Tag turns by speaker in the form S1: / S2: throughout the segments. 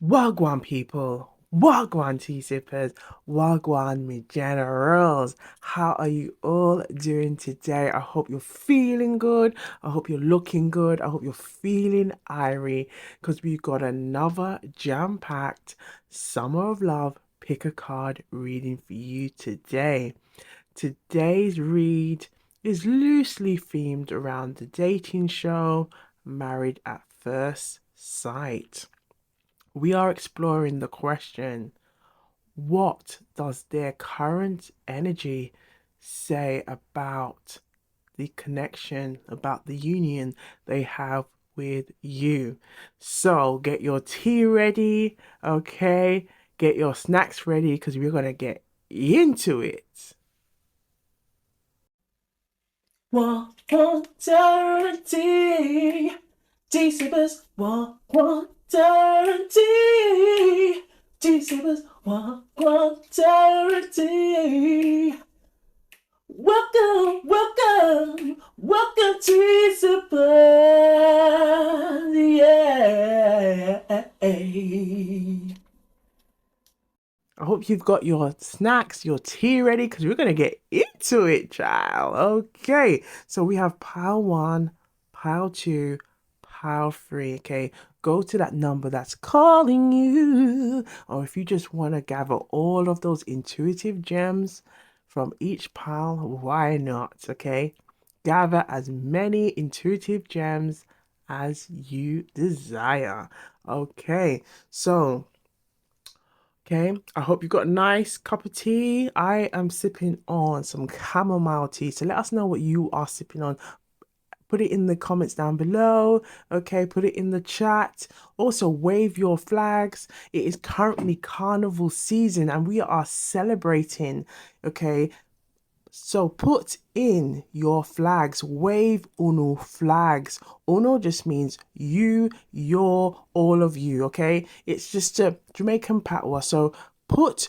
S1: Wagwan people, Wagwan tea sippers, Wagwan me generals. How are you all doing today? I hope you're feeling good. I hope you're looking good. I hope you're feeling irie because we've got another jam-packed Summer of Love pick a card reading for you today. Today's read is loosely themed around the dating show Married at First Sight. We are exploring the question, what does their current energy say about the connection, about the union they have with you? So get your tea ready, okay? Get your snacks ready because we're going to get into it. One guarantee. T-Sippers, one guarantee. T-Sippers, one guarantee. Welcome, T-Sippers. Yeah. I hope you've got your snacks, your tea ready, because we're going to get into it, child. Okay, so we have pile one, pile two, pile three. Okay, go to that number that's calling you. Or if you just want to gather all of those intuitive gems from each pile, why not? Okay, gather as many intuitive gems as you desire. Okay, so. Okay, I hope you've got a nice cup of tea. I am sipping on some chamomile tea. So let us know what you are sipping on. Put it in the comments down below. Okay, put it in the chat. Also, wave your flags. It is currently carnival season and we are celebrating. Okay, so put in your flags, wave uno flags. Uno just means you, your, all of you, okay? It's just a Jamaican Patois. So put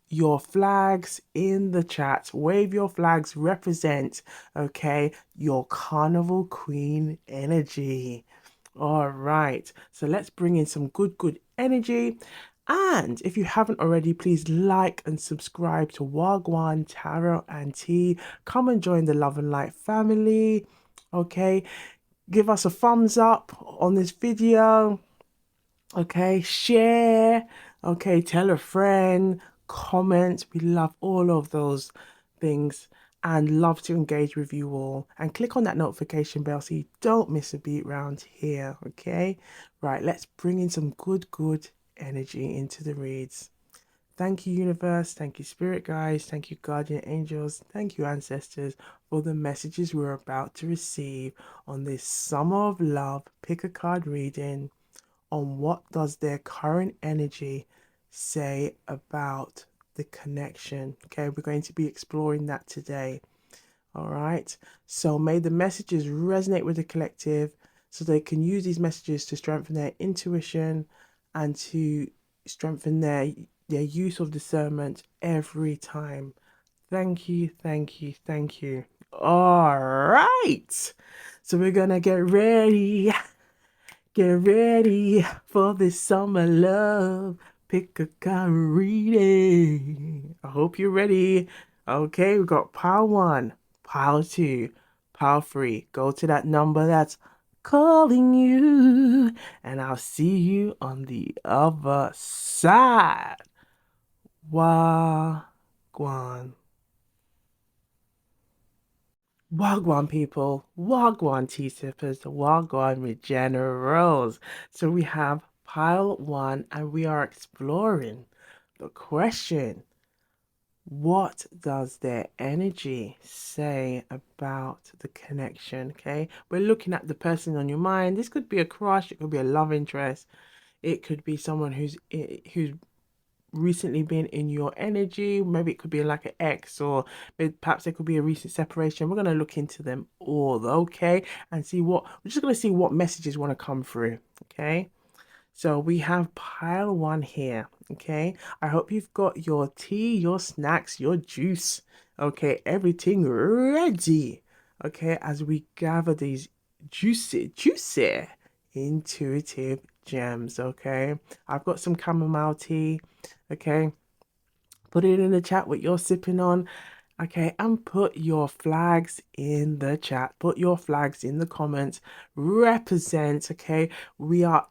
S1: your flags in the chat, wave your flags, represent, okay, your Carnival Queen energy. All right, so let's bring in some good energy. And if you haven't already, please like and subscribe to Wagwan Tarot and Tea. Come and join the Love and Light family. Okay, give us a thumbs up on this video. Okay, share. Okay, tell a friend, comment. We love all of those things and love to engage with you all. And click on that notification bell so you don't miss a beat round here. Okay, right, let's bring in some good energy into the reads. Thank you, universe. Thank you, spirit guides. Thank you, guardian angels. Thank you, ancestors, for the messages we're about to receive on this Summer of Love pick a card reading on what does their current energy say about the connection. Okay, we're going to be exploring that today. All right, so may the messages resonate with the collective so they can use these messages to strengthen their intuition and to strengthen their use of discernment every time. Thank you, thank you, thank you. All right, so we're gonna get ready. Get ready for this summer love. Pick a card reading. I hope you're ready. Okay, we got pile one, pile two, pile three. Go to that number that's calling you, and I'll see you on the other side. Wagwan. Wagwan people, Wagwan tea sippers, Wagwan regenerals. So we have pile one and we are exploring the question, what does their energy say about the connection? Okay, we're looking at the person on your mind. This could be a crush, it could be a love interest, it could be someone who's recently been in your energy. Maybe it could be like an ex, or maybe perhaps there could be a recent separation. We're going to look into them all, okay, and see what we're just going to see what messages want to come through. Okay, so we have pile one here. Okay, I hope you've got your tea, your snacks, your juice, okay, everything ready. Okay, as we gather these juicy intuitive gems, okay? I've got some chamomile tea, okay? Put it in the chat what you're sipping on, okay? And put your flags in the chat. Put your flags in the comments. Represent, okay? We are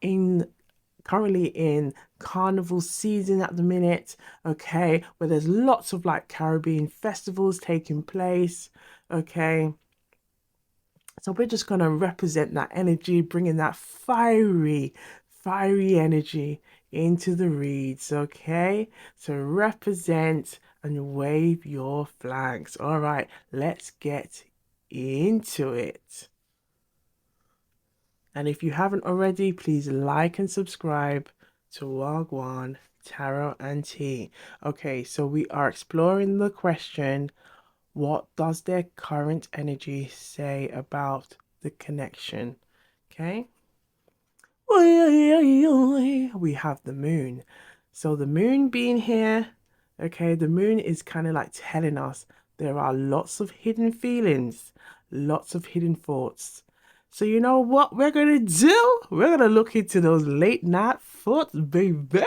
S1: currently in carnival season at the minute, okay? Where there's lots of like Caribbean festivals taking place, okay? So we're just going to represent that energy, bringing that fiery energy into the reads, okay? So represent and wave your flags. All right, let's get into it. And if you haven't already, please like and subscribe to Gwan Tarot and Tea. Okay, so we are exploring the question, what does their current energy say about the connection? Okay. We have the moon. So the moon being here, okay, the moon is kind of like telling us there are lots of hidden feelings, lots of hidden thoughts. So you know what we're gonna do? We're gonna look into those late night thoughts, baby.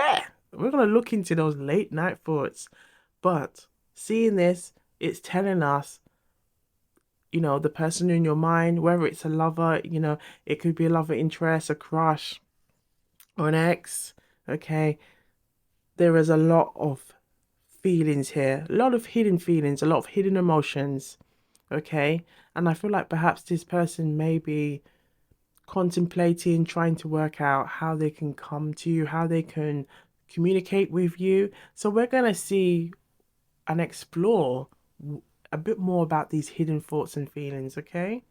S1: We're gonna look into those late night thoughts. But seeing this, it's telling us, you know, the person in your mind, whether it's a lover, you know, it could be a lover interest, a crush, or an ex. Okay, there is a lot of feelings here, a lot of hidden feelings, a lot of hidden emotions. Okay, and I feel like perhaps this person may be contemplating, trying to work out how they can come to you, how they can communicate with you. So we're gonna see and explore a bit more about these hidden thoughts and feelings, okay?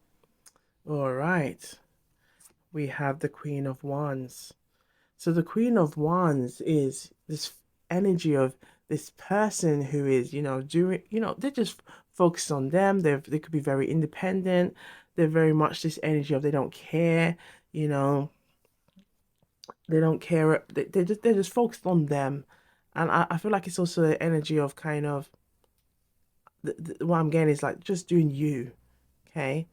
S1: All right. We have the Queen of Wands. So the Queen of Wands is this energy of this person who is, you know, doing, you know, they're just focused on them. They could be very independent. They're very much this energy of they don't care, you know, they don't care. They're just focused on them. And I feel like it's also the energy of kind of what I'm getting is like just doing you, okay?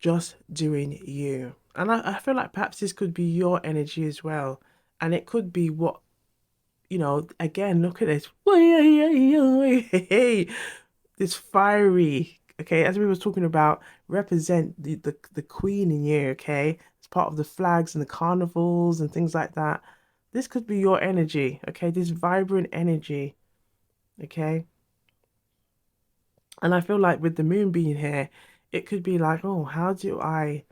S1: Just doing you. And I feel like perhaps this could be your energy as well. And it could be what, you know, again, look at this. This fiery, okay, as we were talking about, represent the queen in you, okay? It's part of the flags and the carnivals and things like that. This could be your energy, okay? This vibrant energy, okay? And I feel like with the moon being here, it could be like, oh, how do I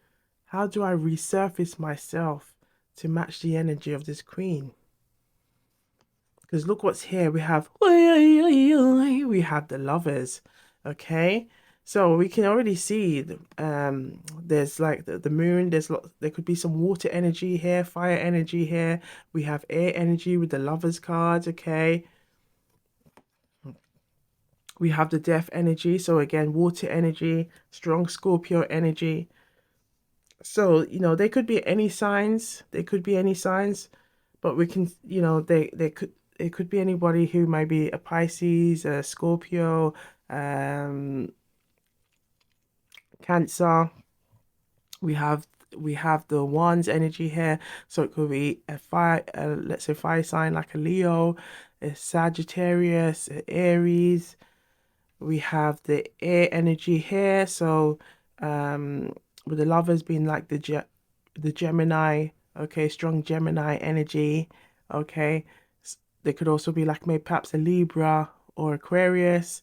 S1: resurface myself to match the energy of this queen? Because look what's here. We have the lovers. Okay. So we can already see there's like the moon, there could be some water energy here, fire energy here. We have air energy with the lovers cards, okay? We have the death energy. So again, water energy, strong Scorpio energy. So, you know, they could be any signs. They could be any signs, but we can, you know, they could it could be anybody who might be a Pisces, a Scorpio, Cancer. We have the Wands energy here, so it could be a fire, let's say fire sign like a Leo, a Sagittarius, a Aries. We have the air energy here, so with the lovers being like the Gemini, okay, strong Gemini energy, okay. They could also be like maybe perhaps a Libra or Aquarius,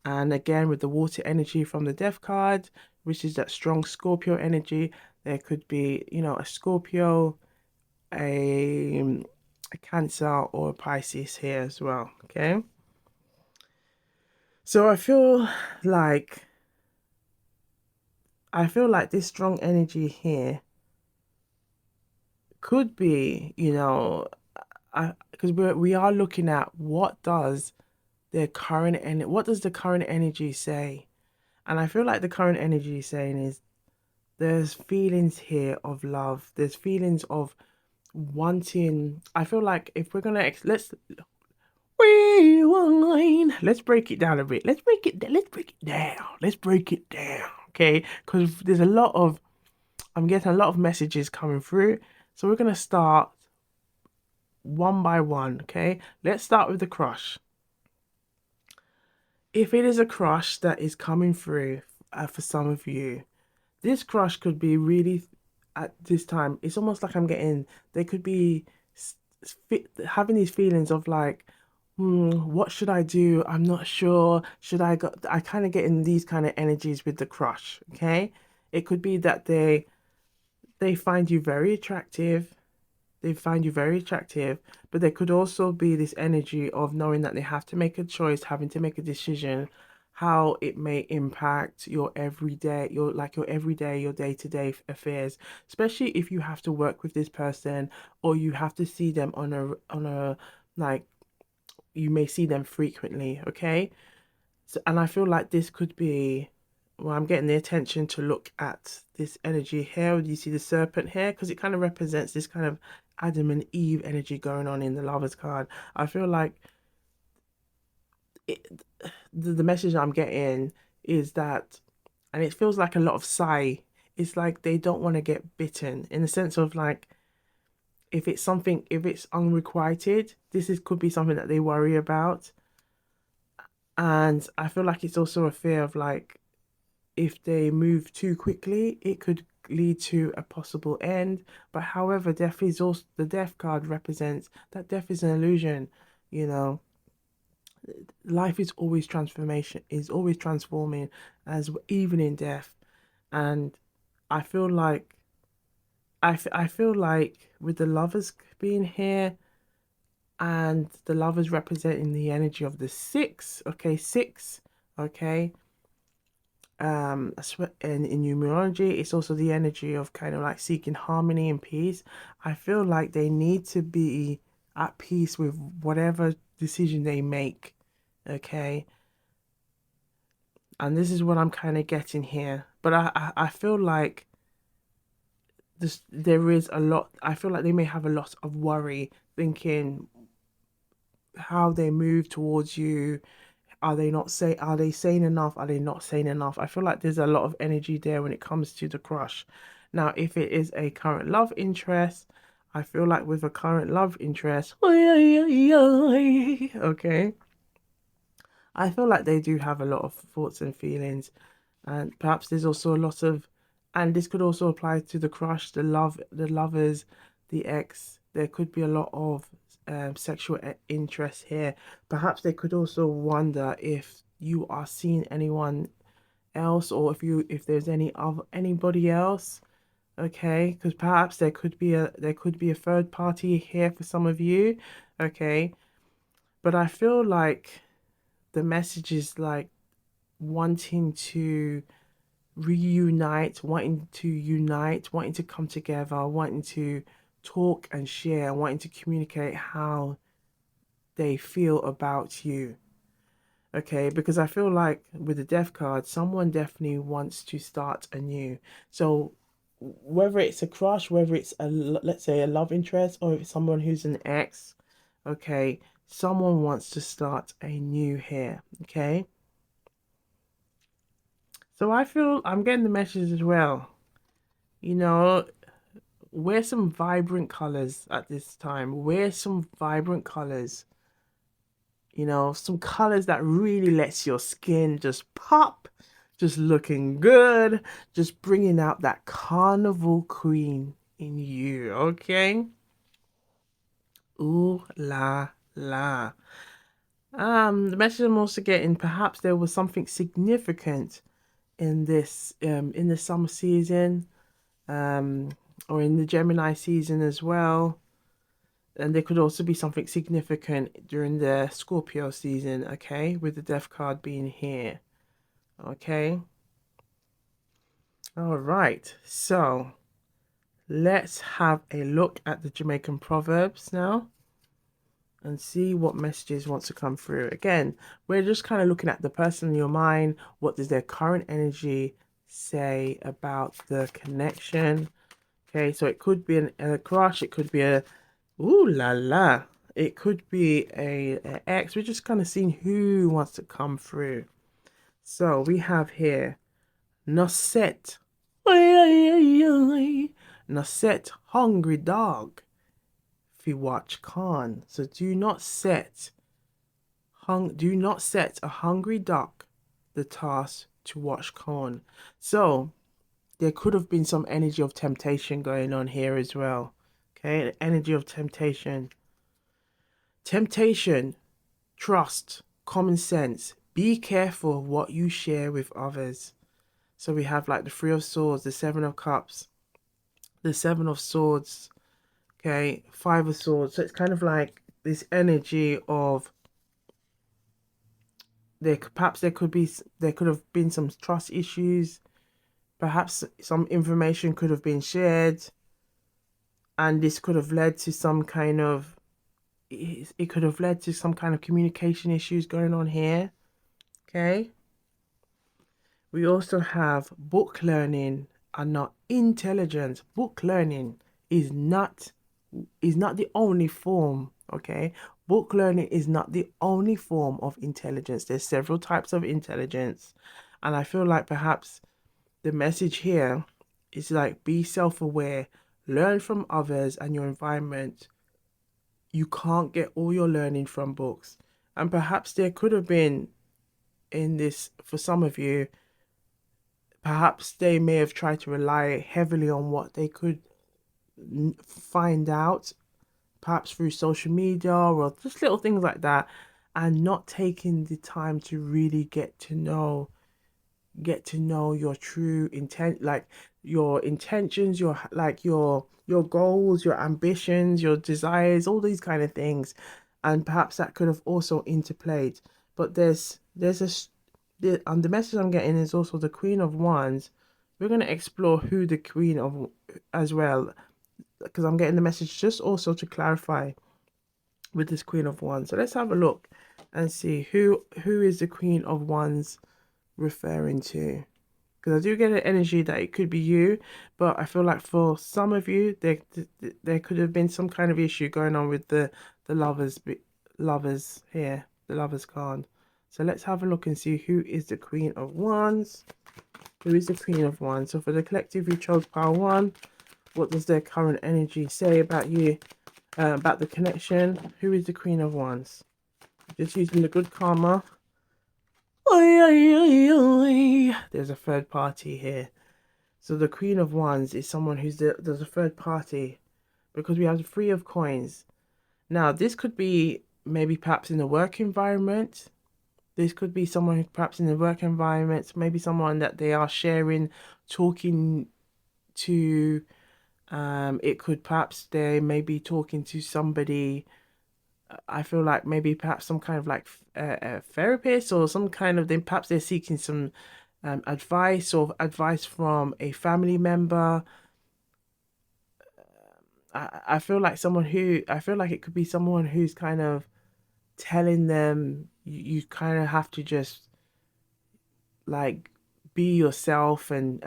S1: and again with the water energy from the Death card, which is that strong Scorpio energy. There could be, you know, a Scorpio, a Cancer, or a Pisces here as well, okay. So I feel like this strong energy here could be, you know, because we are looking at what does the current energy say, and I feel like the current energy is saying is there's feelings here of love, there's feelings of wanting. I feel like if we're gonna let's rewind, let's break it down a bit. Let's break it down. Let's break it down, okay? Because there's a lot of I'm getting a lot of messages coming through, So we're going to start one by one, okay? Let's start with the crush. If it is a crush that is coming through for some of you, this crush could be really, at this time, it's almost like I'm getting, they could be having these feelings of like, what should I do? I'm not sure. Should I go? I kind of get in these kind of energies with the crush, okay? It could be that they find you very attractive. They find you very attractive, but there could also be this energy of knowing that they have to make a choice, having to make a decision, how it may impact your everyday, your everyday, your day-to-day affairs, especially if you have to work with this person or you have to see them on a like you may see them frequently, okay? So, and I feel like this could be, well, I'm getting the attention to look at this energy here. You see the serpent here? Because it kind of represents this kind of Adam and Eve energy going on in the Lovers card. I feel like it, the message I'm getting is that, and it feels like a lot of sigh. It's like they don't want to get bitten in the sense of like, if it's unrequited, could be something that they worry about. And I feel like it's also a fear of like, if they move too quickly, it could lead to a possible end. But however, death is also, the death card represents that death is an illusion. You know, life is always transformation, is always transforming, as even in death. And I feel like, I feel like with the lovers being here and the lovers representing the energy of the six, okay, six, okay, and in numerology it's also the energy of kind of like seeking harmony and peace. I feel like they need to be at peace with whatever decision they make, okay? And this is what I'm kind of getting here, but I feel like there is a lot, I feel like they may have a lot of worry thinking how they move towards you. Are they saying enough? Are they not saying enough? I feel like there's a lot of energy there when it comes to the crush. Now, if it is a current love interest, I feel like with a current love interest, okay, I feel like they do have a lot of thoughts and feelings, and perhaps there's also a lot of, and this could also apply to the crush, the lovers, the ex. There could be a lot of sexual interest here. Perhaps they could also wonder if you are seeing anyone else, or if there's anybody else. Okay, because perhaps there could be a third party here for some of you. Okay, but I feel like the message is like wanting to reunite, wanting to come together, wanting to talk and share, wanting to communicate how they feel about you. Okay, because I feel like with the death card, someone definitely wants to start anew. So whether it's a crush, whether it's let's say a love interest, or if it's someone who's an ex, okay, someone wants to start anew here. Okay. So I feel I'm getting the message as well. You know, wear some vibrant colors at this time. Wear some vibrant colors. You know, some colors that really lets your skin just pop, just looking good, just bringing out that Carnival Queen in you, okay? Ooh la la. The message I'm also getting, perhaps there was something significant in the summer season, um, or in the Gemini season as well. And there could also be something significant during the Scorpio season, okay, with the death card being here, okay. All right, so let's have a look at the Jamaican proverbs now and see what messages want to come through. Again, we're just kind of looking at the person in your mind. What does their current energy say about the connection? Okay, so it could be a crush, it could be a ooh la la. It could be a ex. We're just kind of seeing who wants to come through. So we have here Noset. a set hungry dog if you watch Khan. So do not set a hungry dog the task to watch Khan. So there could have been some energy of temptation going on here as well. Okay, energy of temptation. Temptation, trust, common sense. Be careful of what you share with others. So we have like the Three of Swords, the Seven of Cups, the Seven of Swords, okay, Five of Swords. So it's kind of like this energy of there could have been some trust issues. Perhaps some information could have been shared, and this could have led to some kind of it could have led to some kind of communication issues going on here. Okay. We also have book learning and not intelligence. Book learning is not the only form, okay? Book learning is not the only form of intelligence. There's several types of intelligence. And I feel like perhaps the message here is like be self-aware, learn from others and your environment. You can't get all your learning from books. And perhaps there could have been in this, for some of you, perhaps they may have tried to rely heavily on what they could find out, perhaps through social media or just little things like that, and not taking the time to really get to know your true intent, like your intentions, your goals, your ambitions, your desires, all these kind of things. And perhaps that could have also interplayed. But the message I'm getting is also the Queen of Wands. We're going to explore who the Queen of as well, because I'm getting the message just also to clarify with this Queen of Wands. So let's have a look and see who is the Queen of Wands referring to, because I do get an energy that it could be you, but I feel like for some of you there could have been some kind of issue going on with the lovers here, the lovers card. So let's have a look and see who is the Queen of Wands. Who is the Queen of Wands? So for the collective who chose pile 1, what does their current energy say about you, about the connection? Who is the Queen of Wands? Just using the good karma. Oi, oi, oi, oi. There's a third party here. So the Queen of Wands is someone there's a third party, because we have the Three of Coins. Now, this could be maybe perhaps in a work environment. This could be someone who perhaps in the work environment, maybe someone that they are sharing, talking to. It could perhaps they may be talking to somebody. I feel like maybe perhaps some kind of like a therapist or some kind of, then perhaps they're seeking some advice from a family member. I feel like I feel like it could be someone who's kind of telling them you kind of have to just like be yourself and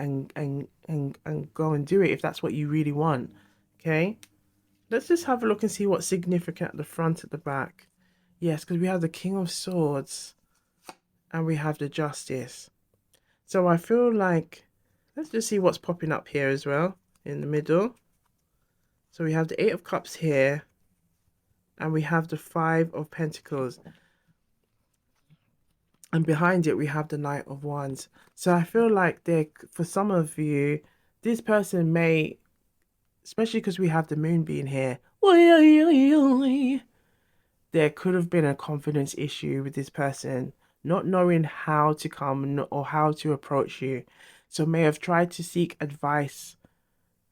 S1: go and do it if that's what you really want. Okay, let's just have a look and see what's significant at the front, at the back. Yes, because we have the King of Swords and we have the Justice. So I feel like, let's just see what's popping up here as well in the middle. So we have the Eight of Cups here and we have the Five of Pentacles. And behind it, we have the Knight of Wands. So I feel like for some of you, this person may, especially because we have the Moon being here, there could have been a confidence issue with this person, not knowing how to come or how to approach you. So may have tried to seek advice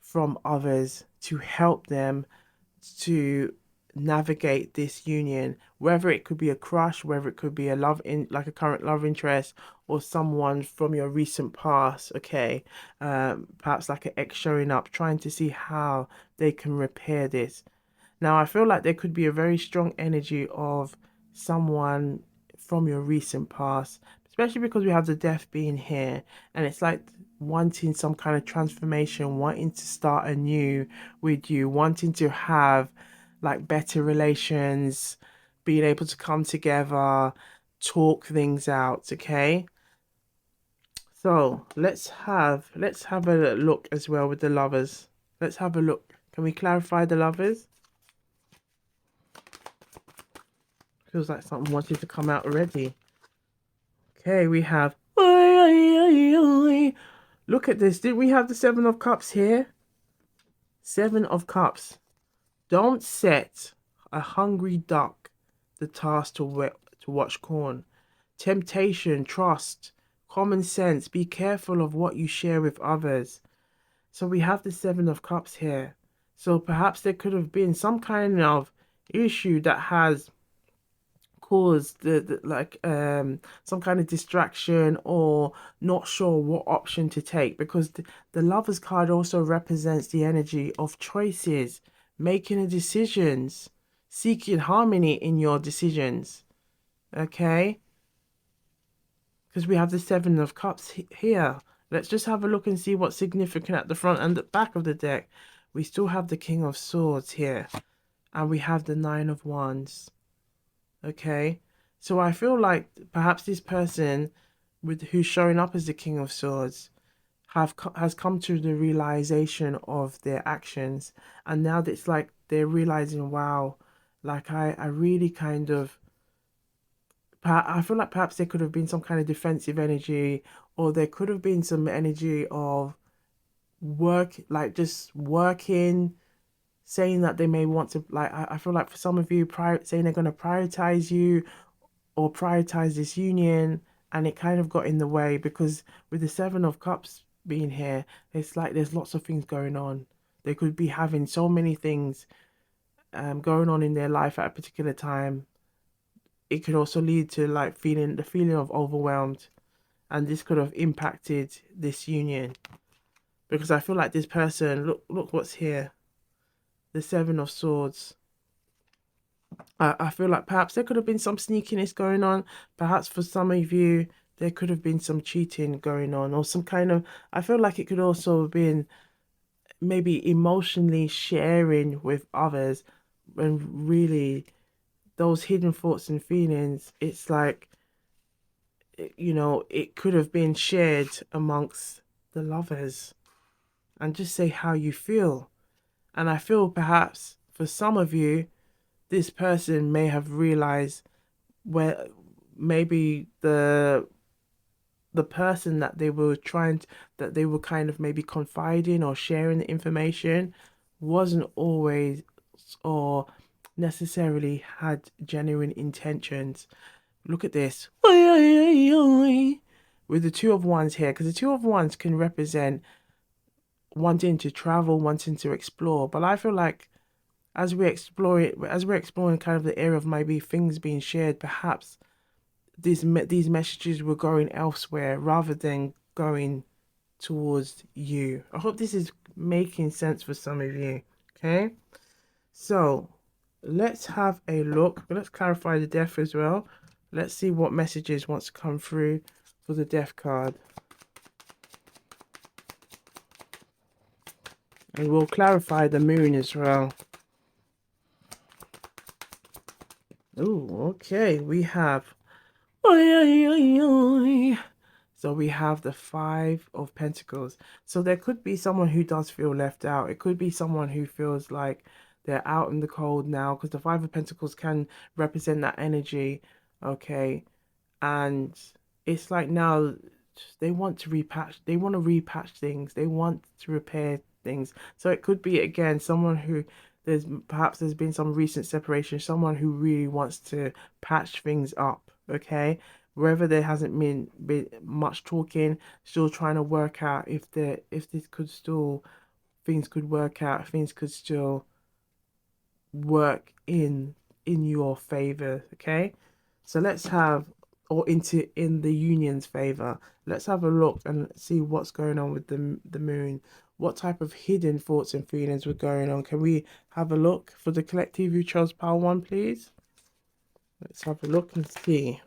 S1: from others to help them to navigate this union, whether it could be a crush, whether it could be a like a current love interest, or someone from your recent past. Okay, perhaps like an ex showing up, trying to see how they can repair this. Now, I feel like there could be a very strong energy of someone from your recent past, especially because we have the Death being here, and it's like wanting some kind of transformation, wanting to start anew with you, wanting to have like better relations, being able to come together, talk things out. Okay, so let's have a look as well with the lovers. Let's have a look. Can we clarify the lovers? Feels like something wanted to come out already. Okay, we have... Look at this. Did we have the Seven of Cups here? Seven of Cups. Don't set a hungry duck the task to watch corn. Temptation, trust, common sense. Be careful of what you share with others. So we have the Seven of Cups here. So perhaps there could have been some kind of issue that has caused some kind of distraction, or not sure what option to take, because the Lovers card also represents the energy of choices, making decisions, seeking harmony in your decisions. Okay, because we have the Seven of Cups here. Let's just have a look and see what's significant at the front and the back of the deck. We still have the King of Swords here, and we have the Nine of Wands. Okay, so I feel like perhaps this person who's showing up as the King of Swords has come to the realization of their actions, and now that it's like they're realizing, wow, like I really kind of, I feel like perhaps there could have been some kind of defensive energy, or there could have been some energy of work, like just working, saying that they may want to, like, I feel like for some of you, saying they're going to prioritize you or prioritize this union, and it kind of got in the way, because with the Seven of Cups being here, it's like there's lots of things going on. They could be having so many things going on in their life at a particular time. It could also lead to like the feeling of overwhelmed, and this could have impacted this union, because I feel like this person, look what's here, the Seven of Swords. I feel like perhaps there could have been some sneakiness going on. Perhaps for some of you, there could have been some cheating going on, or some kind of, I feel like it could also have been maybe emotionally sharing with others, when really those hidden thoughts and feelings, it's like, you know, it could have been shared amongst the lovers, and just say how you feel. And I feel perhaps for some of you, this person may have realized where maybe the person that they were that they were kind of maybe confiding or sharing the information wasn't always, or necessarily had genuine intentions. Look at this. With the Two of Wands here, because the Two of Wands can represent wanting to travel, wanting to explore. But I feel like as we explore it, as we're exploring kind of the area of maybe things being shared, perhaps these messages were going elsewhere rather than going towards you. I hope this is making sense for some of you. Okay, so let's have a look. Let's clarify the death as well. Let's see what messages wants to come through for the death card. And we'll clarify the moon as well. Oh, okay. We have... So we have the Five of Pentacles. So there could be someone who does feel left out. It could be someone who feels like they're out in the cold now, because the Five of Pentacles can represent that energy. Okay. And it's like now they want to repatch things. They want to repair things. So it could be, again, someone who there's been some recent separation, someone who really wants to patch things up. Okay, wherever there hasn't been much talking, still trying to work out if this could still, things could work out, things could still work in your favor. Okay, so let's have, or in the union's favor. Let's have a look and see what's going on with the moon. What type of hidden thoughts and feelings were going on? Can we have a look for the collective who chose pile one, please? Let's have a look and see.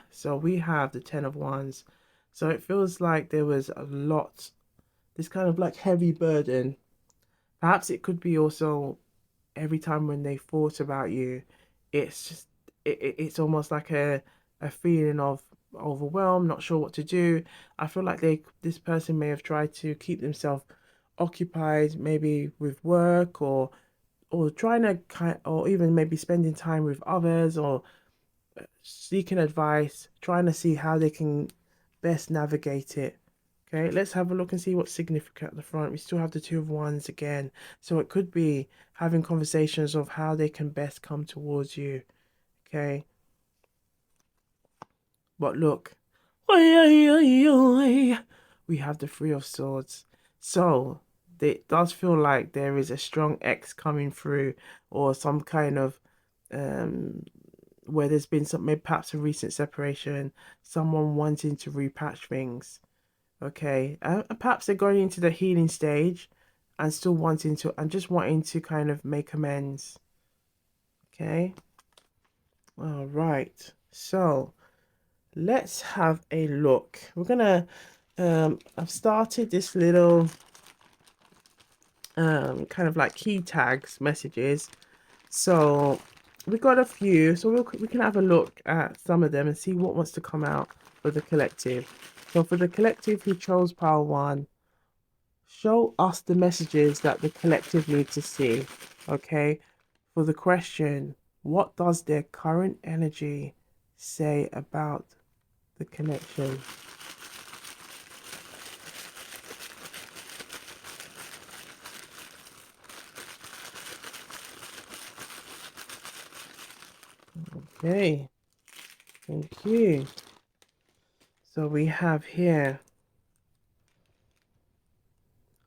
S1: So we have the Ten of Wands. So it feels like there was a lot, this kind of like heavy burden. Perhaps it could be also every time when they thought about you, it's just it's almost like a feeling of overwhelmed, not sure what to do. I feel like this person may have tried to keep themselves occupied, maybe with work or trying to or even maybe spending time with others or seeking advice, trying to see how they can best navigate it. Okay, let's have a look and see what's significant at the front. We still have the Two of Wands again. So it could be having conversations of how they can best come towards you. Okay. But look, we have the Three of Swords. So it does feel like there is a strong X coming through or some kind of um where there's been some maybe perhaps a recent separation, someone wanting to repatch things. Okay, perhaps they're going into the healing stage and still wanting to and just wanting to kind of make amends. Okay, all right, so let's have a look. We're gonna I've started this little kind of like key tags messages. So we got a few, so we can have a look at some of them and see what wants to come out for the collective. So for the collective who chose pile one, show us the messages that the collective need to see. Okay. For the question, what does their current energy say about the connection? Okay, thank you. So we have here,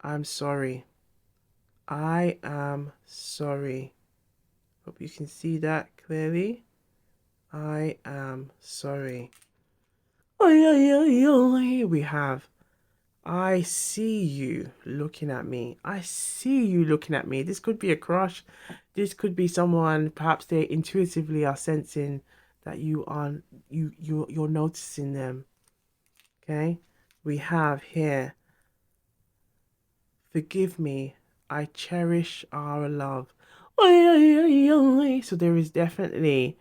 S1: I'm sorry. I am sorry. Hope you can see that clearly. I am sorry. We have, I see you looking at me. I see you looking at me. This could be a crush. This could be someone, perhaps they intuitively are sensing that you're noticing them. Okay? We have here, forgive me. I cherish our love. So there is definitely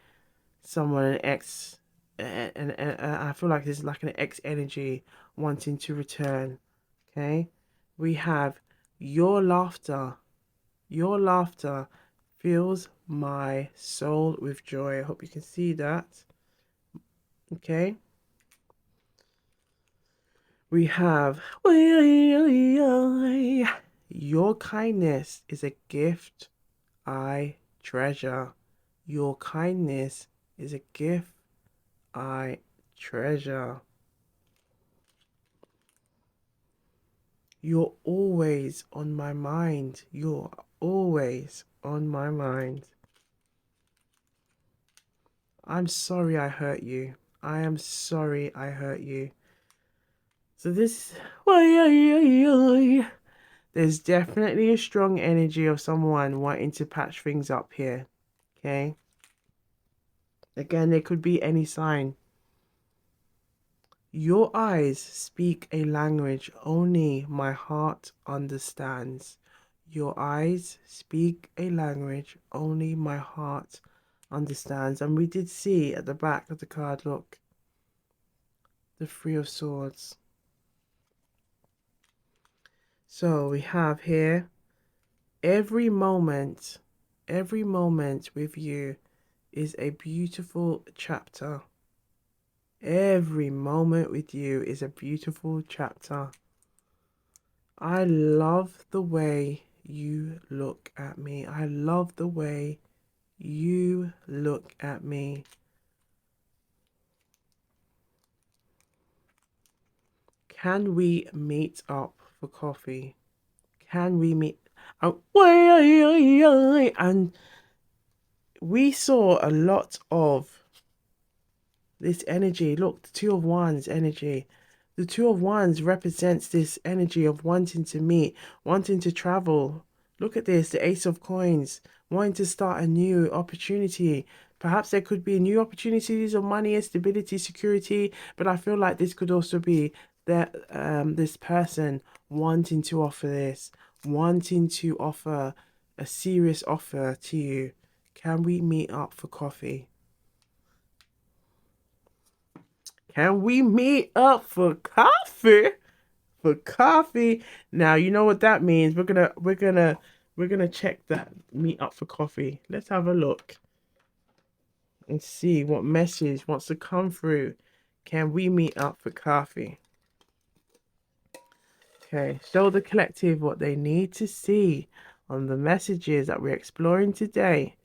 S1: someone, an ex, and I feel like there's like an ex energy wanting to return. Okay, we have your laughter. Your laughter fills my soul with joy. I hope you can see that. Okay, we have your kindness is a gift I treasure. Your kindness is a gift I treasure. You're always on my mind. You're always on my mind. I'm sorry I hurt you. I am sorry I hurt you. So this, there's definitely a strong energy of someone wanting to patch things up here. Okay. Again, there could be any sign. Your eyes speak a language only my heart understands. Your eyes speak a language only my heart understands. And we did see at the back of the card, look, the Three of Swords. So we have here, every moment with you is a beautiful chapter. Every moment with you is a beautiful chapter. I love the way you look at me. I love the way you look at me. Can we meet up for coffee? Can we meet? Oh, and we saw a lot of this energy. Look, the Two of Wands energy. The Two of Wands represents this energy of wanting to meet, wanting to travel. Look at this, the Ace of Coins, wanting to start a new opportunity. Perhaps there could be new opportunities of money and stability, security, but I feel like this could also be that this person wanting to offer this, wanting to offer a serious offer to you. Can we meet up for coffee? Can we meet up for coffee? For coffee. Now you know what that means. We're gonna check that meet up for coffee. Let's have a look and see what message wants to come through. Can we meet up for coffee? Okay, show the collective what they need to see on the messages that we're exploring today.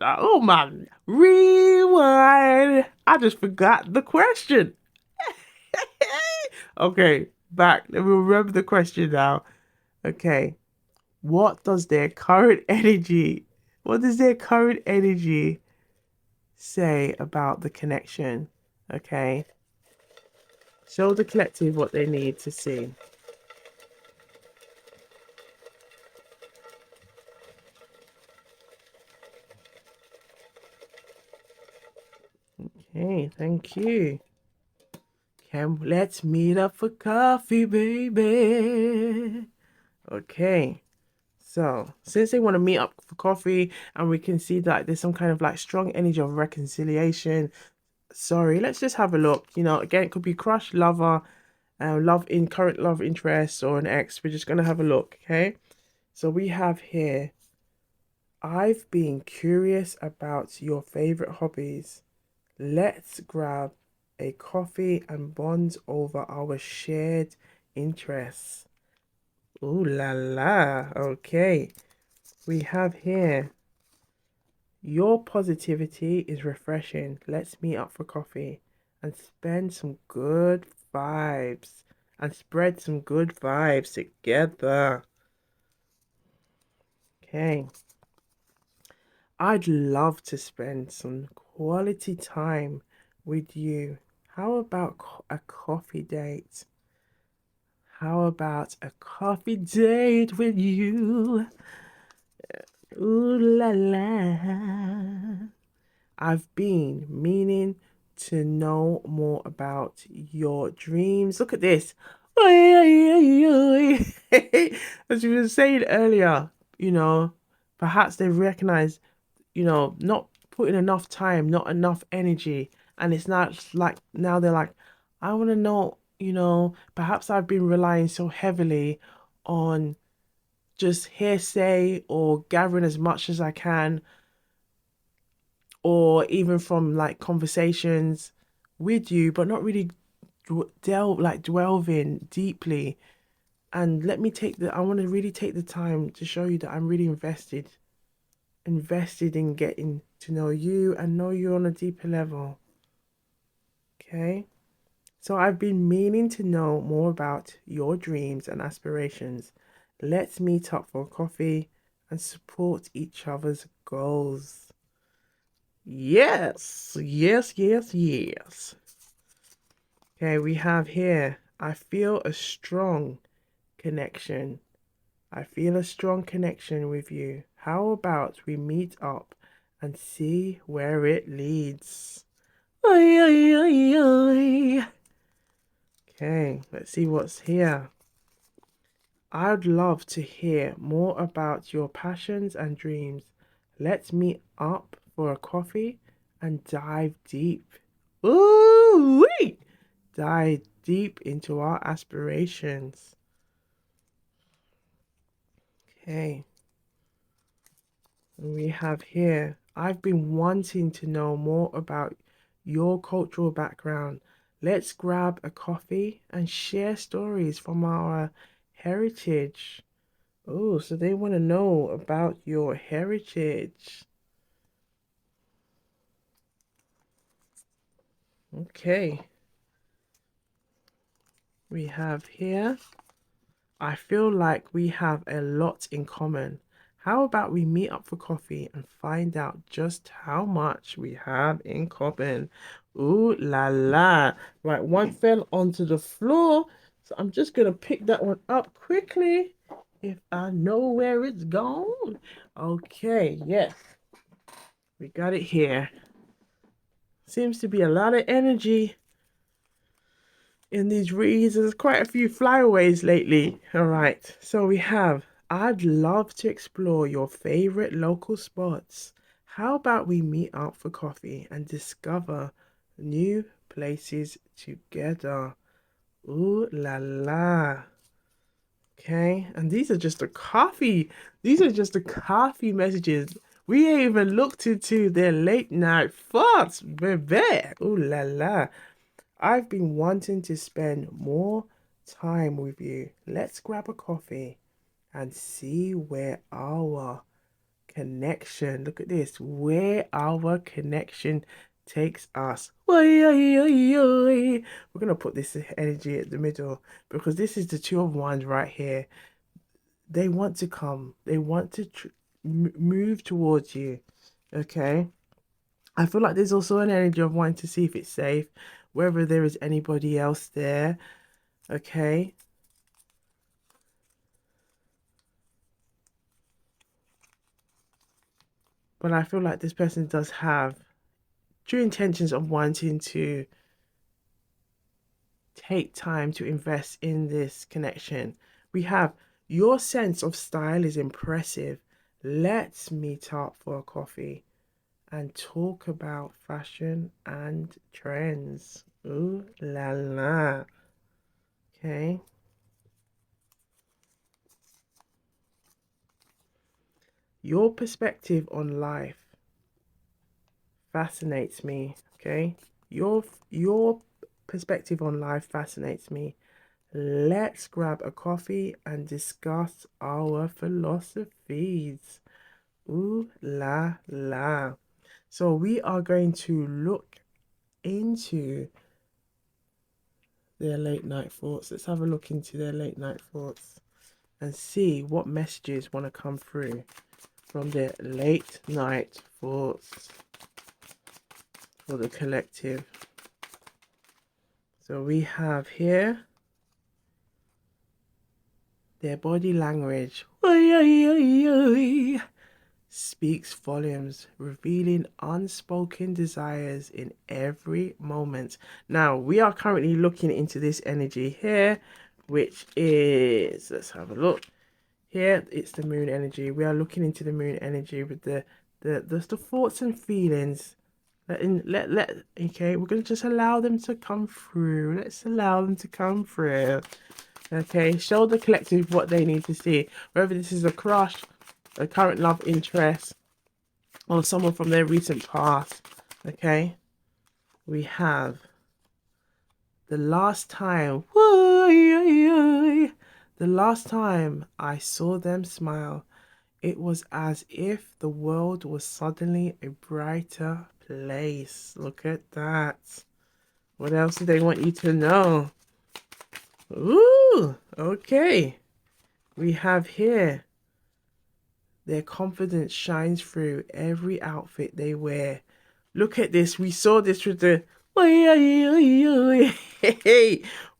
S1: Oh man, rewind. I just forgot the question. Okay, back. Let me remember the question now. Okay, what does their current energy say about the connection? Okay, show the collective what they need to see. Okay, thank you. Let's meet up for coffee, baby. Okay. So, since they want to meet up for coffee, and we can see that there's some kind of like strong energy of reconciliation. Sorry, let's just have a look. Again, it could be crush, lover, current love interest, or an ex. We're just gonna have a look, okay? So we have here, I've been curious about your favorite hobbies. Let's grab a coffee and bond over our shared interests. Ooh la la. Okay. We have here, your positivity is refreshing. Let's meet up for coffee and spend some good vibes and spread some good vibes together. Okay. I'd love to spend some quality time with you. How about a coffee date? How about a coffee date with you? Ooh la la. I've been meaning to know more about your dreams. Look at this. As you were saying earlier, perhaps they recognize, not putting enough time, not enough energy. And it's not like now they're like, I want to know, perhaps I've been relying so heavily on just hearsay or gathering as much as I can, or even from like conversations with you, but not really delving deeply. And I want to really take the time to show you that I'm really invested in getting to know you and know you on a deeper level. Okay. So I've been meaning to know more about your dreams and aspirations. Let's meet up for coffee and support each other's goals. Yes, yes, yes, yes. Okay, we have here, I feel a strong connection. I feel a strong connection with you. How about we meet up and see where it leads? Oi, oi, oi, oi. Okay, let's see what's here. I'd love to hear more about your passions and dreams. Let's meet up for a coffee and dive deep. Ooh, wee! Dive deep into our aspirations. Okay. And we have here, I've been wanting to know more about your cultural background. Let's grab a coffee and share stories from our heritage. Oh, so they want to know about your heritage. Okay. We have here, I feel like we have a lot in common. How about we meet up for coffee and find out just how much we have in common? Ooh la la. Right, one fell onto the floor. So I'm just going to pick that one up quickly if I know where it's gone. Okay, yes. We got it here. Seems to be a lot of energy in these reads. There's quite a few flyaways lately. All right, so we have, I'd love to explore your favorite local spots. How about we meet up for coffee and discover new places together. Ooh la la. Okay, and these are just the coffee. These are just the coffee messages. We ain't even looked into their late night thoughts, baby. Ooh la la. I've been wanting to spend more time with you. Let's grab a coffee and see where our connection, look at this, where our connection takes us. We're going to put this energy at the middle because this is the Two of Wands right here. They want to come, they want to move towards you. Okay. I feel like there's also an energy of wanting to see if it's safe, whether there is anybody else there. Okay. But I feel like this person does have true intentions of wanting to take time to invest in this connection. We have your sense of style is impressive. Let's meet up for a coffee and talk about fashion and trends. Ooh la la. Okay. Your perspective on life fascinates me. Okay. Your perspective on life fascinates me. Let's grab a coffee and discuss our philosophies. Ooh la la. So we are going to look into their late night thoughts. Let's have a look into their late night thoughts and see what messages want to come through from their late night thoughts for the collective. So we have here their body language speaks volumes, revealing unspoken desires in every moment. Now, we are currently looking into this energy here, which is, let's have a look. Here, it's the moon energy. We are looking into the moon energy with the thoughts and feelings. Okay, we're going to just allow them to come through. Let's allow them to come through. Okay, show the collective what they need to see. Whether this is a crush, a current love interest, or someone from their recent past. Okay, we have the last time. The last time I saw them smile, it was as if the world was suddenly a brighter place. Look at that. What else do they want you to know? Ooh, okay. We have here their confidence shines through every outfit they wear. Look at this. We saw this with the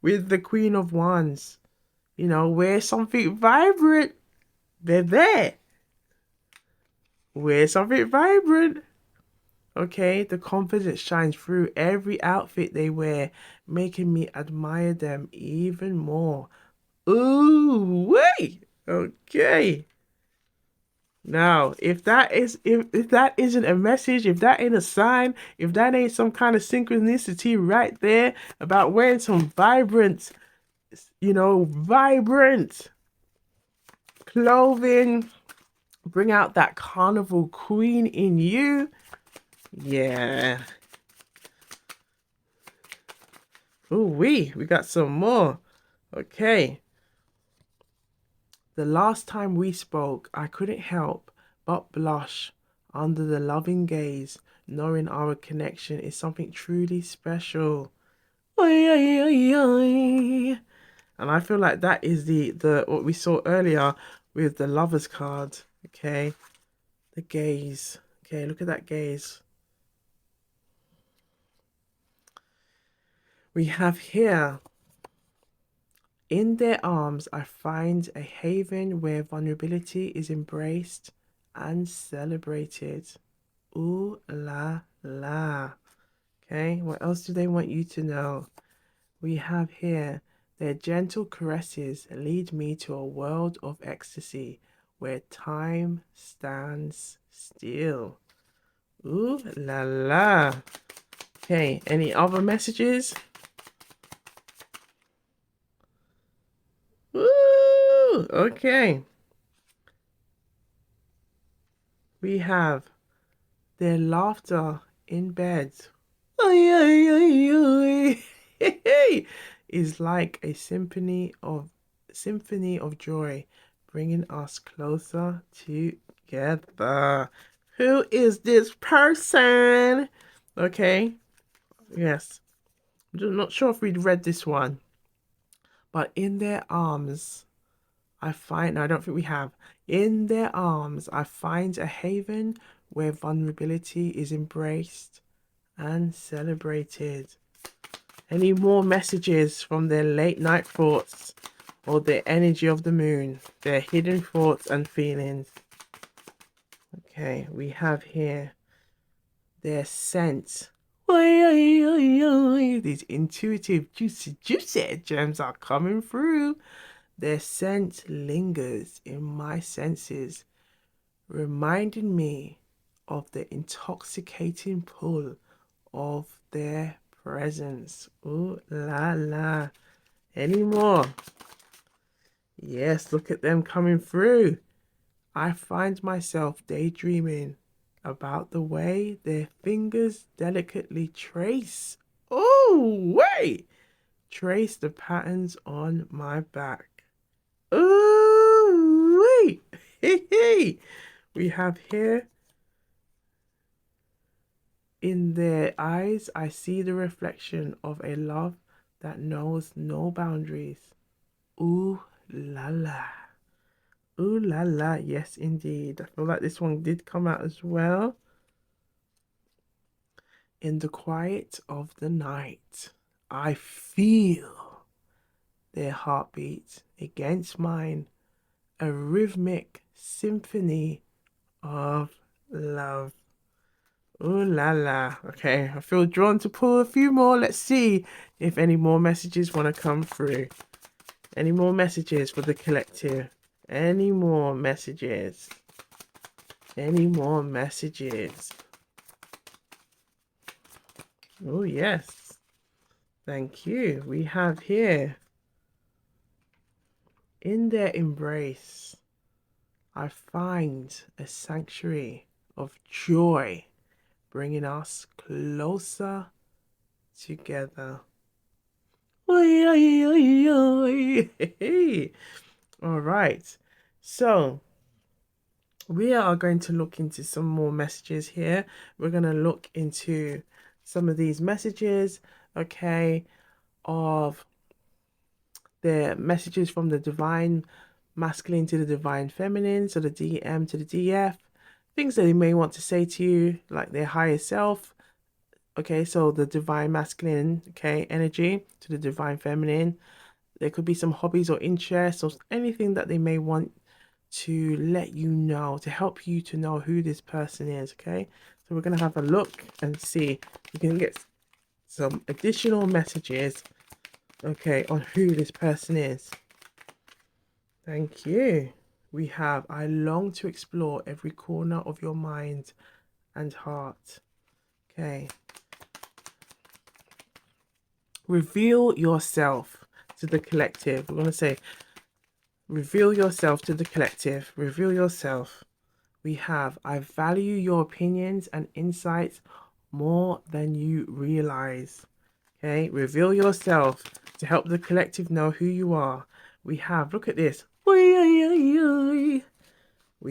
S1: with the Queen of Wands. You know, wear something vibrant. They're there. Wear something vibrant. Okay, the confidence shines through every outfit they wear, making me admire them even more. Ooh, wait. Okay. Now, if that isn't a message, if that ain't a sign, if that ain't some kind of synchronicity right there about wearing some vibrant, vibrant clothing, bring out that Carnival Queen in you. Yeah. Ooh, we got some more. Okay. The last time we spoke, I couldn't help but blush under the loving gaze, knowing our connection is something truly special. And I feel like that is the what we saw earlier with the lovers card. Okay, the gaze. Okay, look at that gaze. We have here, in their arms, I find a haven where vulnerability is embraced and celebrated. Ooh la la. Okay, what else do they want you to know? We have here, their gentle caresses lead me to a world of ecstasy where time stands still. Ooh la la. Okay, any other messages? Woo! Okay. We have their laughter in bed. Ay, ay, ay, ay. Is like a symphony of joy, bringing us closer together. Who is this person? Okay. Yes. I'm not sure if we'd read this one, but in their arms, I don't think we have. In their arms, I find a haven where vulnerability is embraced and celebrated. Any more messages from their late night thoughts or the energy of the moon, their hidden thoughts and feelings? Okay, we have here their scent. These intuitive, juicy gems are coming through. Their scent lingers in my senses, reminding me of the intoxicating pull of their presence. Ooh la la. Any more? Yes, look at them coming through. I find myself daydreaming about the way their fingers delicately trace. Oh, wait! Trace the patterns on my back. Oh, wait! Hey, hey! We have here in their eyes, I see the reflection of a love that knows no boundaries. Ooh la la. Ooh la la. Yes, indeed. I feel like this one did come out as well. In the quiet of the night, I feel their heartbeat against mine, a rhythmic symphony of love. Ooh la la. Okay, I feel drawn to pull a few more. Let's see if any more messages want to come through. Any more messages for the collective? Any more messages? Any more messages? Oh, yes. Thank you. We have here, in their embrace, I find a sanctuary of joy, bringing us closer together. Oi, oi, oi, oi. All right. So we are going to look into some more messages here. We're going to look into some of these messages, okay, of the messages from the divine masculine to the divine feminine, so the DM to the DF, things that they may want to say to you, like their higher self. Okay, so the divine masculine, okay, energy to the divine feminine. There could be some hobbies or interests or anything that they may want to let you know, to help you to know who this person is, okay? So we're going to have a look and see if we can get some additional messages, okay, on who this person is. Thank you. We have, I long to explore every corner of your mind and heart. Okay. Reveal yourself to the collective. We're going to say, reveal yourself to the collective. Reveal yourself. We have, I value your opinions and insights more than you realize. Okay, reveal yourself to help the collective know who you are. We have, look at this. We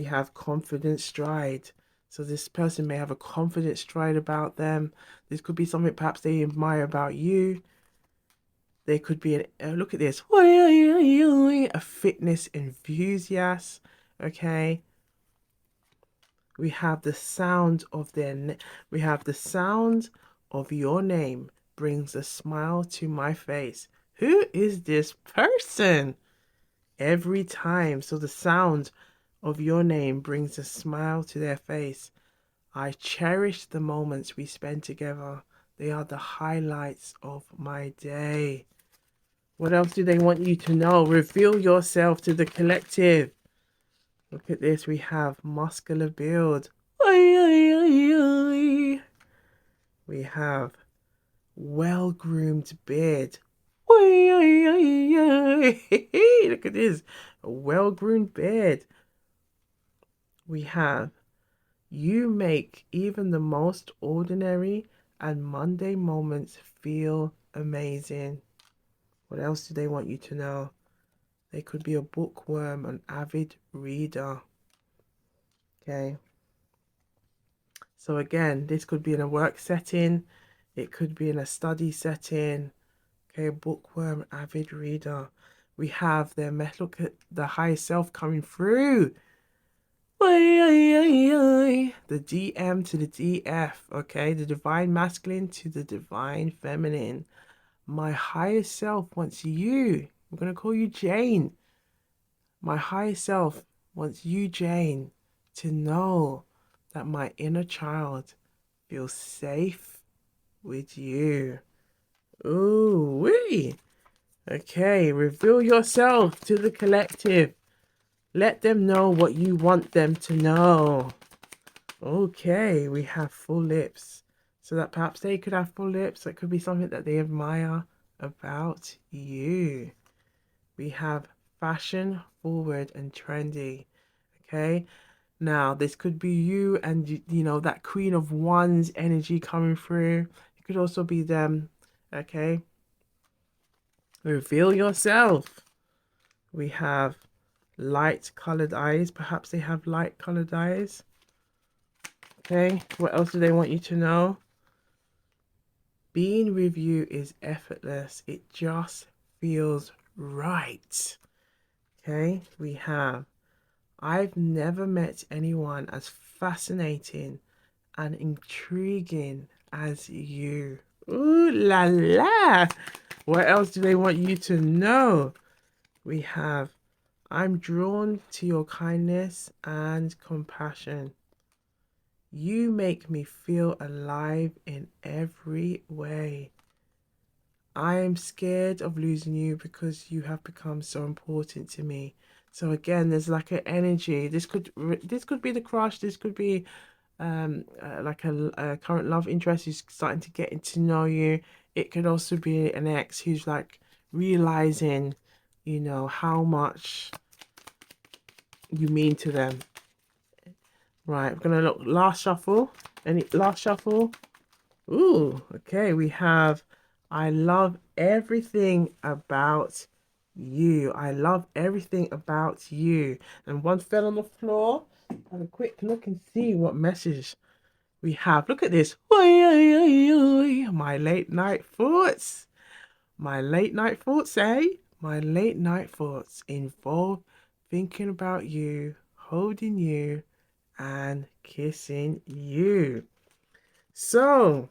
S1: have confident stride. So this person may have a confident stride about them. This could be something perhaps they admire about you. There could be look at this, a fitness enthusiast. Okay. We have the sound of we have the sound of your name brings a smile to my face. Who is this person? Every time. So the sound of your name brings a smile to their face. I cherish the moments we spend together. They are the highlights of my day. What else do they want you to know? Reveal yourself to the collective. Look at this. We have muscular build. We have well-groomed beard. Look at this, a well-groomed beard. We have, you make even the most ordinary and mundane moments feel amazing. What else do they want you to know? They could be a bookworm, an avid reader. Okay. So again, this could be in a work setting. It could be in a study setting. Okay, bookworm, avid reader. We have their look at the higher self coming through. The DM to the DF, okay? The divine masculine to the divine feminine. My higher self wants you. I'm going to call you Jane. My higher self wants you, Jane, to know that my inner child feels safe with you. Ooh, wee. Okay, reveal yourself to the collective. Let them know what you want them to know. Okay, we have full lips. So that perhaps they could have full lips. That could be something that they admire about you. We have fashion forward and trendy. Okay, now this could be you and you know that Queen of Wands energy coming through. It could also be them. Okay, reveal yourself. We have light colored eyes. Perhaps they have light colored eyes. Okay, what else do they want you to know? Being with you is effortless. It just feels right. Okay, we have, I've never met anyone as fascinating and intriguing as you. Ooh la la. What else do they want you to know? We have, I'm drawn to your kindness and compassion. You make me feel alive in every way. I am scared of losing you because you have become so important to me. So again, there's like an energy. This could be the crush. This could be like a current love interest who's starting to get to know you. It could also be an ex who's like realizing, you know, how much you mean to them. Right, we're gonna look last shuffle. Any last shuffle? Ooh, okay, we have, I love everything about you. I love everything about you. And one fell on the floor. Have a quick look and see what message we have. Look at this. My late night thoughts. My late night thoughts, eh? My late night thoughts involve thinking about you, holding you, and kissing you. So,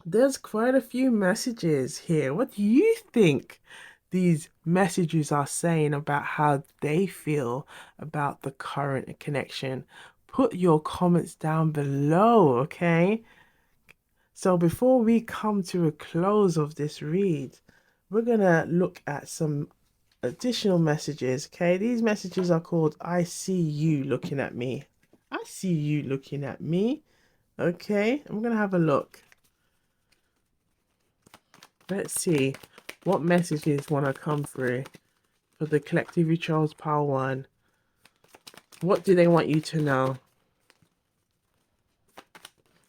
S1: there's quite a few messages here. What do you think these messages are saying about how they feel about the current connection? Put your comments down below, okay? So before we come to a close of this read, we're gonna look at some additional messages, okay? These messages are called I see you looking at me. I see you looking at me. Okay, I'm gonna have a look. Let's see what messages want to come through for the collective you chose pile 1. What do they want you to know?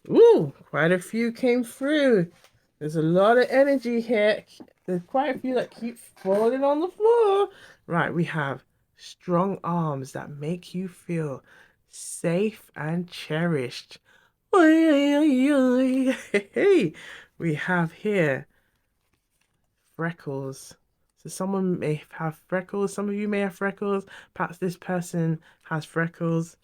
S1: Ooh, quite a few came through. There's a lot of energy here. There's quite a few that keep falling on the floor. Right, we have strong arms that make you feel safe and cherished. We have here freckles. So someone may have freckles. Some of you may have freckles. Perhaps this person has freckles.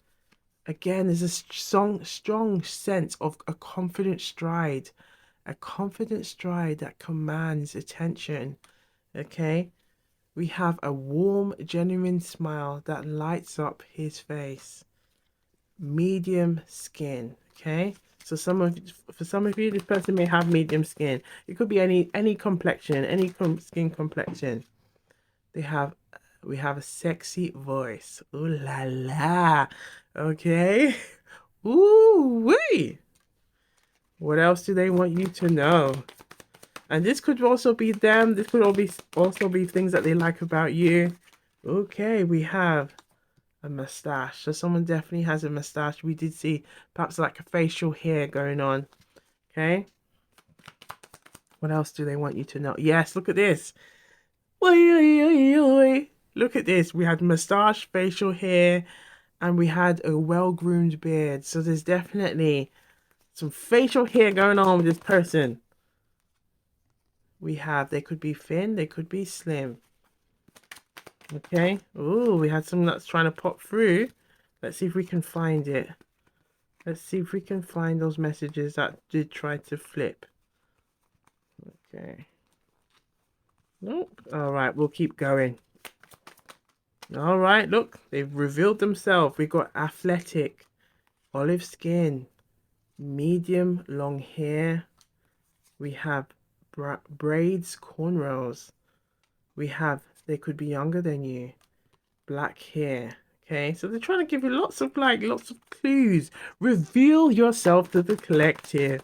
S1: Again, there's a strong sense of a confident stride. A confident stride that commands attention. Okay? We have a warm, genuine smile that lights up his face. Medium skin. Okay? So for some of you, this person may have medium skin. It could be any complexion, any skin complexion. We have a sexy voice. Ooh la la. Okay. Ooh wee. What else do they want you to know? And this could also be them. This could also be things that they like about you. Okay, we have a mustache. So someone definitely has a mustache. We did see perhaps like a facial hair going on. Okay. What else do they want you to know? Yes, look at this. Look at this. We had mustache, facial hair, and we had a well-groomed beard. So there's definitely some facial hair going on with this person. They could be thin, they could be slim. Okay. Oh, we had someone that's trying to pop through. Let's see if we can find it. Let's see if we can find those messages that did try to flip. Okay. Nope. All right, we'll keep going. All right, look, they've revealed themselves. We got athletic, olive skin, medium long hair. We have braids, cornrows. We have, they could be younger than you, black hair. Okay, so they're trying to give you lots of clues. Reveal yourself to the collective.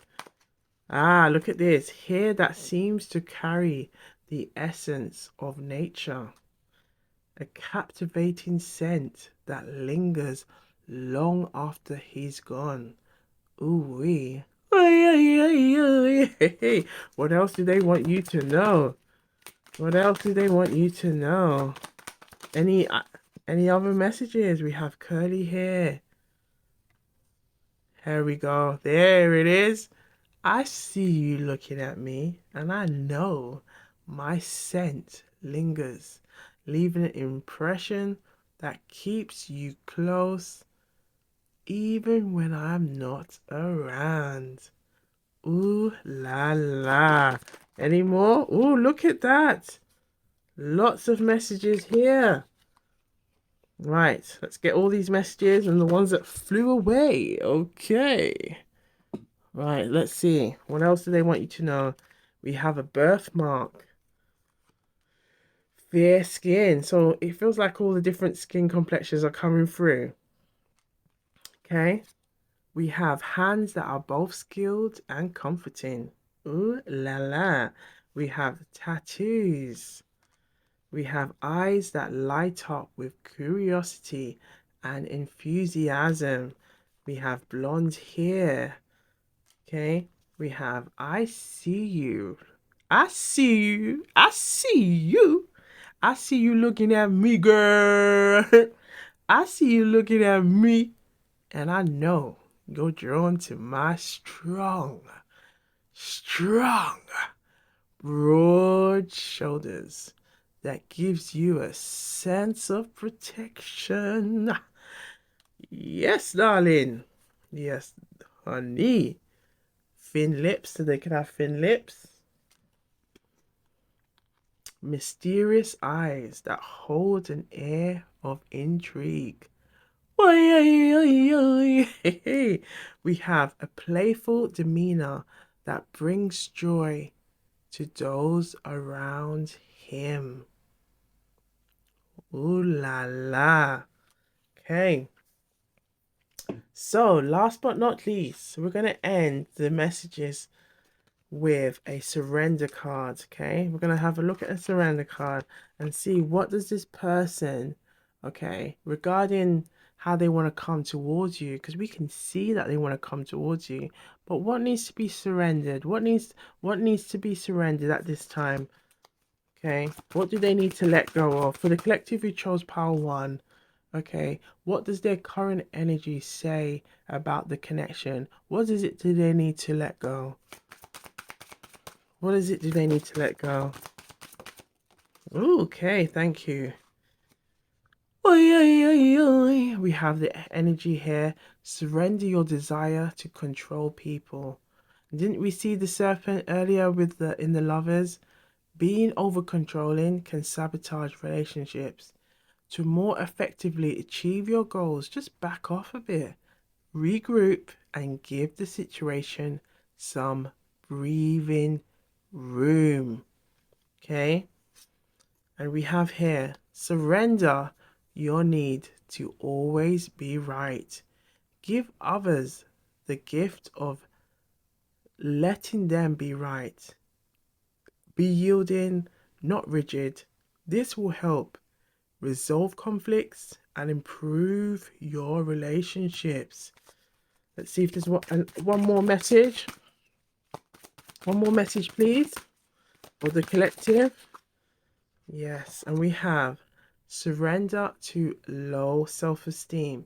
S1: Ah, look at this. Hair that seems to carry the essence of nature. A captivating scent that lingers long after he's gone. Ooh wee. What else do they want you to know? What else do they want you to know? Any other messages? We have curly hair. Here we go. There it is. I see you looking at me, and I know my scent lingers, leaving an impression that keeps you close even when I'm not around. Ooh la la. Any more? Ooh, look at that. Lots of messages here. Right, let's get all these messages and the ones that flew away. Okay. Right, let's see. What else do they want you to know? We have a birthmark. Fair skin. So it feels like all the different skin complexions are coming through. Okay. We have hands that are both skilled and comforting. Ooh la la. We have tattoos. We have eyes that light up with curiosity and enthusiasm. We have blonde hair. Okay. We have I see you. I see you. I see you. I see you looking at me, girl. I see you looking at me. And I know you're drawn to my strong, broad shoulders that gives you a sense of protection. Yes, darling. Yes, honey. Thin lips, so they can have thin lips. Mysterious eyes that hold an air of intrigue. We have a playful demeanor that brings joy to those around him. Ooh la la. Okay. So, last but not least, we're going to end the messages with a surrender card. Okay, we're going to have a look at a surrender card and see what does this person, okay, regarding how they want to come towards you, because we can see that they want to come towards you, but what needs to be surrendered? What needs to be surrendered at this time? Okay, what do they need to let go of? For the collective who chose pile 1, okay, what does their current energy say about the connection? What is it do they need to let go? What is it do they need to let go? Ooh, okay, thank you. We have the energy here. Surrender your desire to control people. Didn't we see the serpent earlier with in the lovers? Being over controlling can sabotage relationships. To more effectively achieve your goals, just back off a bit, regroup, and give the situation some breathing room. Okay? And we have here, surrender your need to always be right. Give others the gift of letting them be right. Be yielding, not rigid. This will help resolve conflicts and improve your relationships. Let's see if there's one more message. One more message, please, for the collective. Yes, and we have surrender to low self-esteem.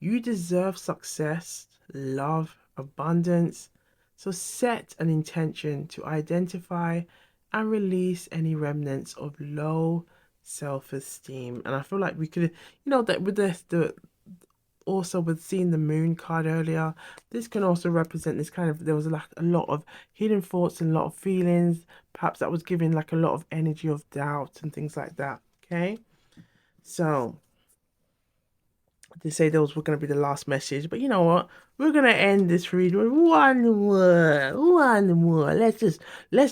S1: You deserve success, love, abundance. So set an intention to identify and release any remnants of low self-esteem. And I feel like we could, that with the also with seeing the moon card earlier, this can also represent this kind of, there was like a lot of hidden thoughts and a lot of feelings, perhaps that was giving like a lot of energy of doubt and things like that. Okay, so they say those were going to be the last message, but you know what, we're going to end this read with one more. Let's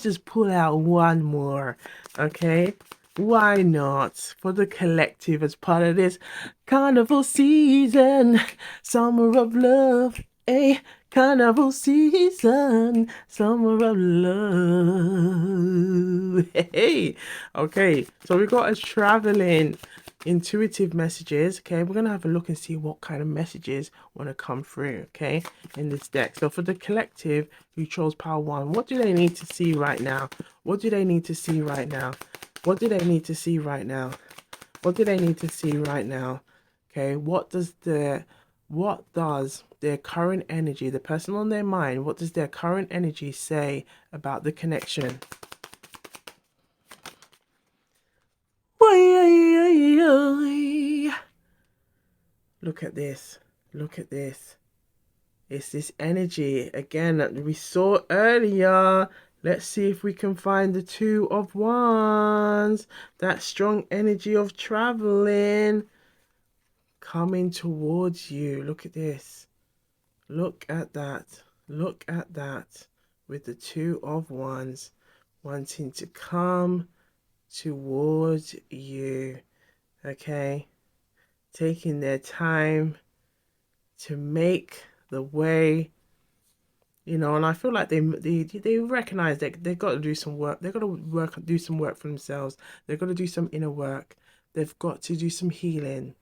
S1: just pull out one more. Okay, why not, for the collective, as part of this carnival season, summer of love, carnival season, summer of love. Hey, okay, so we got us traveling intuitive messages. Okay, we're gonna have a look and see what kind of messages want to come through, okay, in this deck. So for the collective who chose pile 1, what do they need to see right now? What do they need to see right now? What do they need to see right now? What do they need to see right now? Okay, what does their current energy, the person on their mind, what does their current energy say about the connection? Look at this. Look at this. It's this energy again that we saw earlier. Let's see if we can find the 2 of Wands. That strong energy of traveling coming towards you. Look at this. Look at that. Look at that. With the 2 of Wands wanting to come towards you. Okay. Taking their time to make the way, and I feel like they recognize that they've got to do some work. They've got to do some work for themselves. They've got to do some inner work. They've got to do some healing.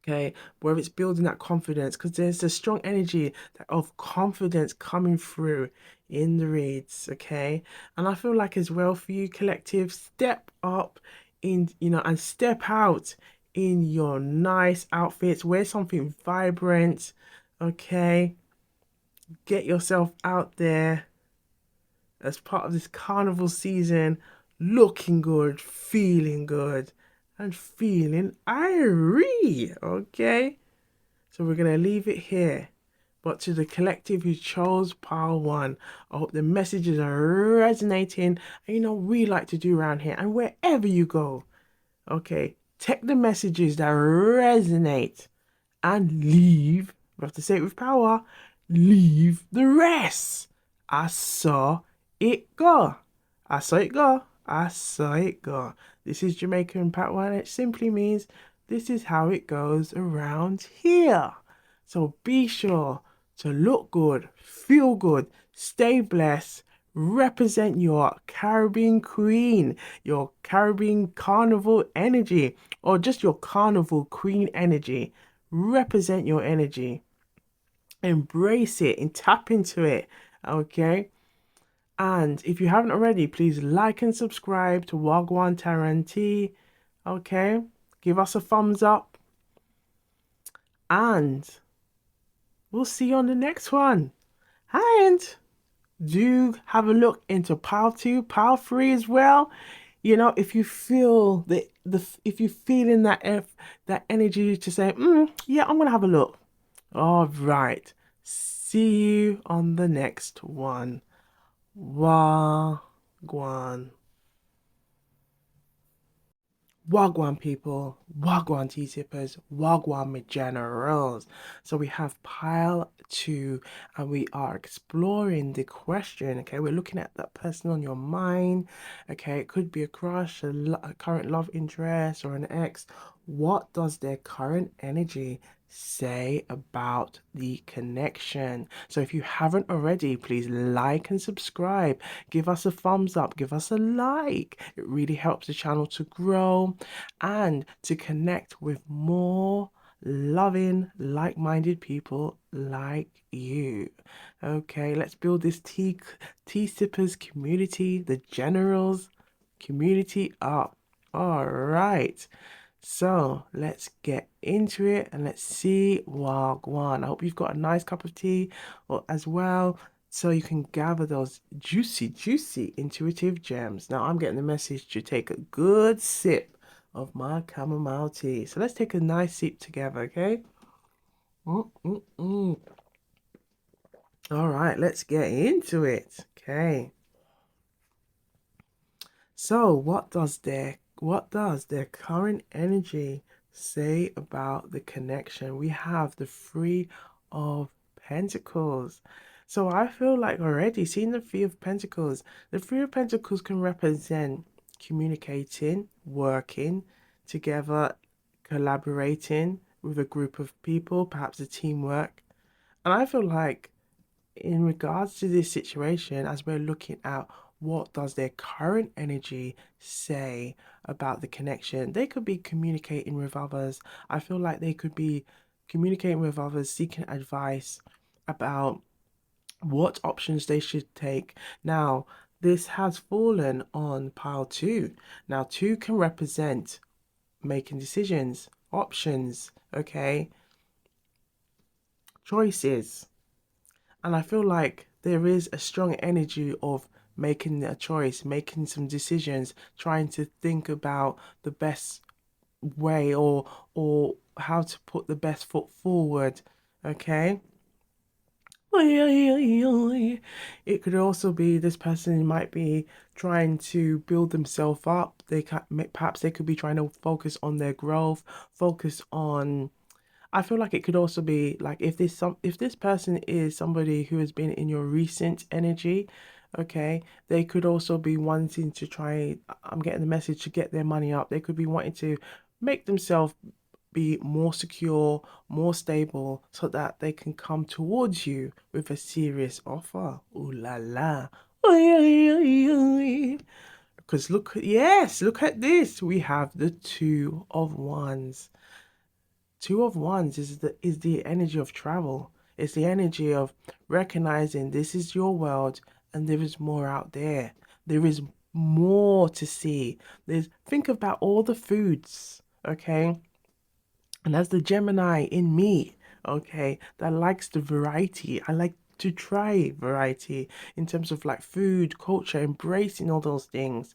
S1: Okay, where it's building that confidence, because there's a strong energy of confidence coming through in the reads. Okay, and I feel like as well for you collective, step up in, and step out in your nice outfits. Wear something vibrant. Okay, get yourself out there as part of this carnival season, looking good, and feeling irie. Okay, so we're gonna leave it here. But to the collective who chose pile 1, I hope the messages are resonating. And we like to do around here, and wherever you go, okay, take the messages that resonate and leave. We have to say it with power. Leave the rest. I saw it go. I saw it go. I saw it go. This is Jamaican Patois, and it simply means this is how it goes around here. So be sure to look good, feel good, stay blessed, represent your Caribbean Queen, your Caribbean Carnival energy, or just your Carnival Queen energy. Represent your energy. Embrace it and tap into it. Okay. And if you haven't already, please like and subscribe to Wagwan Taranti. Okay. Give us a thumbs up. And we'll see you on the next one. And do have a look into pile 2, pile 3 as well. If you feel if you're feeling that energy to say, yeah, I'm gonna have a look. All right. See you on the next one. Wagwan. Wagwan people, Wagwan tea tippers, Wagwan generals. So we have pile 2 and we are exploring the question. Okay, we're looking at that person on your mind. Okay, it could be a crush, a current love interest, or an ex. What does their current energy say about the connection. So if you haven't already, please like and subscribe. Give us a thumbs up, give us a like. It really helps the channel to grow and to connect with more loving, like-minded people like you. Okay, let's build this tea sippers community, the generals community up. All right. So let's get into it and let's see Gwan. I hope you've got a nice cup of tea or as well, so you can gather those juicy, intuitive gems. Now I'm getting the message to take a good sip of my chamomile tea. So let's take a nice sip together, okay? Mm-mm-mm. All right, let's get into it. Okay. So, what does their current energy say about the connection? We have the Three of Pentacles. So I feel like already seeing the Three of Pentacles can represent communicating, working together, collaborating with a group of people, perhaps a teamwork. And I feel like in regards to this situation, as we're looking at what does their current energy say about the connection, they could be communicating with others. I feel like they could be communicating with others, seeking advice about what options they should take. Now, this has fallen on pile two. Now, two can represent making decisions, options, okay, choices. And I feel like there is a strong energy of making a choice, making some decisions, trying to think about the best way or how to put the best foot forward. Okay? It could also be this person might be trying to build themselves up. Perhaps they could be trying to focus on their growth, focus on I feel like it could also be like if this person is somebody who has been in your recent energy, okay, they could also be wanting to try, I'm getting the message, to get their money up. They could be wanting to make themselves be more secure, more stable, so that they can come towards you with a serious offer. Ooh la la. Because yes, look at this. We have the Two of Wands. Two of Wands is the energy of travel. It's the energy of recognizing this is your world and there is more out there. There is more to see. Think about all the foods, okay? And as the Gemini in me, okay, that likes the variety. I like to try variety in terms of like food, culture, embracing all those things.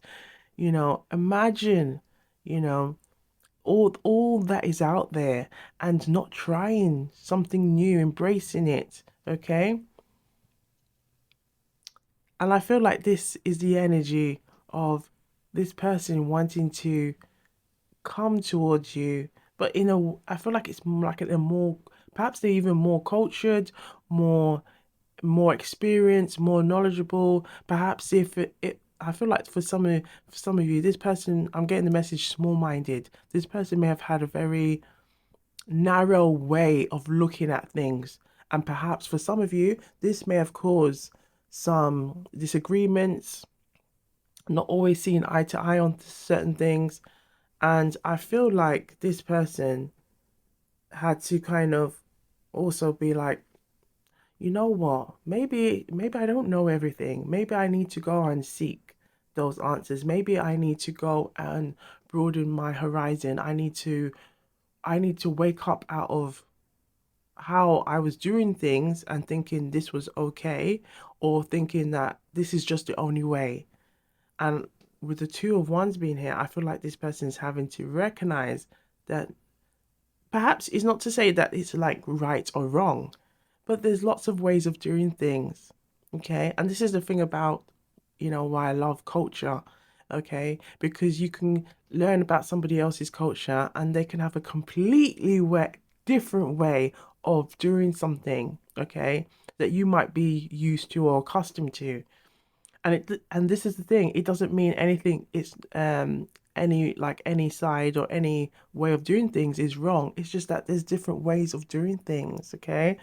S1: Imagine, you know, all that is out there and not trying something new, embracing it, okay? And I feel like this is the energy of this person wanting to come towards you, but I feel like it's like a more, perhaps they're even more cultured, more more experienced, more knowledgeable. Perhaps if I feel like for some of you, this person, I'm getting the message, small-minded. This person may have had a very narrow way of looking at things. And perhaps for some of you, this may have caused some disagreements, not always seeing eye to eye on certain things. And I feel like this person had to kind of also be like, you know what? Maybe I don't know everything. Maybe I need to go and seek those answers. Maybe I need to go and broaden my horizon. I need to wake up out of how I was doing things and thinking this was okay, or thinking that this is just the only way. And with the Two of Wands being here, I feel like this person's having to recognize that perhaps it's not to say that it's like right or wrong, but there's lots of ways of doing things. Okay. And this is the thing about, why I love culture. Okay. Because you can learn about somebody else's culture and they can have a completely different way of doing something. Okay. That you might be used to or accustomed to. And this is the thing, it doesn't mean anything. It's any side or any way of doing things is wrong. It's just that there's different ways of doing things, okay?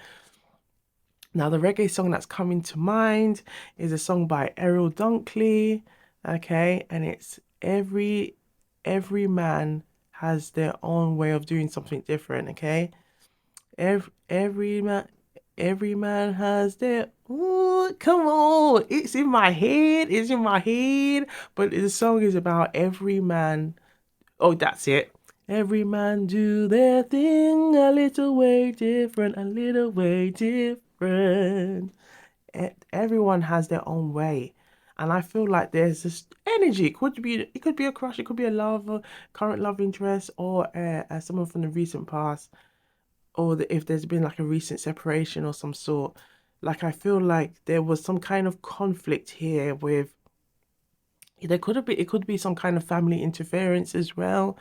S1: Now, the reggae song that's coming to mind is a song by Errol Dunkley, okay? And it's every man has their own way of doing something different, okay? Every man has their. Ooh, come on, it's in my head. It's in my head. But the song is about every man. Oh, that's it. Every man do their thing a little way different, a little way different. Everyone has their own way, and I feel like there's this energy. It could be a crush, it could be a love, a current love interest, or someone from the recent past, or if there's been like a recent separation or some sort. Like I feel like there was some kind of conflict here with. There could have been it could be some kind of family interference as well,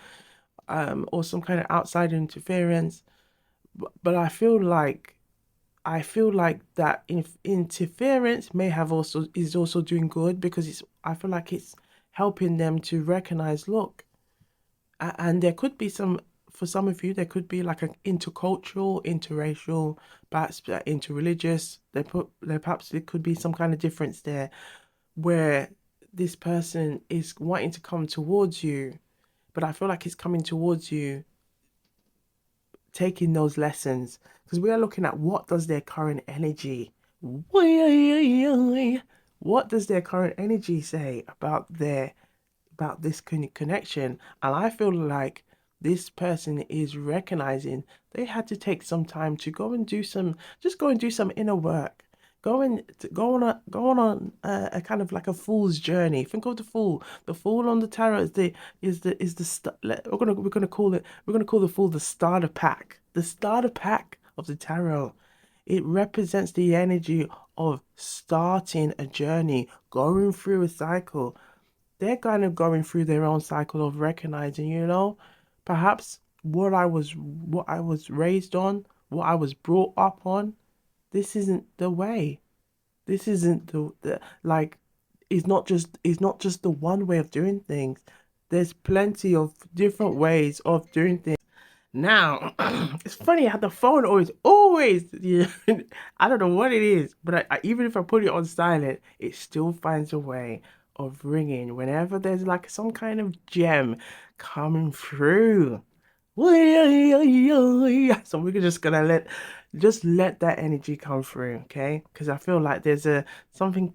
S1: or some kind of outside interference. But I feel like that interference may have also is also doing good because I feel like it's helping them to recognize, look, and there could be some for some of you there could be like an intercultural, interracial, perhaps interreligious. There perhaps there could be some kind of difference there where this person is wanting to come towards you, but I feel like it's coming towards you taking those lessons because we are looking at what does their current energy what does their current energy say about this connection. And I feel like this person is recognizing they had to take some time to go and do some inner work. Go on a kind of like a fool's journey. Think of the fool. The fool on the tarot we're gonna call the fool the starter pack. The starter pack of the tarot. It represents the energy of starting a journey, going through a cycle. They're kind of going through their own cycle of recognizing, perhaps what I was raised on, what I was brought up on, this isn't the way. This isn't the like it's not just the one way of doing things. There's plenty of different ways of doing things. Now, it's funny how the phone always, yeah, I don't know what it is, but even if I put it on silent, it still finds a way of ringing whenever there's like some kind of gem coming through. So we're just gonna let that energy come through, okay? Because I feel like there's something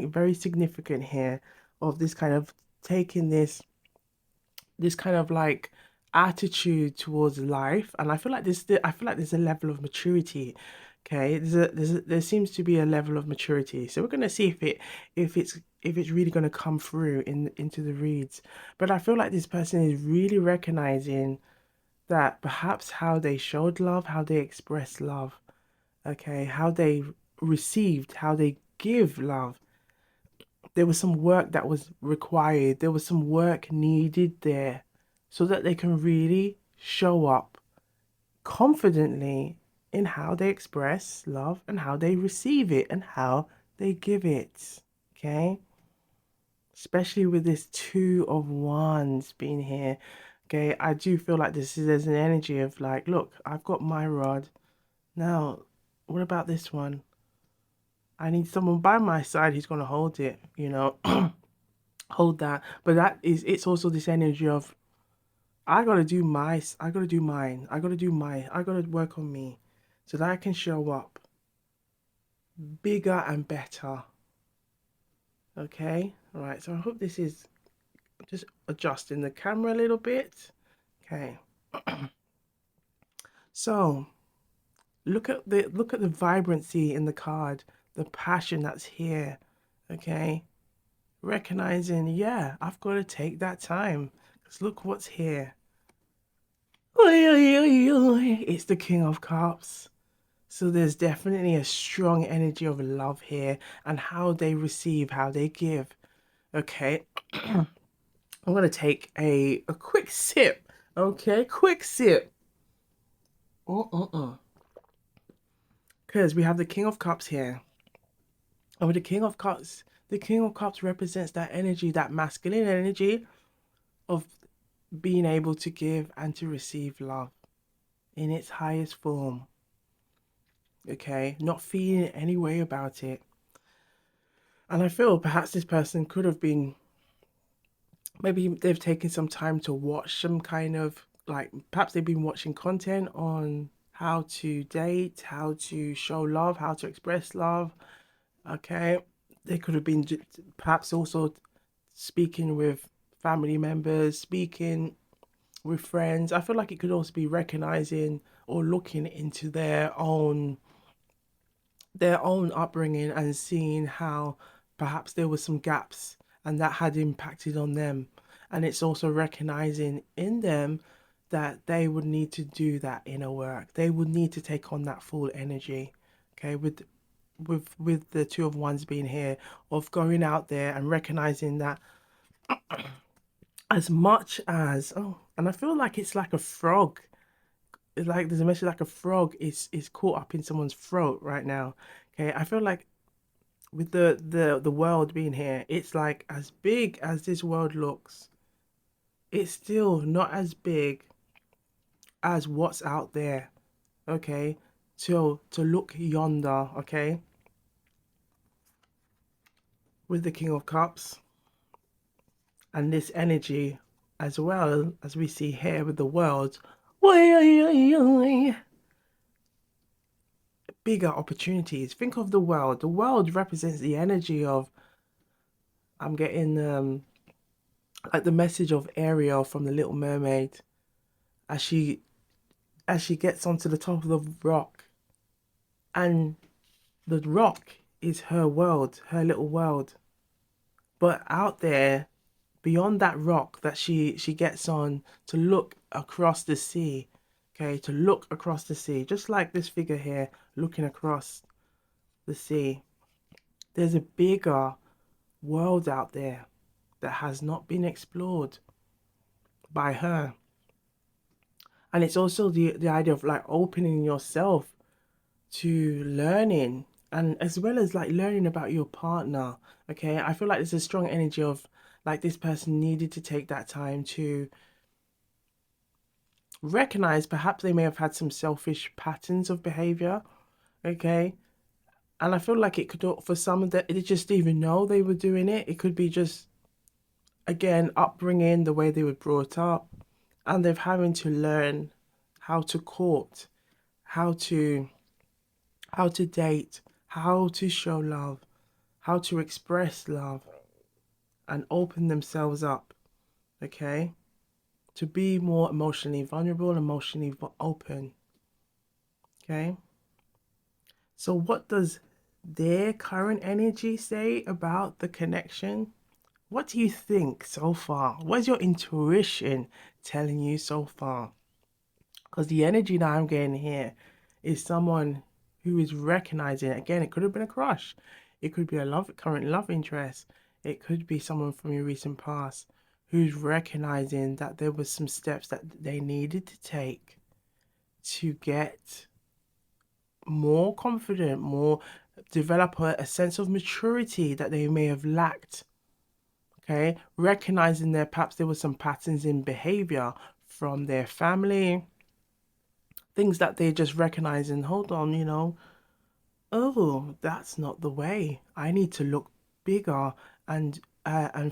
S1: very significant here of this kind of taking this kind of like attitude towards life, and I feel like there's a level of maturity. Okay, there seems to be a level of maturity, so we're gonna see if it's really gonna come through into the reads. But I feel like this person is really recognizing that perhaps how they showed love, how they expressed love, okay, how they received, how they give love, there was some work that was required. There was some work needed there so that they can really show up confidently in how they express love and how they receive it and how they give it. Okay? Especially with this Two of Wands being here. Okay, I do feel like there's an energy of like, look, I've got my rod. Now, what about this one? I need someone by my side who's gonna hold it, hold that. But it's also this energy of I gotta do mine, I gotta work on me so that I can show up bigger and better. Okay, all right. So I hope this is just adjusting the camera a little bit. Okay, so look at the vibrancy in the card, the passion that's here. Okay, recognizing, yeah, I've got to take that time. Because look what's here. It's the King of Cups. So there's definitely a strong energy of love here and how they receive, how they give. Okay. I'm going to take a quick sip. Okay, quick sip. Because we have the King of Cups here. And with the King of Cups represents that energy, that masculine energy, of being able to give and to receive love in its highest form. Okay, not feeling any way about it. And I feel perhaps this person could have been, maybe they've taken some time to watch some kind of, like, perhaps they've been watching content on how to date, how to show love, how to express love. Okay, they could have been perhaps also speaking with family members, speaking with friends. I feel like it could also be recognizing or looking into their own upbringing and seeing how perhaps there were some gaps and that had impacted on them. And it's also recognizing in them that they would need to do that inner work. They would need to take on that full energy. Okay, with the two of ones being here, of going out there and recognizing that as much as, oh, and I feel like it's like a frog. It's like there's a message like a frog is caught up in someone's throat right now. Okay, I feel like with the world being here, it's like as big as this world looks, it's still not as big as what's out there. Okay, so to look yonder, okay, with the King of Cups and this energy, as well as we see here with the world, bigger opportunities. Think of the world. The world represents the energy of, I'm getting like the message of Ariel from the Little Mermaid as she gets onto the top of the rock, and the rock is her world, her little world. But out there, beyond that rock that she gets on, to look across the sea, okay, to look across the sea, just like this figure here looking across the sea. There's a bigger world out there that has not been explored by her. And it's also the idea of like opening yourself to learning, and as well as like learning about your partner. Okay, I feel like there's a strong energy of like this person needed to take that time to recognize perhaps they may have had some selfish patterns of behavior. Okay, and I feel like it could, for some of that, they just even know they were doing it. It could be just, again, upbringing, the way they were brought up, and they've having to learn how to court, how to date, how to show love, how to express love, and open themselves up, okay? To be more emotionally vulnerable and emotionally open, okay? So, what does their current energy say about the connection? What do you think so far? What is your intuition telling you so far? Because the energy that I'm getting here is someone who is recognizing, again, it could have been a crush, it could be a current love interest, it could be someone from your recent past who's recognizing that there was some steps that they needed to take to get more confident, more develop a sense of maturity that they may have lacked. Okay, recognizing that perhaps there were some patterns in behavior from their family, things that they just recognize and hold on, oh, that's not the way. I need to look bigger and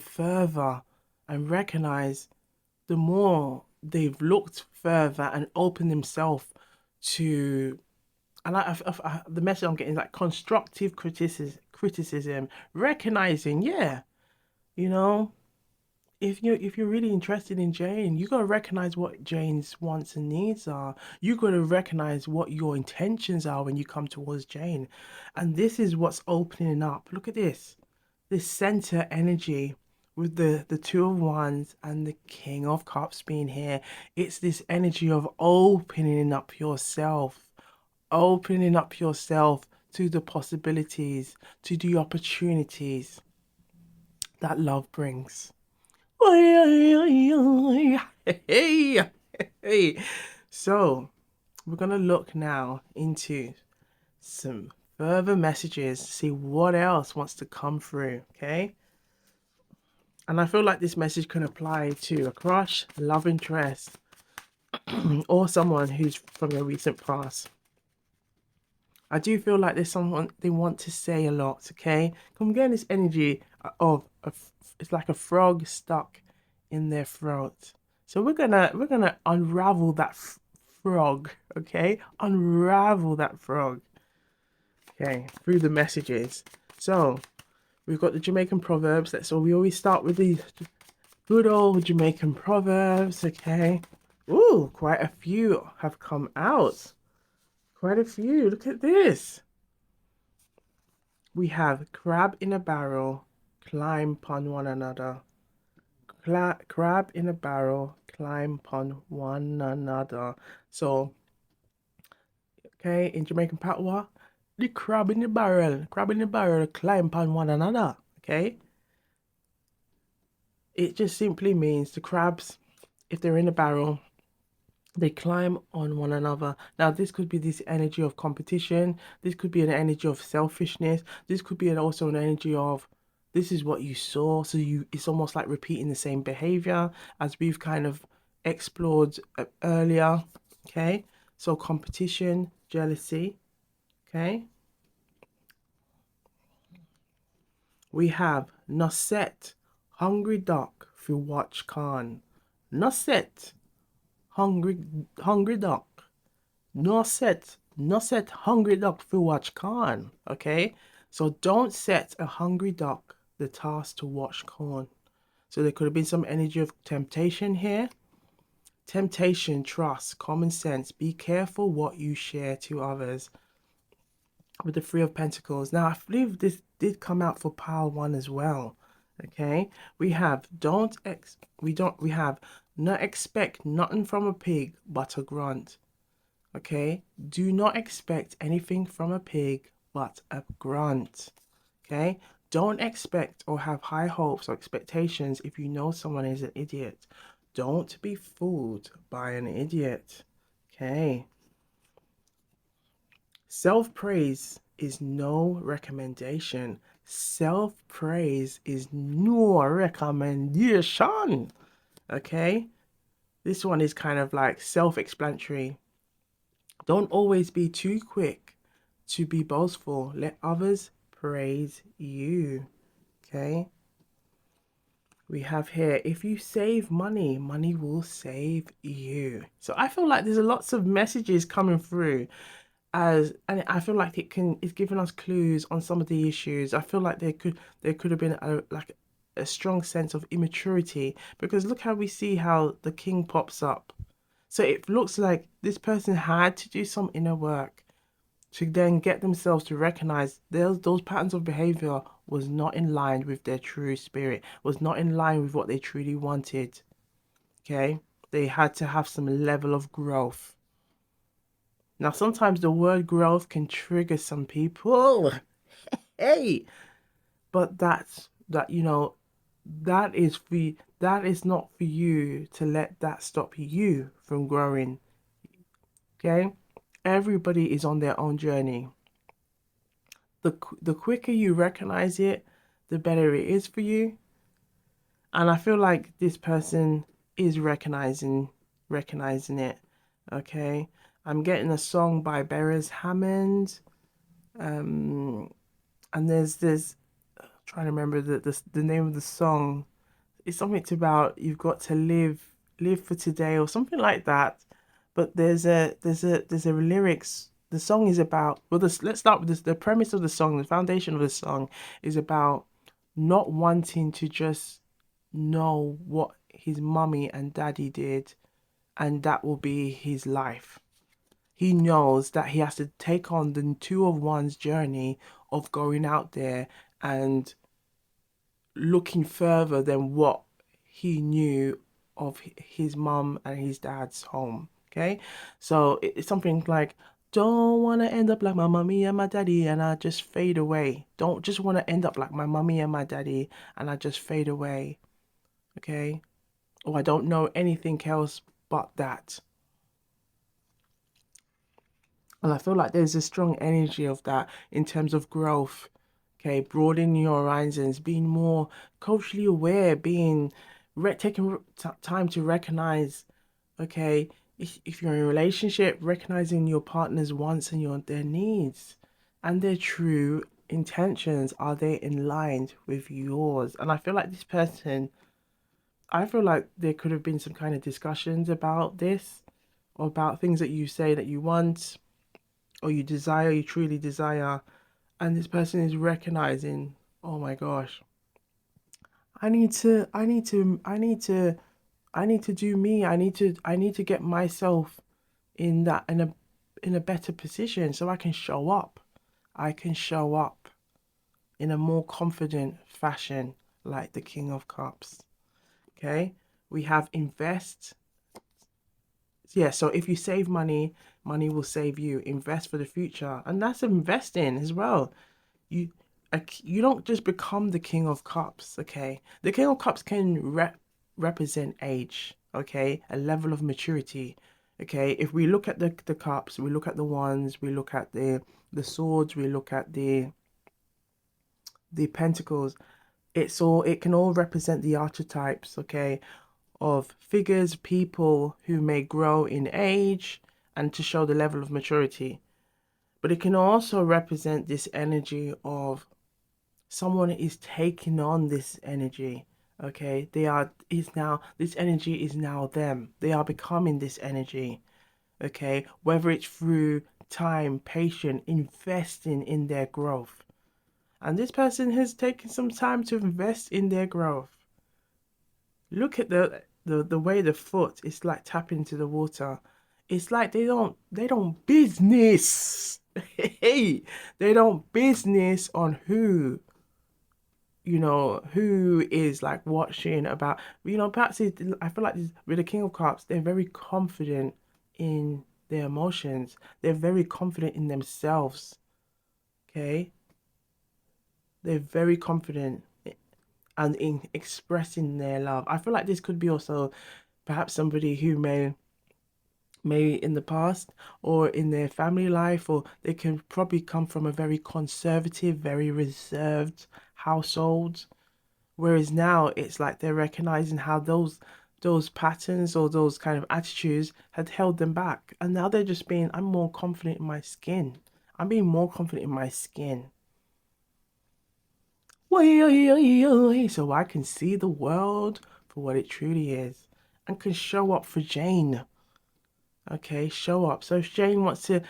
S1: further, and recognize the more they've looked further and opened themselves to, and the message I'm getting is like constructive criticism, recognizing, yeah, you know, if you're really interested in Jane, you gotta recognize what Jane's wants and needs are. You gotta recognize what your intentions are when you come towards Jane. And this is what's opening up. Look at this center energy with the two of wands and the King of Cups being here. It's this energy of opening up yourself to the possibilities, to the opportunities that love brings. Hey, hey. So, we're going to look now into some further messages, see what else wants to come through, okay? And I feel like this message can apply to a crush, a love interest, or someone who's from your recent past. I do feel like there's someone they want to say a lot, okay? I'm getting this energy of it's like a frog stuck in their throat. So we're gonna unravel that frog, okay? Unravel that frog, okay, through the messages. So we've got the Jamaican proverbs. So we always start with these good old Jamaican proverbs, okay? Ooh, quite a few have come out. Quite a few. Look at this. We have crab in a barrel, climb upon one another. Crab in a barrel, climb upon one another. So, okay, in Jamaican Patois, the crab in the barrel, climb upon one another. Okay, it just simply means the crabs, if they're in a barrel, they climb on one another. Now, this could be this energy of competition. This could be an energy of selfishness. This could be also an energy of this is what you saw. So it's almost like repeating the same behavior as we've kind of explored earlier. Okay, so competition, jealousy. Okay, we have Nusset, hungry duck who watch Khan. Nusset, hungry duck. No set hungry duck to watch corn. Okay, so don't set a hungry duck the task to watch corn. So there could have been some energy of temptation here. Temptation, trust, common sense. Be careful what you share to others. With the Three of Pentacles. Now I believe this did come out for pile one as well. Okay, we have we have not expect nothing from a pig but a grunt. Okay, do not expect anything from a pig but a grunt. Okay, don't expect or have high hopes or expectations if you know someone is an idiot. Don't be fooled by an idiot. Okay, self-praise is no recommendation. Self-praise is no recommendation. Okay, this one is kind of like self-explanatory. Don't always be too quick to be boastful. Let others praise you. Okay. We have here, if you save money, money will save you. So I feel like there's lots of messages coming through and I feel like it's giving us clues on some of the issues. I feel like there could have been a strong sense of immaturity because look how we see how the king pops up. So it looks like this person had to do some inner work to then get themselves to recognize those patterns of behavior was not in line with their true spirit, was not in line with what they truly wanted. Okay? They had to have some level of growth. Now, sometimes the word growth can trigger some people. Hey, but that is not for you to let that stop you from growing. Okay? Everybody is on their own journey. The quicker you recognize it, the better it is for you. And I feel like this person is recognizing it. Okay. I'm getting a song by Beres Hammond. And there's this trying to remember the name of the song. It's something about you've got to live for today or something like that. But there's a lyrics. The song is about let's start with this. The premise of the song, the foundation of the song is about not wanting to just know what his mummy and daddy did and that will be his life. He knows that he has to take on the two of one's journey of going out there and looking further than what he knew of his mum and his dad's home. Okay, so it's something like don't want to end up like my mummy and my daddy and I just fade away. Don't just want to end up like my mummy and my daddy and I just fade away. Okay, or I don't know anything else but that. And I feel like there's a strong energy of that in terms of growth. Okay, broadening your horizons, being more culturally aware, being taking time to recognize, okay, if you're in a relationship, recognizing your partner's wants and their needs and their true intentions. Are they in line with yours? And I feel like this person, I feel like there could have been some kind of discussions about this, or about things that you say that you want or you desire, you truly desire, and this person is recognizing, oh my gosh, I need to do me. I need to get myself in a better position so I can show up. I can show up in a more confident fashion like the King of Cups. Okay? We have invest. Yeah, so if you save money, money will save you. Invest for the future. And that's investing as well. You you don't just become the King of Cups, okay? The King of Cups can represent age, okay? A level of maturity. Okay, if we look at the cups, we look at the wands, we look at the swords, we look at the pentacles. It can all represent the archetypes, okay, of figures, people who may grow in age and to show the level of maturity. But it can also represent this energy of someone is taking on this energy. Okay, this energy is now them. They are becoming this energy. Okay, whether it's through time, patience, investing in their growth. And this person has taken some time to invest in their growth. Look at the way the foot is like tapping into the water. It's like they don't business. Hey, they don't business on who is like watching about, perhaps I feel like with the King of Cups, they're very confident in their emotions. They're very confident in themselves. Okay, they're very confident and in expressing their love. I feel like this could be also perhaps somebody who may in the past or in their family life, or they can probably come from a very conservative, very reserved household. Whereas now it's like they're recognizing how those patterns or those kind of attitudes had held them back. And now they're just being, I'm more confident in my skin. I'm being more confident in my skin. So I can see the world for what it truly is and can show up for Jane. Okay, show up. So if Jane wants to,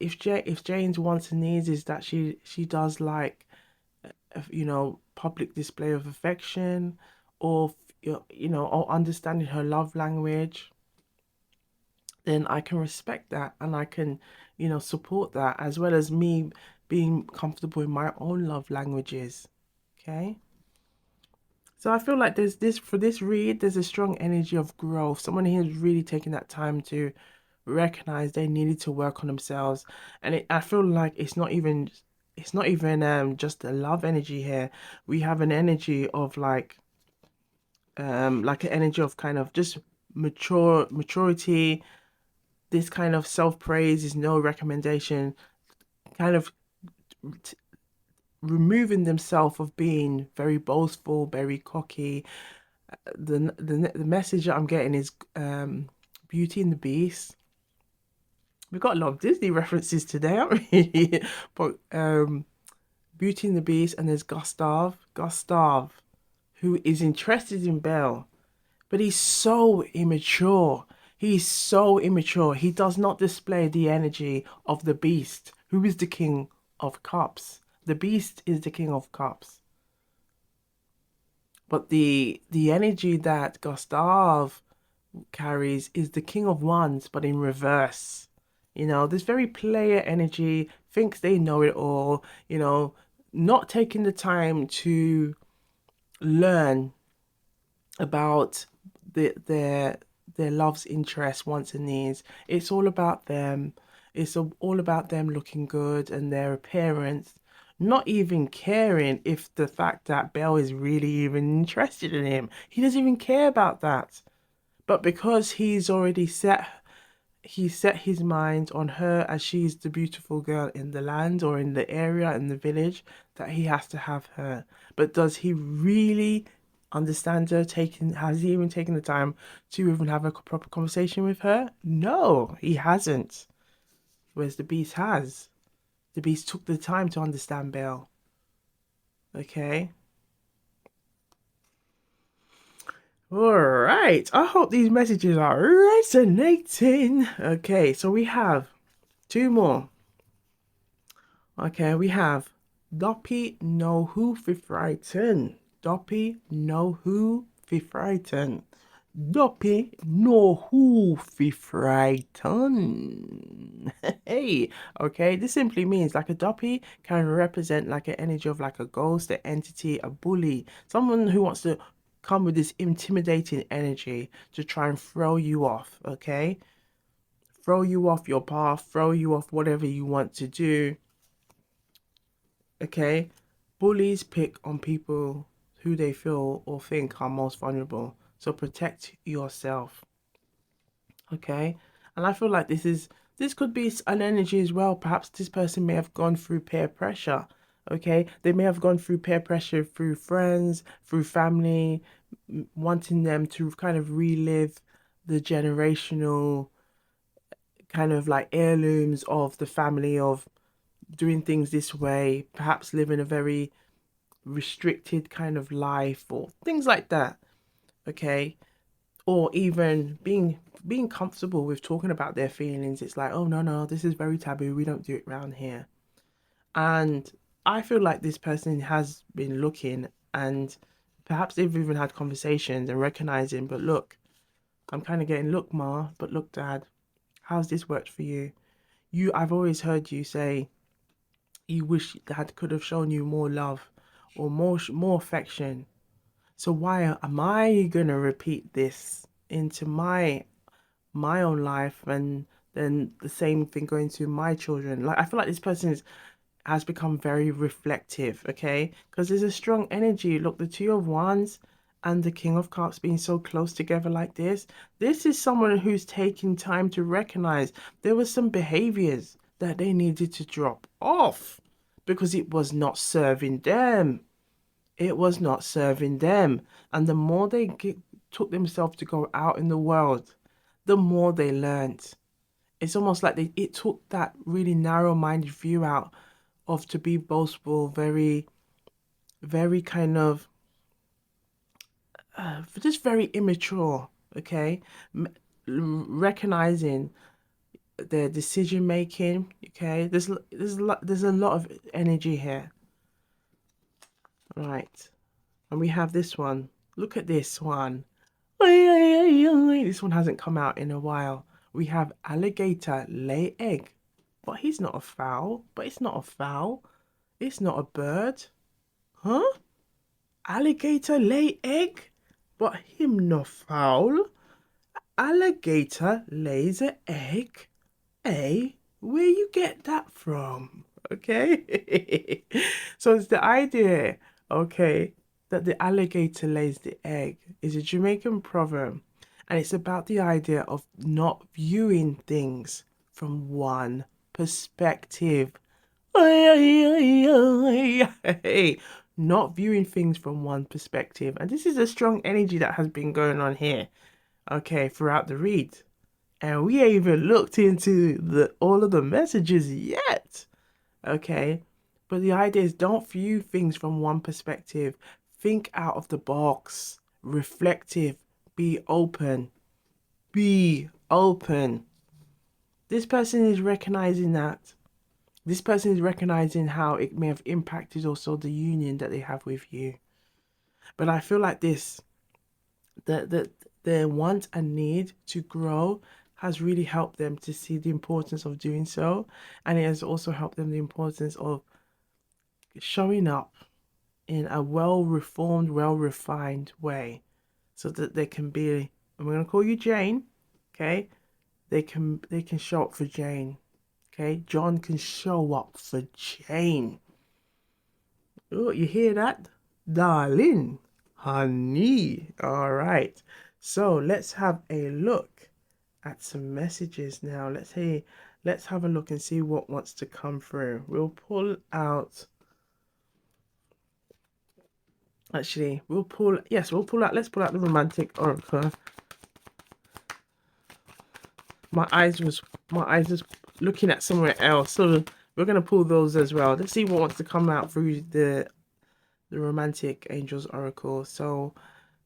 S1: if Jane's wants and needs is that she does like public display of affection, or or understanding her love language, then I can respect that and I can support that, as well as me being comfortable in my own love languages. Okay, so I feel like there's this for this read, there's a strong energy of growth. Someone here is really taking that time to recognize they needed to work on themselves. And I feel like it's not even just a love energy here. We have an energy of like an energy of kind of just maturity. This kind of self-praise is no recommendation, kind of t removing themselves of being very boastful, very cocky. The message that I'm getting is Beauty and the Beast. We've got a lot of Disney references today, haven't we? But Beauty and the Beast, and there's Gustav, who is interested in Belle, but he's so immature. He's so immature. He does not display the energy of the Beast, who is the King of Cups. The Beast is the King of Cups. But the energy that Gustav carries is the King of Wands, but in reverse. This very player energy, thinks they know it all, not taking the time to learn about their love's interest, wants and needs. It's all about them. It's all about them looking good and their appearance, not even caring if the fact that Belle is really even interested in him. He doesn't even care about that. But because he's already set he set his mind on her as she's the beautiful girl in the land or in the area, in the village, that he has to have her. But does he really understand her? Has he even taken the time to even have a proper conversation with her? No, he hasn't. Whereas the beast has. The beast took the time to understand Belle. Okay. All right. I hope these messages are resonating. Okay, so we have two more. Okay, we have Doppy know who fi frighten. Doppy know who fi frighten. Doppy know who fi frighten. Hey, okay, this simply means like a Doppy can represent like an energy of like a ghost, an entity, a bully, someone who wants to come with this intimidating energy to try and throw you off, okay? Throw you off your path, throw you off whatever you want to do. Okay, bullies pick on people who they feel or think are most vulnerable. So protect yourself. Okay, and I feel like this could be an energy as well. Perhaps this person may have gone through peer pressure. Okay, they may have gone through peer pressure through friends, through family, wanting them to kind of relive the generational kind of like heirlooms of the family of doing things this way, perhaps living a very restricted kind of life or things like that. Okay, or even being comfortable with talking about their feelings. It's like, oh no, no, this is very taboo, we don't do it around here. And I feel like this person has been looking, and perhaps they've even had conversations and recognizing, but look, I'm kind of getting, look ma, but look dad, how's this worked for you? I've always heard you say you wish dad could have shown you more love or more affection. So why am I gonna repeat this into my own life, and then the same thing going to my children? Like I feel like this person has become very reflective, okay? Because there's a strong energy. Look, the Two of Wands and the King of Cups being so close together like this. This is someone who's taking time to recognize there were some behaviors that they needed to drop off because it was not serving them. It was not serving them. And the more took themselves to go out in the world, the more they learned. It's almost like it took that really narrow-minded view out of to be boastful, very, very kind of, just very immature, okay? Recognizing their decision making, okay? There's a lot of energy here, right? And we have this one. Look at this one. This one hasn't come out in a while. We have alligator lay egg. But he's not a fowl. But it's not a fowl. It's not a bird. Huh? Alligator lay egg? But him no fowl. Alligator lays a egg? Eh? Where you get that from? Okay. So it's the idea, okay, that the alligator lays the egg is a Jamaican proverb, and it's about the idea of not viewing things from one perspective. Hey, not viewing things from one perspective. And this is a strong energy that has been going on here, okay, throughout the read. And we ain't even looked into the all of the messages yet. Okay. But the idea is don't view things from one perspective. Think out of the box. Reflective. Be open. Be open. This person is recognizing that. This person is recognizing how it may have impacted also the union that they have with you. But I feel like that their want and need to grow has really helped them to see the importance of doing so. And it has also helped them the importance of showing up in a well-reformed, well-refined way so that they can be, I'm going to call you Jane, okay? They can show up for Jane, okay? John can show up for Jane. Oh, you hear that? Darling, honey. All right. So let's have a look at some messages now. Let's have a look and see what wants to come through. We'll pull out. Actually, we'll pull. Yes, we'll pull out. Let's pull out the romantic oracle. My eyes was looking at somewhere else, so we're gonna pull those as well. Let's see what wants to come out through the romantic angels oracle. So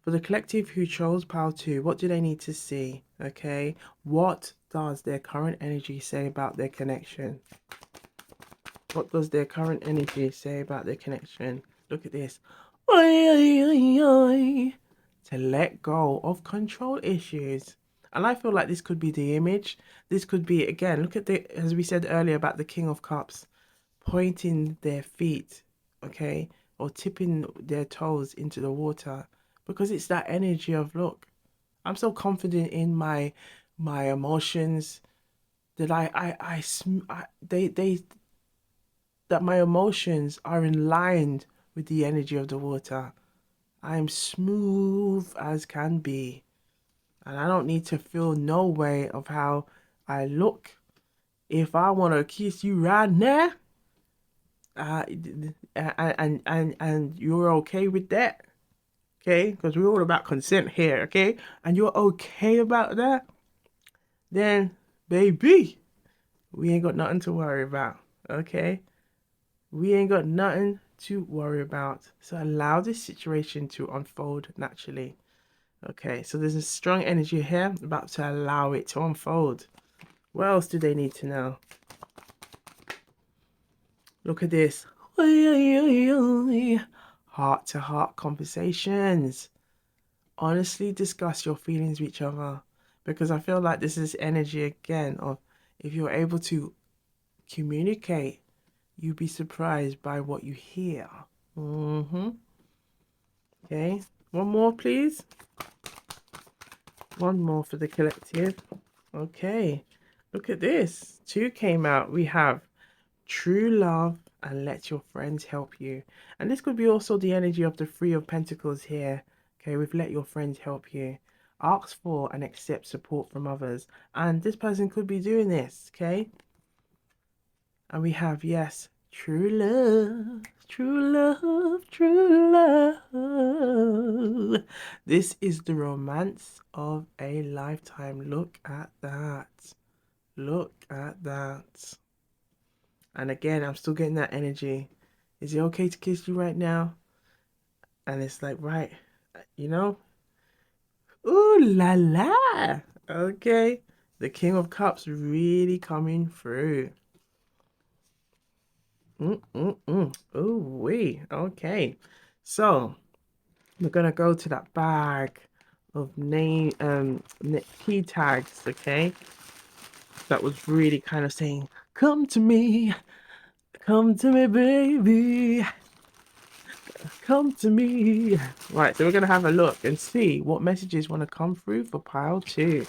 S1: for the collective who chose pile 2, what do they need to see? Okay, what does their current energy say about their connection? What does their current energy say about their connection? Look at this. To let go of control issues. And I feel like this could be the image. This could be, again, look at as we said earlier about the King of Cups, pointing their feet, okay, or tipping their toes into the water, because it's that energy of, look, I'm so confident in my emotions that that my emotions are in line with the energy of the water. I'm smooth as can be, and I don't need to feel no way of how I look. If I want to kiss you right now, and you're okay with that, okay? Because we're all about consent here, okay? And you're okay about that, then baby, we ain't got nothing to worry about, okay? We ain't got nothing to worry about. So allow this situation to unfold naturally. Okay, so there's a strong energy here about to allow it to unfold. What else do they need to know? Look at this. Heart-to-heart conversations. Honestly discuss your feelings with each other. Because I feel like this is energy again of, if you're able to communicate, you'd be surprised by what you hear. Okay, one more please. One more for the collective. Okay, look at this. 2 came out. We have true love and let your friends help you. And this could be also the energy of the 3 of Pentacles here. Okay, with let your friends help you. Ask for and accept support from others. And this person could be doing this, okay? And we have, yes, true love, true love, true love. This is the romance of a lifetime. Look at that. Look at that. And again, I'm still getting that energy. Is it okay to kiss you right now? And it's like, right, you know? Ooh la la. Okay. The King of Cups really coming through. Ooh wee. Okay. So we're gonna go to that bag of key tags, okay? That was really kind of saying, come to me, baby. Come to me. Right, so we're going to have a look and see what messages want to come through for pile 2.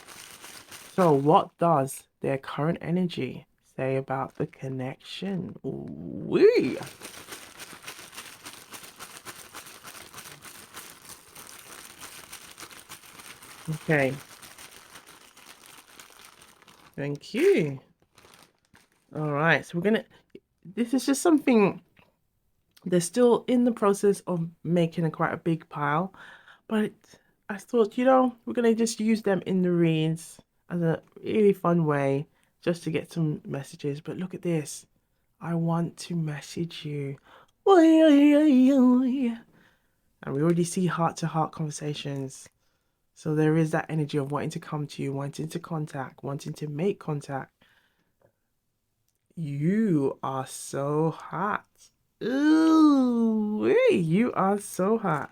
S1: So what does their current energy say about the connection? Ooh-wee. Okay. Thank you. All right, so we're going to... This is just something... They're still in the process of making quite a big pile. But I thought, we're going to just use them in the reads as a really fun way just to get some messages. But look at this. I want to message you. And we already see heart-to-heart conversations. So there is that energy of wanting to come to you, wanting to contact, wanting to make contact. You are so hot. Ooh, you are so hot.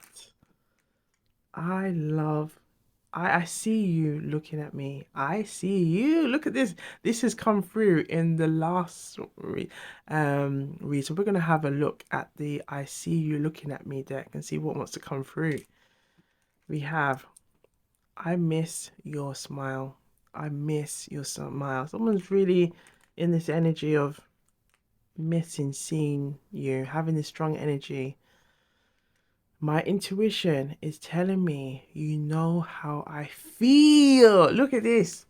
S1: I see you looking at me. I see you. Look at this. This has come through in the last read. So we're gonna have a look at the I see you looking at me deck and see what wants to come through. We have I miss your smile. I miss your smile. Someone's really in this energy of missing seeing you, having this strong energy. My intuition is telling me you know how I feel. Look at this.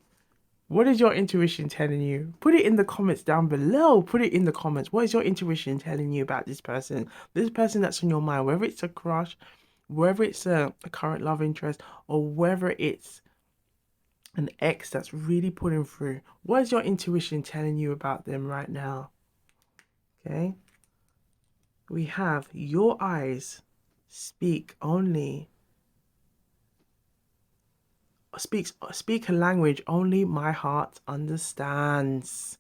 S1: What is your intuition telling you? Put it in the comments down below. Put it in the comments. What is your intuition telling you about this person? This person that's on your mind, whether it's a crush, whether it's a current love interest, or whether it's an ex that's really putting through. What is your intuition telling you about them right now? Okay. We have your eyes speak a language only my heart understands.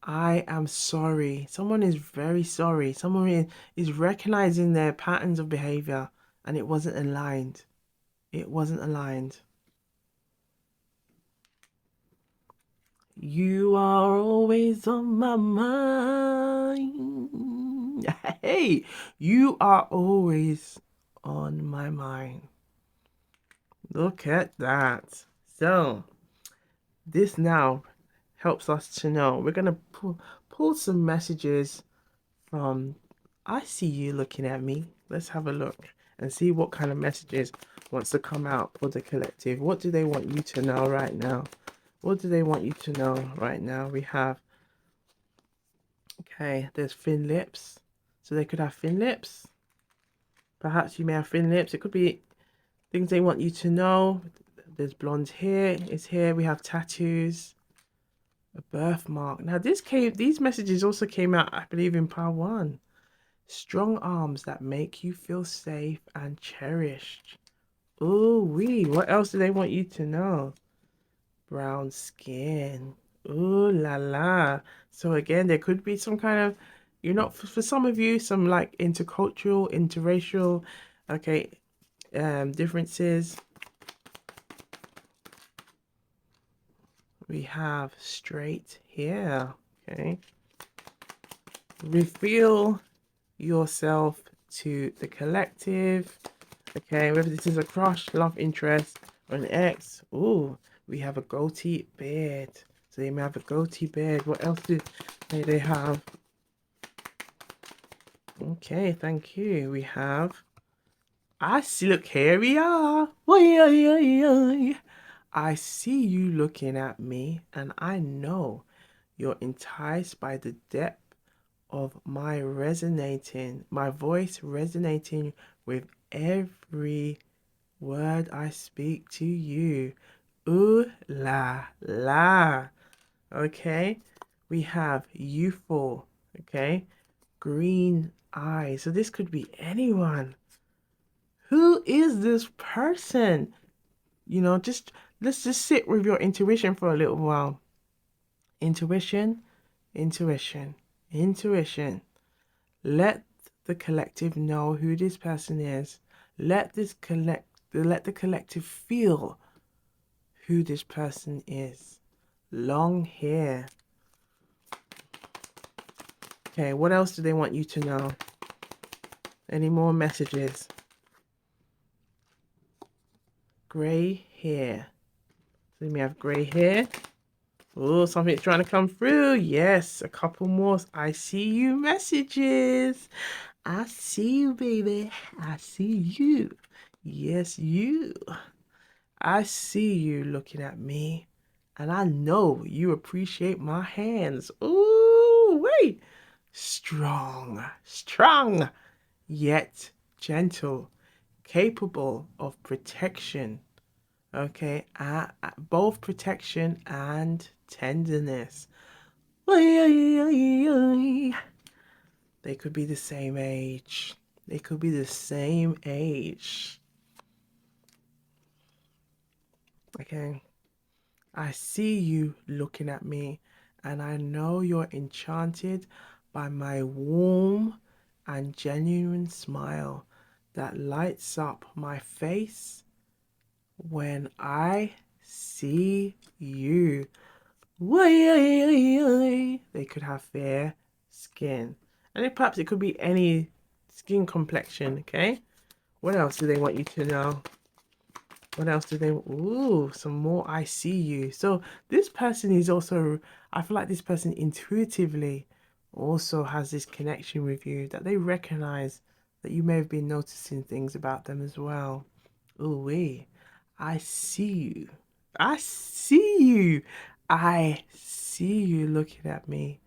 S1: I am sorry. Someone is very sorry. Is recognizing their patterns of behavior and it wasn't aligned. It wasn't aligned. You are always on my mind. Hey, you are always on my mind. Look at that. So, this now helps us to know. We're going to pull some messages from I see you looking at me. Let's have a look and see what kind of messages wants to come out for the collective. What do they want you to know right now? What do they want you to know right now? We have, okay, there's thin lips. So they could have thin lips. Perhaps you may have thin lips. It could be things they want you to know. There's blonde hair. It's here. We have tattoos. A birthmark. Now these messages also came out, I believe, in part 1. Strong arms that make you feel safe and cherished. Ooh wee. What else do they want you to know? Brown skin. Ooh la la. So again, there could be some kind of, for some of you, some like intercultural, interracial, okay, differences. We have straight hair. Okay. Reveal yourself to the collective. Okay, whether this is a crush, love interest, or an ex. Ooh, we have a goatee beard. So they may have a goatee beard. What else may they have? Okay, thank you. We have, I see, look, here we are. I see you looking at me, and I know you're enticed by the depth of my voice resonating with every word I speak to you. Ooh la la. Okay, we have youthful. Okay, green eyes. So this could be anyone. Who is this person? Let's just sit with your intuition for a little while. Intuition, intuition, intuition. Let the collective know who this person is. Let the collective feel who this person is. Long hair. Okay, what else do they want you to know? Any more messages? Gray hair. So we may have gray hair. Oh, something's trying to come through. Yes, a couple more. I see you messages. I see you, baby. I see you. Yes, you. I see you looking at me. And I know you appreciate my hands. Ooh, wait. Strong, strong, yet gentle, capable of protection. Okay, both protection and tenderness. They could be the same age. They could be the same age. Okay, I see you looking at me, and I know you're enchanted by my warm and genuine smile that lights up my face when I see you. They could have fair skin. And perhaps it could be any skin complexion, okay? What else do they want you to know? What else do they... Ooh, some more I see you. So this person is also... I feel like this person intuitively also has this connection with you, that they recognize that you may have been noticing things about them as well. Ooh wee. I see you. I see you. I see you looking at me.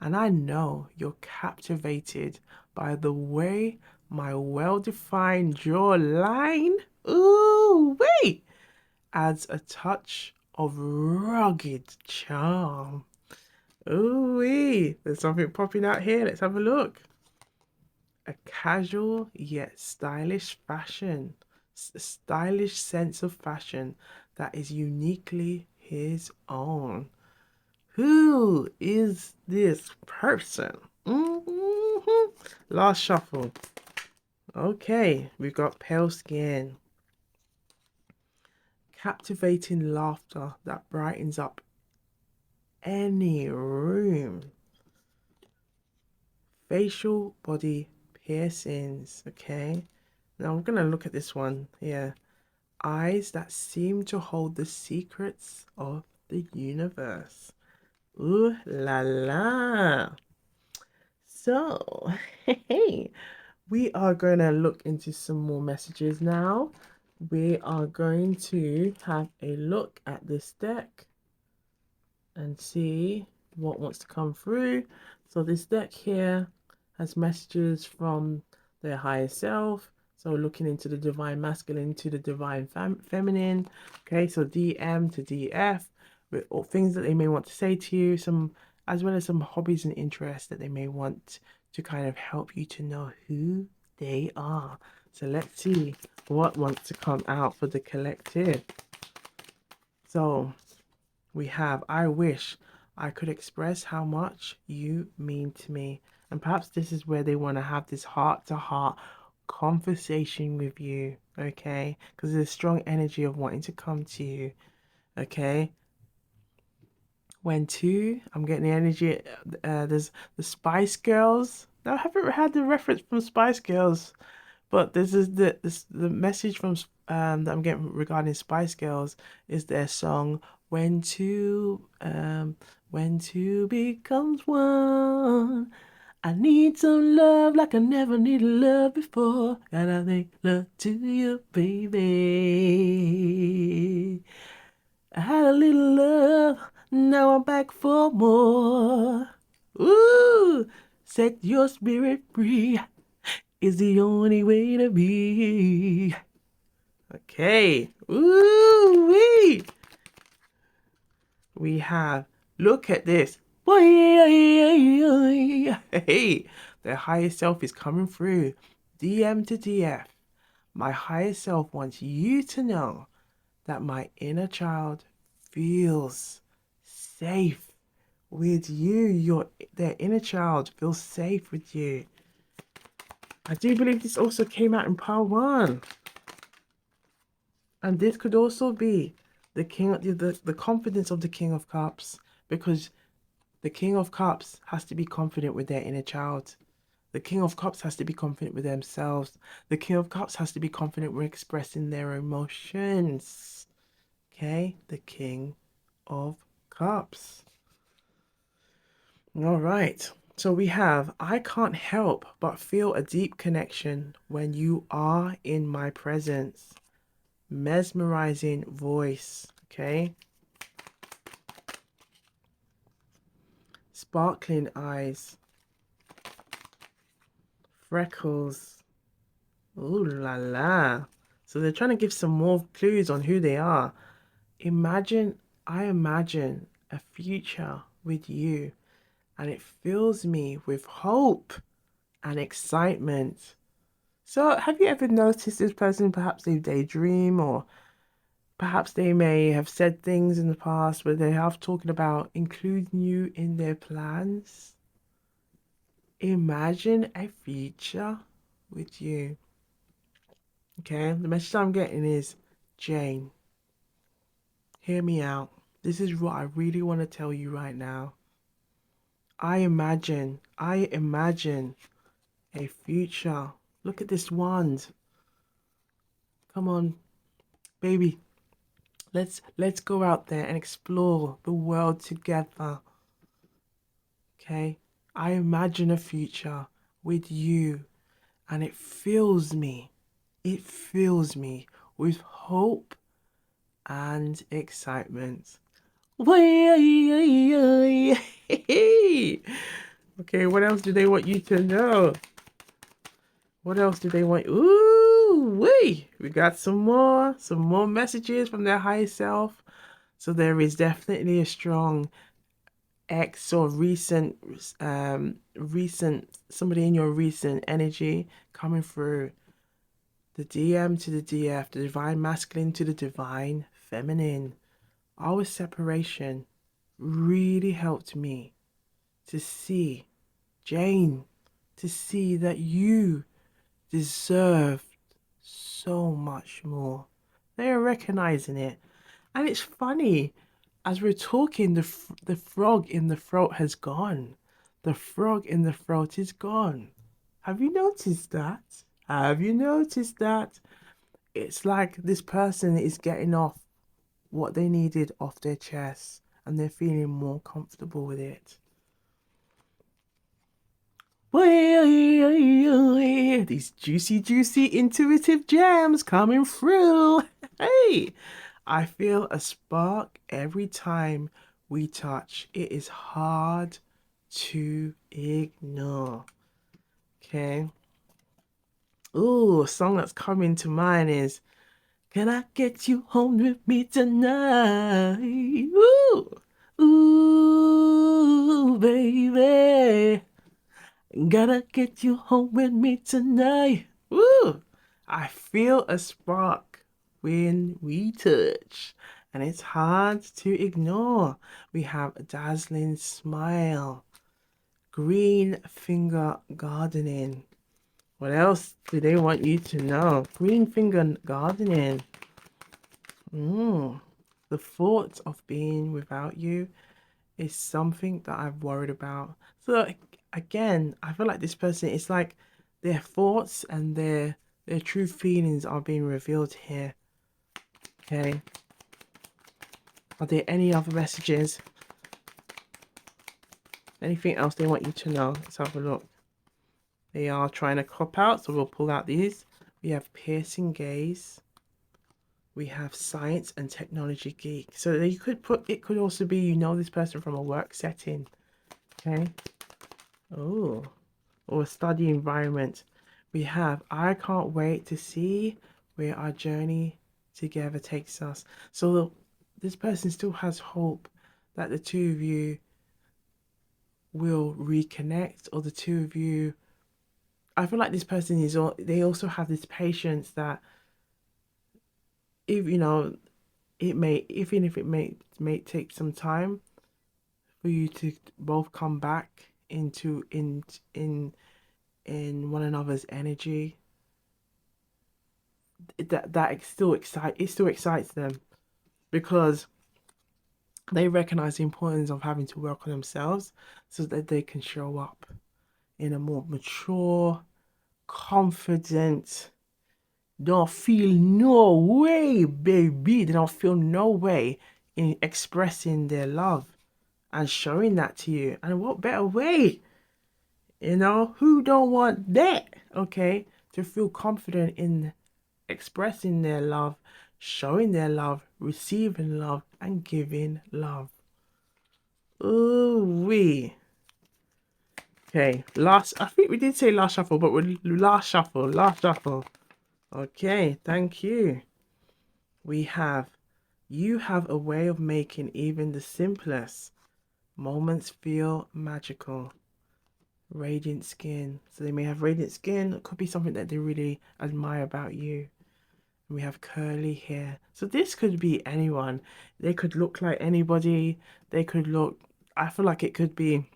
S1: And I know you're captivated by the way my well-defined jawline, ooh, wait, adds a touch of rugged charm. Ooh, wee. There's something popping out here. Let's have a look. A casual yet stylish fashion, stylish sense of fashion that is uniquely his own. Who is this person? Last shuffle. Okay, we've got pale skin, captivating laughter that brightens up any room, facial body piercings. Okay, now I'm gonna look at this one here. Eyes that seem to hold the secrets of the universe. Ooh la la. So, hey, we are going to look into some more messages now. We are going to have a look at this deck and see what wants to come through. So this deck here has messages from their higher self. So looking into the divine masculine to the divine feminine. Okay, so DM to DF with all things that they may want to say to you, some as well as some hobbies and interests that they may want to kind of help you to know who they are. So let's see what wants to come out for the collective. So we have, I wish I could express how much you mean to me. And perhaps this is where they want to have this heart-to-heart conversation with you, okay? Because there's a strong energy of wanting to come to you, okay? When two, I'm getting the energy, there's the Spice Girls. Now, I haven't had the reference from Spice Girls, but this is the message from that I'm getting regarding Spice Girls is their song when two becomes one. I need some love like I never needed love before. Gotta make love to you, baby. I had a little love, now I'm back for more. Ooh, set your spirit free is the only way to be. Okay. Ooh wee. We have. Look at this. Hey, their higher self is coming through. DM to DF. My higher self wants you to know that my inner child feels safe with you. Their inner child feels safe with you. I do believe this also came out in part one. And this could also be the king, the confidence of the King of Cups, because the King of Cups has to be confident with their inner child. The King of Cups has to be confident with themselves. The King of Cups has to be confident with expressing their emotions. Okay, the King of Cups. All right. So we have, I can't help but feel a deep connection when you are in my presence. Mesmerizing voice. Okay. Sparkling eyes. Freckles. Ooh la la. So they're trying to give some more clues on who they are. I imagine a future with you, and it fills me with hope and excitement. So, have you ever noticed this person? Perhaps they daydream, or perhaps they may have said things in the past where they have talking about including you in their plans. Imagine a future with you. Okay, the message I'm getting is Jane, hear me out. This is what I really want to tell you right now. I imagine a future. Look at this wand. Come on, baby. Let's go out there and explore the world together. Okay? I imagine a future with you, and it fills me with hope and excitement. Okay, what else do they want you to know? What else do they want? Ooh, we got some more messages from their higher self. So there is definitely a strong ex or recent somebody in your recent energy coming through. The DM to the DF, the divine masculine to the divine feminine. Our separation really helped me to see, Jane, to see that you deserve so much more. They are recognizing it. And it's funny, as we're talking, the frog in the throat has gone. The frog in the throat is gone. Have you noticed that? Have you noticed that? It's like this person is getting off what they needed off their chest and they're feeling more comfortable with it. These juicy, intuitive gems coming through. Hey, I feel a spark every time we touch. It is hard to ignore. Okay. Ooh, a song that's coming to mind is Can I Get You Home With Me Tonight? Ooh, ooh, baby. Gotta get you home with me tonight. Woo! I feel a spark when we touch, and it's hard to ignore. We have a dazzling smile, green finger gardening. What else do they want you to know? Green finger gardening. The thought of being without you is something that I've worried about. So again, I feel like this person, it's like their thoughts and their true feelings are being revealed here. Okay. Are there any other messages? Anything else they want you to know? Let's have a look. They are trying to cop out, so we'll pull out these. We have piercing gaze. We have science and technology geek. So you could put, it could also be, you know, this person from a work setting. Okay. Oh, or a study environment. We have, I can't wait to see where our journey together takes us. So this person still has hope that the two of you will reconnect, or the two of you, I feel like this person is, they also have this patience that if, you know, it may, even if it may take some time for you to both come back into in one another's energy, that it still excites them, because they recognize the importance of having to work on themselves so that they can show up in a more mature, confident, don't feel no way, baby. They don't feel no way in expressing their love and showing that to you. And what better way? You know, who don't want that? Okay, to feel confident in expressing their love, showing their love, receiving love, and giving love. Ooh wee. Okay, I think we did say last shuffle, but we're last shuffle. Okay, thank you. We have, you have a way of making even the simplest moments feel magical. Radiant skin. So they may have radiant skin. It could be something that they really admire about you. We have curly hair. So this could be anyone. They could look like anybody. They could look, I feel like it could be,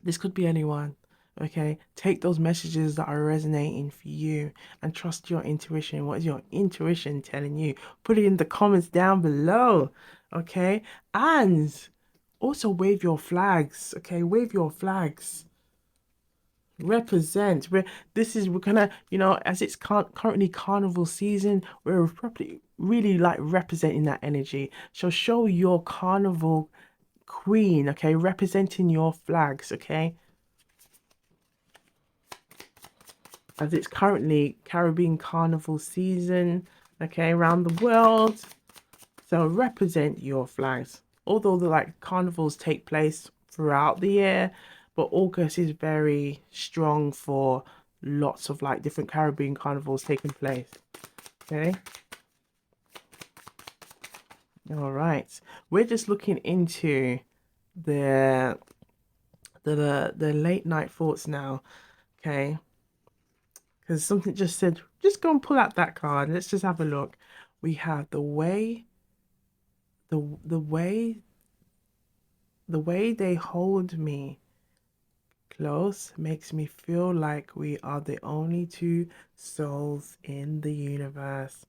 S1: this could be anyone. Okay, take those messages that are resonating for you and trust your intuition. What is your intuition telling you? Put it in the comments down below. Okay, and also wave your flags. Okay, wave your flags. Represent. We're gonna, you know, as it's currently carnival season, we're probably really like representing that energy. So show your carnival queen, okay, representing your flags, okay, as it's currently Caribbean Carnival season, okay, around the world. So represent your flags. Although the like carnivals take place throughout the year, but August is very strong for lots of like different Caribbean carnivals taking place. Okay. All right. We're just looking into the the late night thoughts now. Okay. Because something just said, just go and pull out that card. Let's just have a look. We have the way, the way, the way they hold me close makes me feel like we are the only two souls in the universe.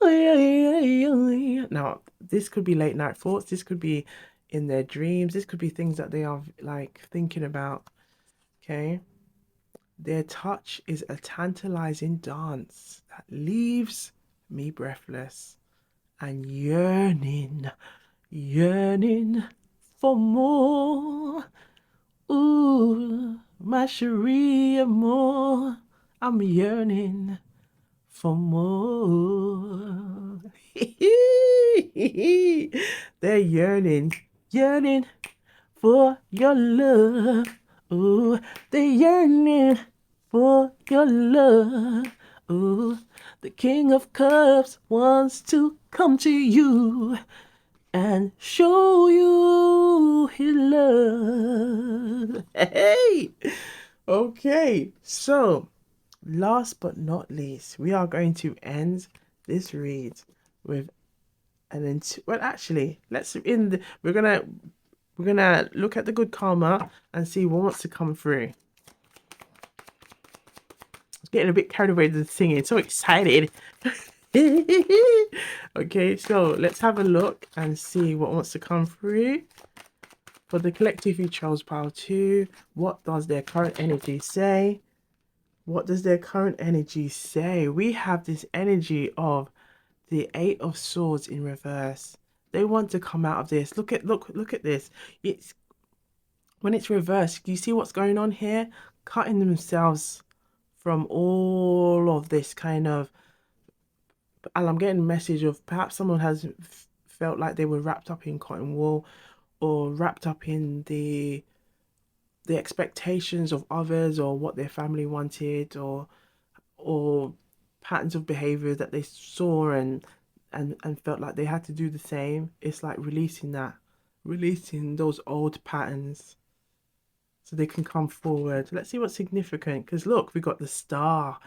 S1: Now, this could be late night thoughts. This could be in their dreams. This could be things that they are like thinking about. Okay. Their touch is a tantalizing dance that leaves me breathless and yearning, yearning for more. Ooh, my cherie amour, I'm yearning for more. They're yearning, yearning for your love. Ooh, they're yearning for your love. Ooh, the King of Cups wants to come to you and show you his love. Hey! Okay, so last but not least, we are going to end this read with well actually we're gonna look at the good karma and see what wants to come through. I was getting a bit carried away with the singing, so excited. Okay, so let's have a look and see what wants to come through. For the collective who chose pile 2, what does their current energy say? What does their current energy say? We have this energy of the 8 of Swords in reverse. They want to come out of this. Look at this. It's when it's reversed. Do you see what's going on here? Cutting themselves from all of this kind of, and I'm getting a message of perhaps someone has felt like they were wrapped up in cotton wool or wrapped up in the expectations of others or what their family wanted or patterns of behavior that they saw and felt like they had to do the same. It's like releasing those old patterns so they can come forward. Let's see what's significant, because look, we got the star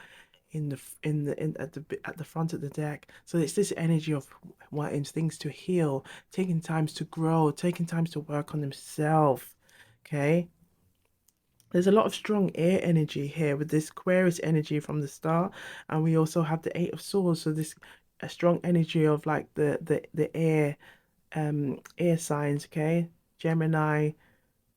S1: in at the front of the deck. So it's this energy of wanting things to heal, taking times to grow, taking times to work on themselves. Okay, there's a lot of strong air energy here with this Aquarius energy from the star, and we also have the 8 of Swords. So this a strong energy of like the air signs. Okay, Gemini,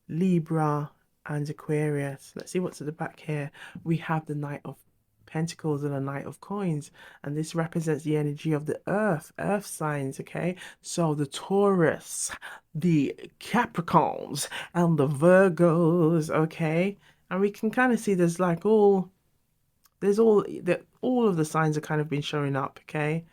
S1: Libra, and Aquarius. Let's see what's at the back here. We have the Knight of Pentacles and a Knight of Coins, and this represents the energy of the earth signs. Okay, so the Taurus, the Capricorns, and the Virgos. Okay, and we can kind of see there's like all all of the signs are kind of been showing up. Okay,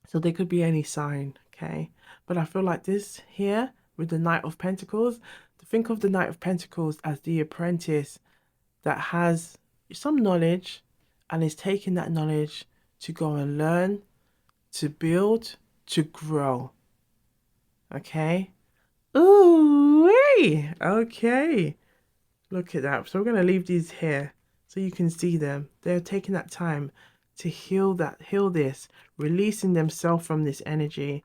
S1: so they could be any sign. Okay, but I feel like this here with the Knight of Pentacles, to think of the Knight of Pentacles as the apprentice that has some knowledge and is taking that knowledge to go and learn, to build, to grow. Okay. Ooh, okay. Look at that. So we're going to leave these here so you can see them. They're taking that time to heal this, releasing themselves from this energy,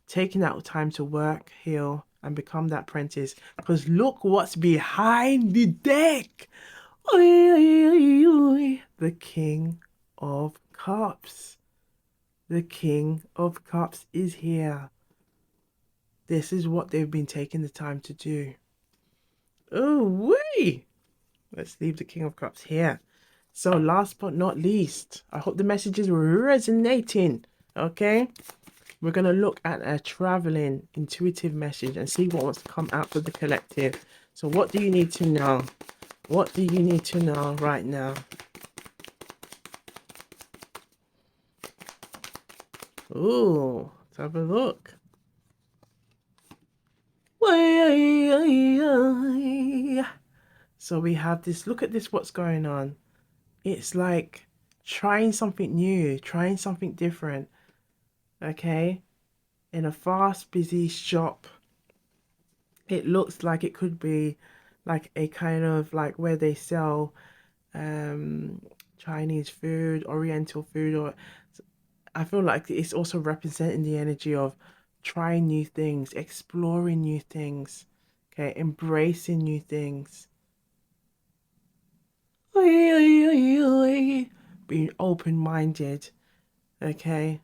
S1: taking that time to work, heal, and become that apprentice. Because look what's behind the deck. The King of Cups. The King of Cups is here. This is what they've been taking the time to do. Oh, wee! Let's leave the King of Cups here. So last but not least, I hope the messages were resonating. Okay? We're going to look at a traveling intuitive message and see what wants to come out for the collective. So what do you need to know? What do you need to know right now? Ooh, have a look. So we have this, look at this, what's going on. It's like trying something new, trying something different. Okay? In a fast, busy shop, it looks like it could be like a kind of like where they sell um Chinese food, Oriental food, or I feel like it's also representing the energy of trying new things, exploring new things, okay, embracing new things. Being open-minded, okay?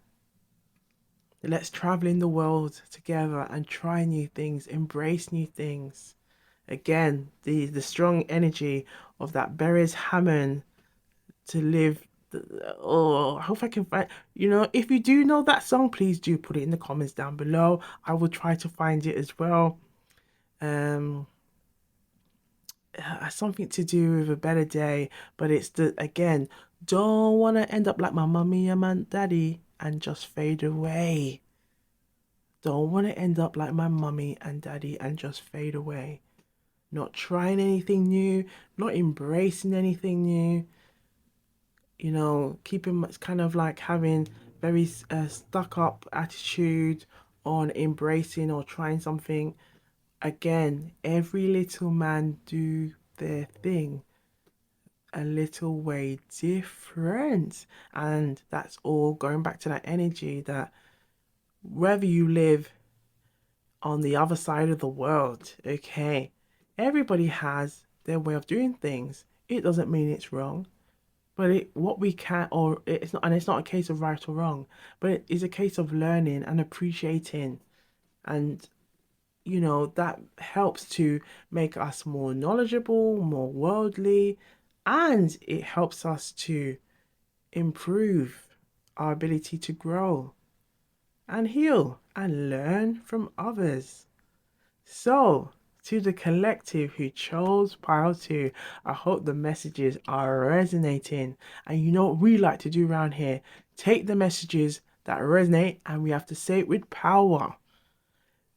S1: Let's travel in the world together and try new things, embrace new things. Again, the strong energy of that Beres Hammond to live. Oh, I hope I can find. If you do know that song, please do put it in the comments down below. I will try to find it as well. Um, something to do with a better day, but it's the again. Don't want to end up like my mummy and my daddy and just fade away. Don't want to end up like my mummy and daddy and just fade away. Not trying anything new, not embracing anything new. Keeping kind of like having very stuck up attitude on embracing or trying something. Again, every little man do their thing a little way different. And that's all going back to that energy that wherever you live on the other side of the world, okay, everybody has their way of doing things. It doesn't mean it's wrong. But what we can, or it's not, and it's not a case of right or wrong, but it is a case of learning and appreciating, and that helps to make us more knowledgeable, more worldly, and it helps us to improve our ability to grow and heal and learn from others. So, to the collective who chose pile 2, I hope the messages are resonating. And you know what we like to do around here? Take the messages that resonate and we have to say it with power.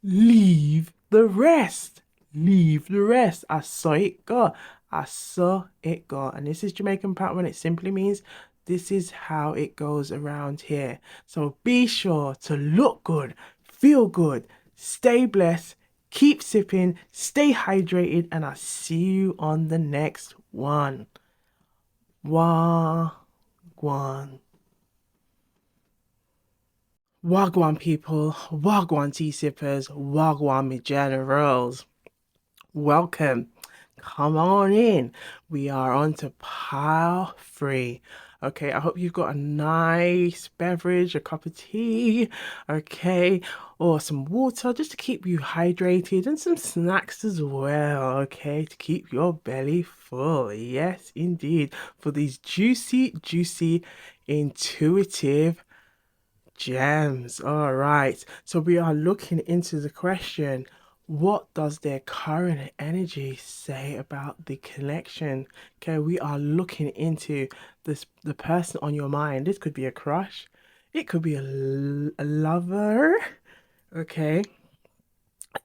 S1: Leave the rest. Leave the rest. I saw it go. I saw it go. And this is Jamaican Patois, and it simply means this is how it goes around here. So be sure to look good, feel good, stay blessed, keep sipping, stay hydrated, and I'll see you on the next one. Wagwan. Wagwan people, Wagwan tea sippers, Wagwan me generals. Welcome. Come on in. We are on to pile 3. Okay, I hope you've got a nice beverage, a cup of tea, okay, or some water just to keep you hydrated, and some snacks as well, okay, to keep your belly full. Yes, indeed, for these juicy, juicy, intuitive gems. All right. So we are looking into the question, what does their current energy say about the connection? Okay, we are looking into the person on your mind. This could be a crush. It could be a lover. Okay.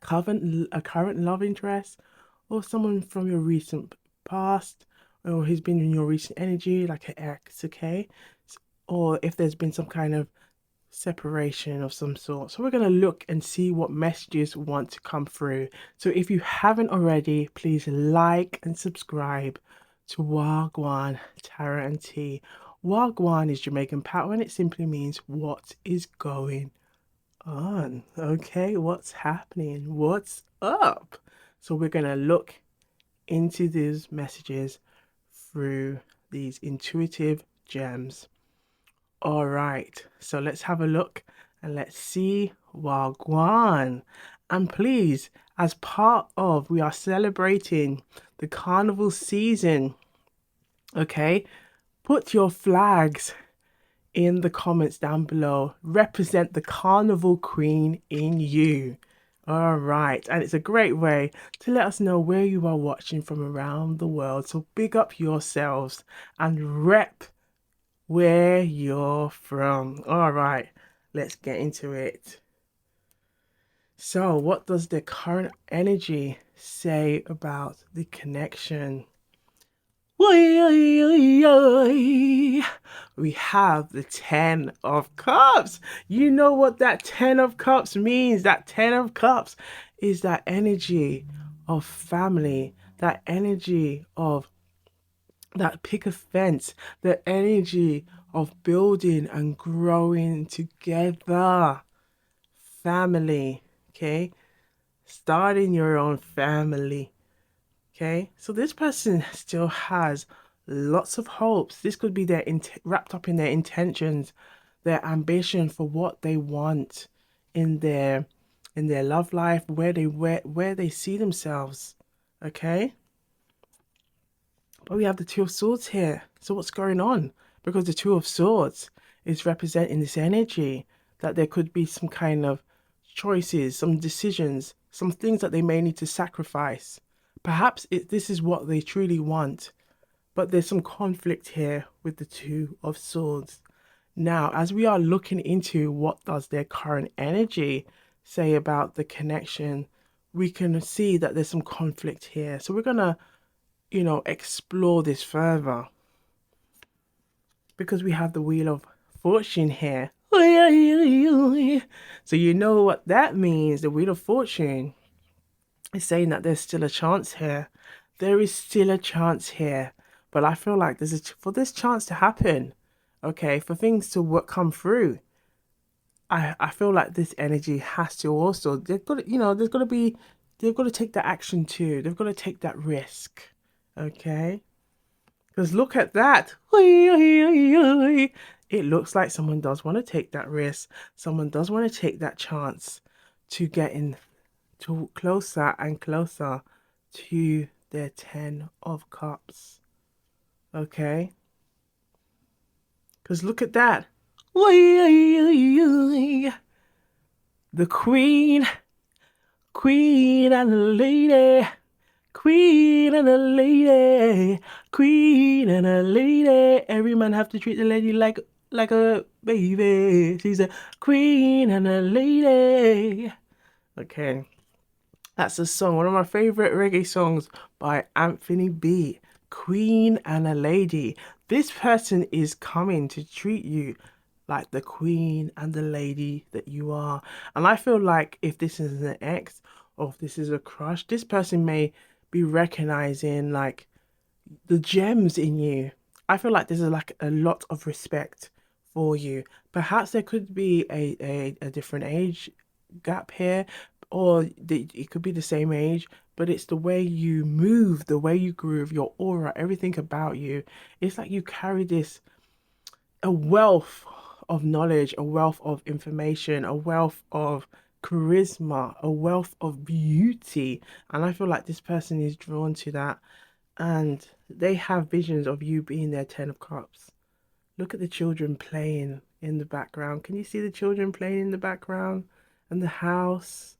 S1: A current love interest, or someone from your recent past, or who's been in your recent energy, like an ex, okay? Or if there's been some kind of separation of some sort. So we're going to look and see what messages want to come through. So if you haven't already, please like and subscribe to Wagwan Tarot and Tea. Wagwan is Jamaican Patois and it simply means what is going on. Okay, what's happening? What's up? So we're going to look into these messages through these intuitive gems. All right, so let's have a look and let's see Wagwan. And please, as part of, we are celebrating the carnival season, okay? Put your flags in the comments down below. Represent the Carnival Queen in you. All right, and it's a great way to let us know where you are watching from around the world. So big up yourselves and rep where you're from. All right, let's get into it. So, what does the current energy say about the connection? We have the Ten of Cups. You know what that Ten of Cups means? That Ten of Cups is that energy of family, that energy of that pick a fence, the energy of building and growing together. Family, okay? Starting your own family. Okay, so this person still has lots of hopes. This could be their wrapped up in their intentions, their ambition for what they want in their love life, where they see themselves. Okay, but we have the Two of Swords here. So what's going on? Because the Two of Swords is representing this energy that there could be some kind of choices, some decisions, some things that they may need to sacrifice. Perhaps this is what they truly want, but there's some conflict here with the Two of Swords. Now, as we are looking into what does their current energy say about the connection, we can see that there's some conflict here. So we're gonna, explore this further because we have the Wheel of Fortune here. So you know what that means. The Wheel of Fortune is saying that there's still a chance here. There is still a chance here. But I feel like for this chance to happen, okay, for things to come through, I feel like this energy has to also, they've got to take that action too. They've got to take that risk, okay? Because look at that. It looks like someone does want to take that risk. Someone does want to take that chance to get in to closer and closer to their Ten of Cups. Okay? Because look at that. The Queen and the Lady. Queen and a lady, queen and a lady. Every man have to treat the lady like a baby. She's a queen and a lady. Okay, that's a song, one of my favorite reggae songs by Anthony B. Queen and a lady. This person is coming to treat you like the queen and the lady that you are. And I feel like if this is an ex or if this is a crush, this person may be recognizing like the gems in you. I feel like there's like a lot of respect for you. Perhaps there could be a different age gap here, or it could be the same age, but it's the way you move, the way you groove, your aura, everything about you. It's like you carry a wealth of knowledge, a wealth of information, a wealth of charisma, a wealth of beauty. And I feel like this person is drawn to that and they have visions of you being their Ten of Cups. Look at the children playing in the background. Can you see the children playing in the background? And the house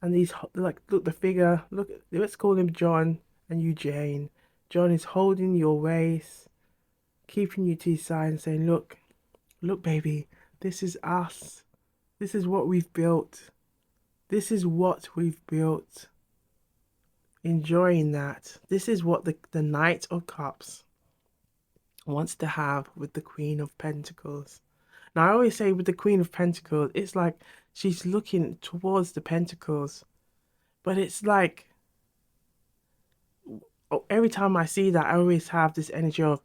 S1: and these, like, look, the figure. Look, let's call him John and you Jane. John is holding your waist, keeping you to his side and saying, look, baby, this is us. This is what we've built. This is what we've built. Enjoying that. This is what the Knight of Cups wants to have with the Queen of Pentacles. Now, I always say with the Queen of Pentacles, it's like she's looking towards the Pentacles. But it's like, every time I see that, I always have this energy of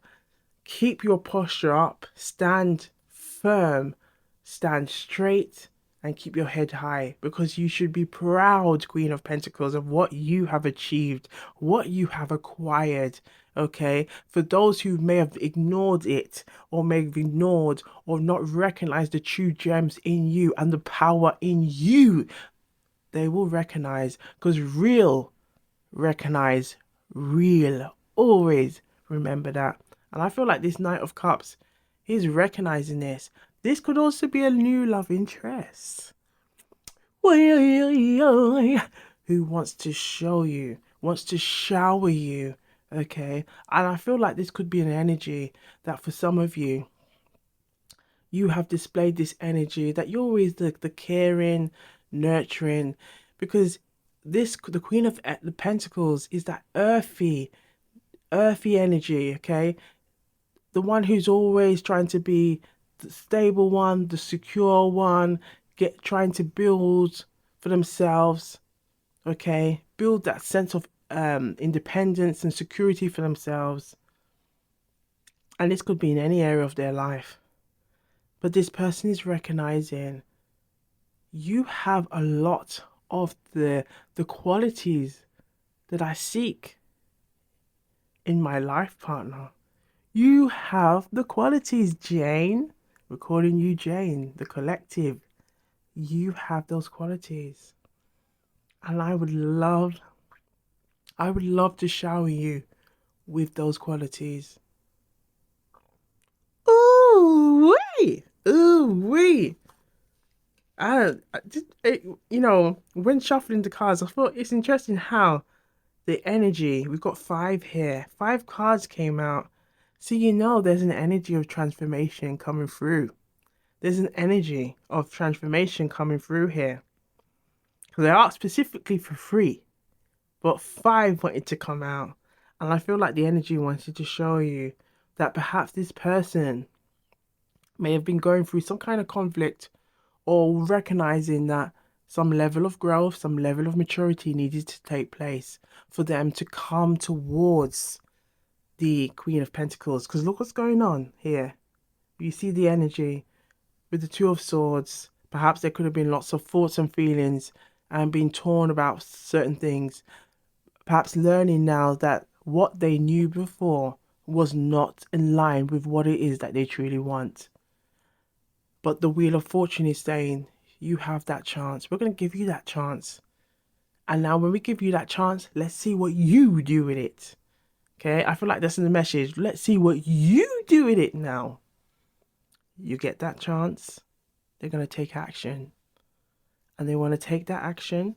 S1: keep your posture up, stand firm, stand straight, and keep your head high, because you should be proud, Queen of Pentacles, of what you have achieved, what you have acquired. Okay, for those who may have ignored it, or may have ignored or not recognized the true gems in you and the power in you, they will recognize, because real recognize real. Always remember that. And I feel like this Knight of Cups, he's recognizing this. This could also be a new love interest who wants to show you, wants to shower you. Okay. And I feel like this could be an energy that for some of you, you have displayed this energy that you're always the caring, nurturing, because the Queen of the Pentacles is that earthy energy, okay? The one who's always trying to be the stable one, the secure one, trying to build for themselves, okay? Build that sense of independence and security for themselves. And this could be in any area of their life. But this person is recognizing you have a lot of the qualities that I seek in my life partner. You have the qualities, Jane. We're calling you Jane, the collective. You have those qualities. And I would love to shower you with those qualities. Ooh wee! Ooh wee! When shuffling the cards, I thought it's interesting how the energy, we've got five here. Five cards came out. So there's an energy of transformation coming through. There's an energy of transformation coming through here. Because I asked specifically for three, but five wanted to come out. And I feel like the energy wanted to show you that perhaps this person may have been going through some kind of conflict, or recognizing that some level of growth, some level of maturity needed to take place for them to come towards the Queen of Pentacles. Because look what's going on here. You see the energy with the Two of Swords. Perhaps there could have been lots of thoughts and feelings and being torn about certain things. Perhaps learning now that what they knew before was not in line with what it is that they truly want. But the Wheel of Fortune is saying, you have that chance. We're going to give you that chance. And now when we give you that chance, let's see what you do with it. Okay, I feel like that's in the message. Let's see what you do with it now. You get that chance. They're going to take action. And they want to take that action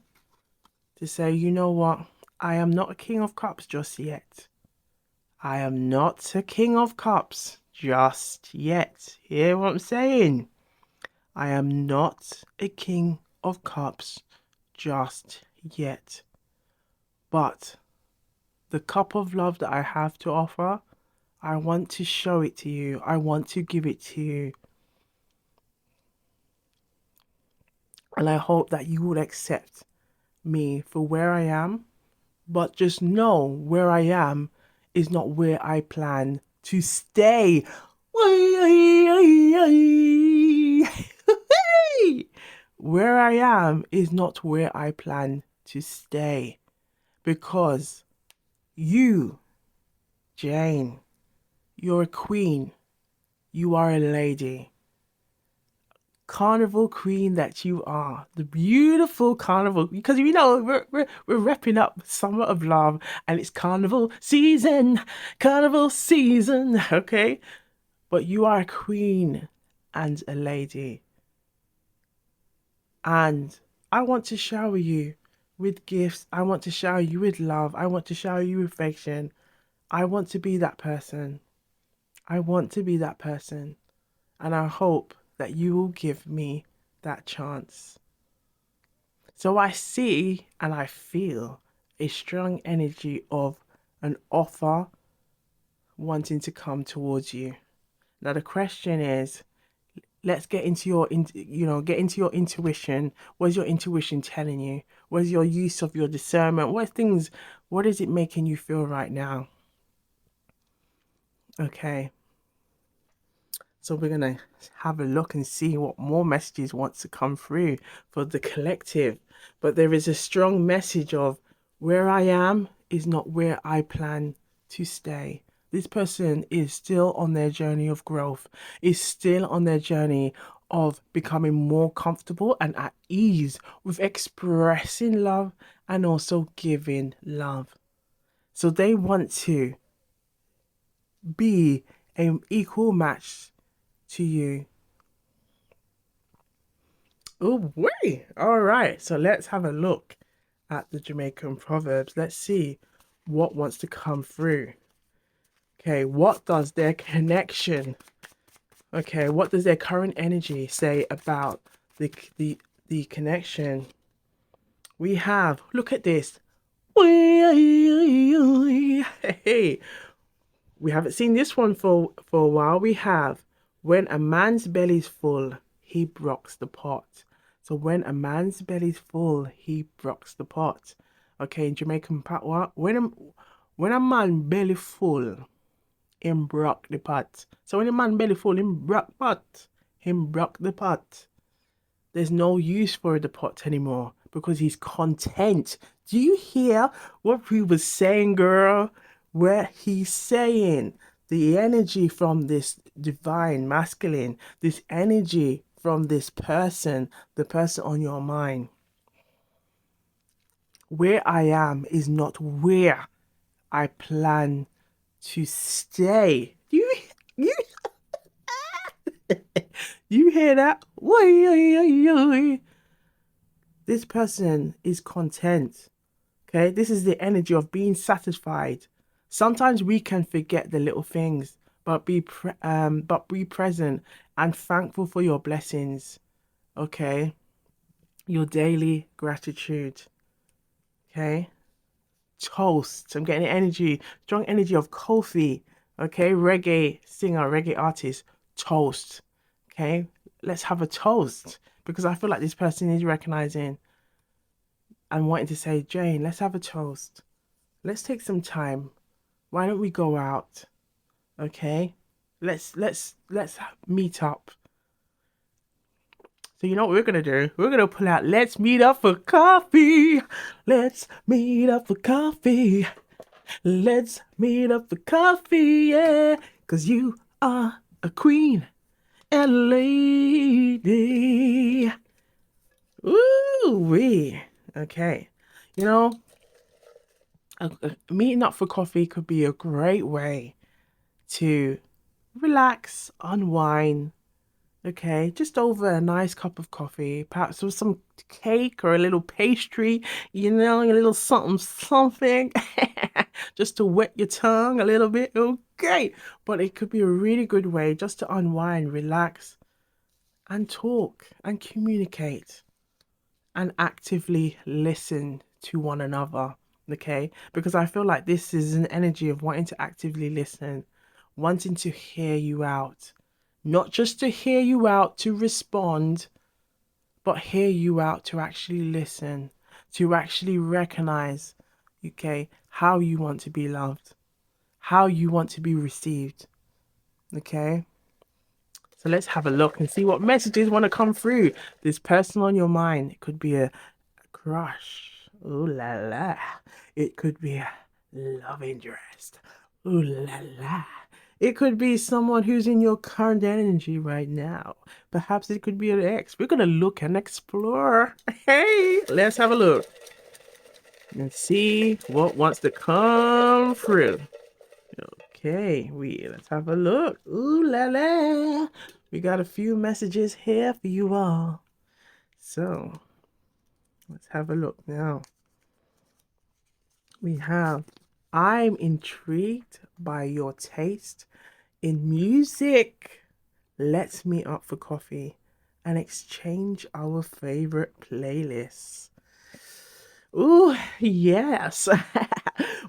S1: to say, you know what? I am not a King of Cups just yet. I am not a King of Cups just yet. Hear what I'm saying? I am not a King of Cups just yet. But the cup of love that I have to offer, I want to show it to you. I want to give it to you. And I hope that you will accept me for where I am. But just know where I am is not where I plan to stay. Where I am is not where I plan to stay. Because you, Jane, you're a queen. You are a lady. Carnival queen that you are, the beautiful carnival, because we're wrapping up summer of love and it's carnival season, okay? But you are a queen and a lady, and I want to shower you with gifts. I want to shower you with love. I want to shower you with affection. I want to be that person. I want to be that person, and I hope that you will give me that chance. So I see and I feel a strong energy of an offer wanting to come towards you. Now the question is, let's get into your intuition. What is your intuition telling you? What is your use of your discernment? What is it making you feel right now? Okay. So we're going to have a look and see what more messages want to come through for the collective. But there is a strong message of where I am is not where I plan to stay. This person is still on their journey of growth, is still on their journey of becoming more comfortable and at ease with expressing love and also giving love. So they want to be an equal match to you. Oh, wait. All right. So let's have a look at the Jamaican proverbs. Let's see what wants to come through. Okay, what does their connection? Okay, what does their current energy say about the the connection. We have, look at this. Hey, we haven't seen this one for a while. We have, when a man's belly's full, he brocks the pot. So when a man's belly's full, he brocks the pot. Okay, in Jamaican Patois, when a man belly full, him brock the pot. So when a man belly full, him brock pot. Him brock the pot. There's no use for the pot anymore because he's content. Do you hear what we was saying, girl? Where he's saying the energy from this divine masculine, this energy from this person, the person on your mind. Where I am is not where I plan to stay. You you hear that? This person is content. Okay, this is the energy of being satisfied. Sometimes we can forget the little things, but be present and thankful for your blessings. Okay, your daily gratitude. Okay, toast. I'm getting energy, strong energy of Kofi. Okay, reggae singer, reggae artist. Toast. Okay, let's have a toast because I feel like this person is recognizing and wanting to say, Jane, let's have a toast. Let's take some time. Why don't we go out? Okay? Let's meet up. So you know what we're gonna do? We're gonna pull out let's meet up for coffee. Let's meet up for coffee. Let's meet up for coffee, yeah. Cause you are a queen and a lady. Ooh wee. Okay. You know, meeting up for coffee could be a great way to relax, unwind, okay, just over a nice cup of coffee, perhaps with some cake or a little pastry, you know, a little something, something, just to wet your tongue a little bit, okay. But it could be a really good way just to unwind, relax, and talk and communicate and actively listen to one another, okay? Because I feel like this is an energy of wanting to actively listen, wanting to hear you out, not just to hear you out to respond, but hear you out to actually listen, to actually recognize, okay, how you want to be loved, how you want to be received, okay? So let's have a look and see what messages want to come through. This person on your mind, it could be a crush. Ooh la la. It could be a love interest. Ooh la la. It could be someone who's in your current energy right now. Perhaps it could be an ex. We're gonna look and explore. Hey, let's have a look and see what wants to come through. Okay, let's have a look. Ooh la la. We got a few messages here for you all. So let's have a look now. We have, I'm intrigued by your taste in music. Let's meet up for coffee and exchange our favorite playlists. Ooh, yes.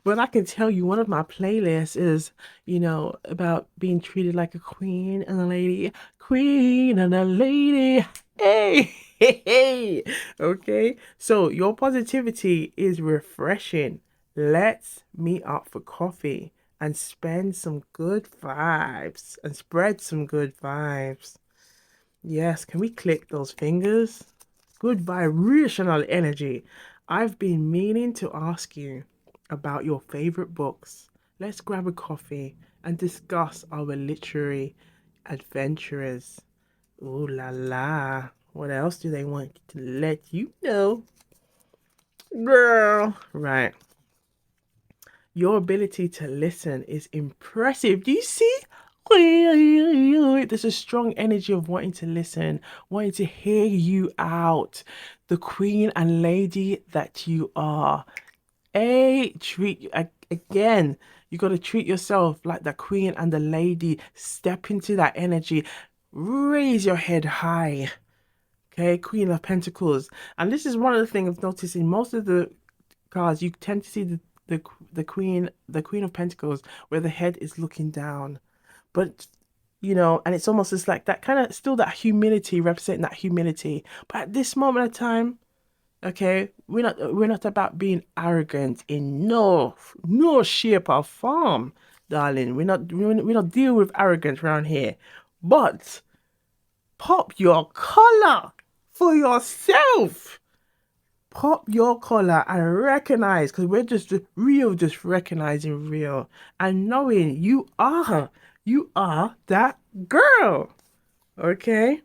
S1: Well, I can tell you one of my playlists is, you know, about being treated like a queen and a lady. Queen and a lady. Hey, hey, hey. Okay. So your positivity is refreshing. Let's meet up for coffee and spend some good vibes and spread some good vibes. Yes, can we click those fingers? Good vibrational energy. I've been meaning to ask you about your favorite books. Let's grab a coffee and discuss our literary adventures. Ooh la la. What else do they want to let you know? Girl. Right. Your ability to listen is impressive. Do you see? There's a strong energy of wanting to listen, wanting to hear you out. The queen and lady that you are. Again, you got to treat yourself like the queen and the lady. Step into that energy. Raise your head high. Okay, Queen of Pentacles. And this is one of the things I've noticed in most of the cards, you tend to see the Queen of Pentacles where the head is looking down. But and it's almost just like that kind of still that humility, representing that humility. But at this moment of time, okay, we're not about being arrogant in no shape or form, darling. We don't deal with arrogance around here. But pop your collar for yourself. Pop your collar and recognize, because we're just recognizing real and knowing you are that girl. Okay,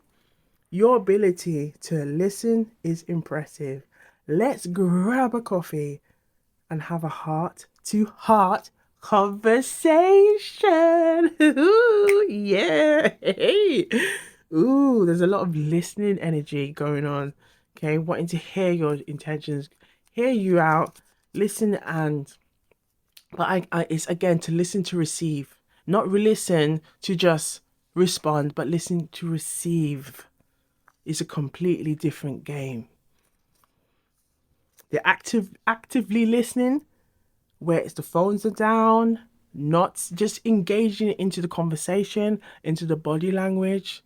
S1: your ability to listen is impressive. Let's grab a coffee and have a heart to heart conversation. Ooh, yeah. Ooh, there's a lot of listening energy going on. Okay, wanting to hear your intentions, hear you out, listen, but it's again to listen to receive, not listen to just respond, but listen to receive is a completely different game. The actively listening, where it's the phones are down, not just engaging into the conversation, into the body language,